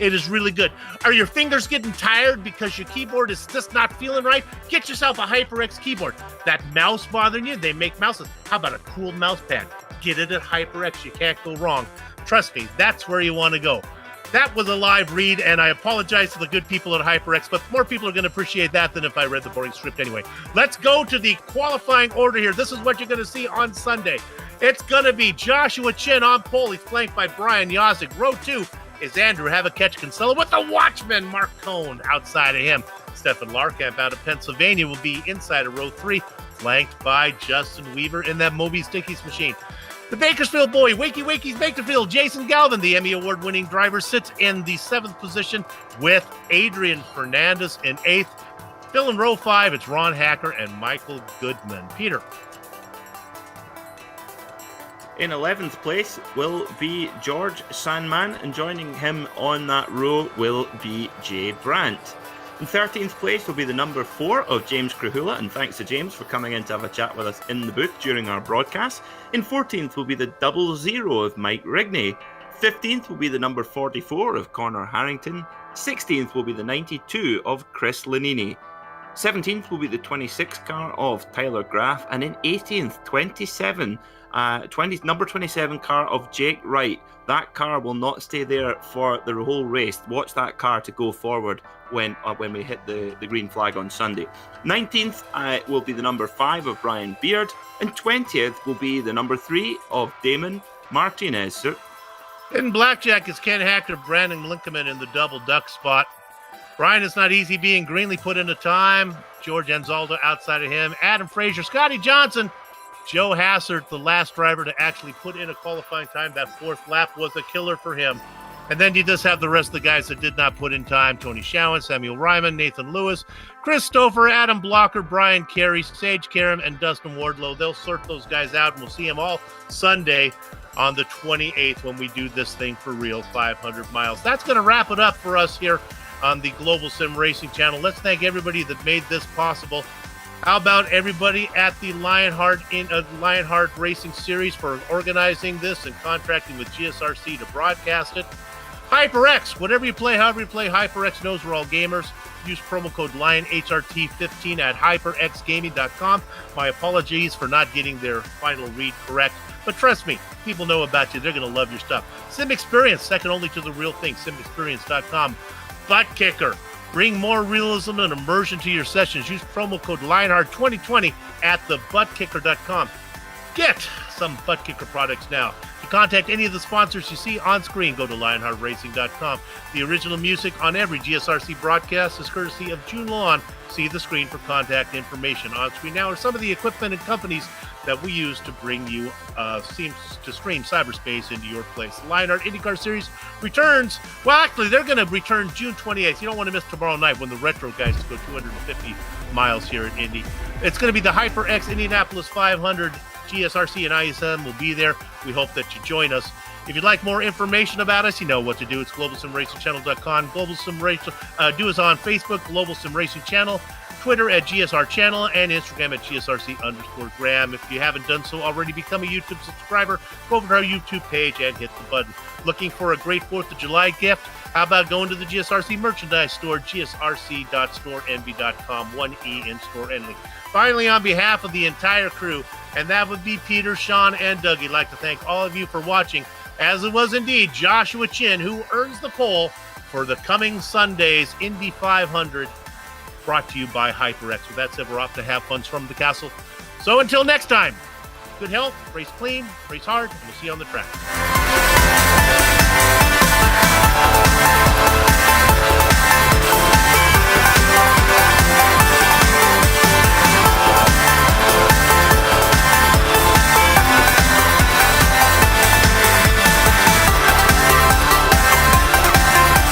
It is really good. Are your fingers getting tired because your keyboard is just not feeling right? Get yourself a HyperX keyboard. That mouse bothering you? They make mouses. How about a cool mouse pad? Get it at HyperX. You can't go wrong. Trust me, that's where you want to go. That was a live read, and I apologize to the good people at HyperX, but more people are going to appreciate that than if I read the boring script anyway. Let's go to the qualifying order here. This is what you're going to see on Sunday. It's going to be Joshua Chin on pole. He's flanked by Brian Yozik. Row 2 is Andrew Havakech-Kinsella with the Watchman, Mark Cohn, outside of him. Stefan Larkamp out of Pennsylvania will be inside of row 3, flanked by Justin Weaver in that Moby Stickies machine. The Bakersfield boy, Wakey Wakey's Bakersfield, Jason Galvin, the Emmy Award-winning driver, sits in the 7th position with Adrian Fernandez in 8th. Still in row 5, it's Ron Hacker and Michael Goodman. Peter. In 11th place will be George Sandman, and joining him on that row will be Jay Brandt. In 13th place will be the number 4 of James Krahula, and thanks to James for coming in to have a chat with us in the booth during our broadcast. In 14th will be the 00 of Mike Rigney. 15th will be the number 44 of Connor Harrington. 16th will be the 92 of Chris Lanini. 17th will be the 26 car of Tyler Graff, and in 18th, number 27 car of Jake Wright. That car will not stay there for the whole race. Watch that car to go forward when we hit the green flag on Sunday. 19th will be the number 5 of Brian Beard, and 20th will be the number 3 of Damon Martinez. Sir. In blackjack is Ken Hacker, Brandon Linkeman in the double duck spot. Brian, it's not easy being Greenlee put into time. George Anzaldo outside of him. Adam Frazier, Scotty Johnson. Joe Hassert, the last driver to actually put in a qualifying time. That 4th lap was a killer for him. And then you just have the rest of the guys that did not put in time. Tony Schowen, Samuel Ryman, Nathan Lewis, Chris Stouffer, Adam Blocker, Brian Carey, Sage Karam, and Dustin Wardlow. They'll sort those guys out, and we'll see them all Sunday on the 28th when we do this thing for real, 500 miles. That's going to wrap it up for us here on the Global Sim Racing Channel. Let's thank everybody that made this possible. How about everybody at the Lionheart Racing Series for organizing this and contracting with GSRC to broadcast it? HyperX, whatever you play, however you play, HyperX knows we're all gamers. Use promo code LionHRT15 at HyperXGaming.com. My apologies for not getting their final read correct, but trust me, people know about you. They're going to love your stuff. Sim Experience, second only to the real thing, SimExperience.com. Butt Kicker. Bring more realism and immersion to your sessions. Use promo code Lionheart2020 at thebuttkicker.com. Get some Butt Kicker products now. To contact any of the sponsors you see on screen, go to LionheartRacing.com. The original music on every GSRC broadcast is courtesy of June Lawn. See the screen for contact information. On screen now are some of the equipment and companies that we use to bring you to stream cyberspace into your place. The Lionheart IndyCar Series returns. Well, actually, they're going to return June 28th. You don't want to miss tomorrow night when the retro guys go 250 miles here at Indy. It's going to be the HyperX Indianapolis 500. GSRC and ISM will be there. We hope that you join us. If you'd like more information about us, you know what to do. It's globalsimracingchannel.com. Global Sim Racing. Do us on Facebook, Global Sim Racing Channel, Twitter at GSR Channel, and Instagram at GSRC_Graham. If you haven't done so already, become a YouTube subscriber. Go over to our YouTube page and hit the button. Looking for a great 4th of July gift? How about going to the GSRC merchandise store, gsrc.storenvy.com, 1E in store only. Finally, on behalf of the entire crew, and that would be Peter, Sean, and Doug, I'd like to thank all of you for watching, as it was indeed Joshua Chin who earns the pole for the coming Sunday's Indy 500, brought to you by HyperX. With that said, we're off to have fun from the castle. So until next time, good health, race clean, race hard, and we'll see you on the track.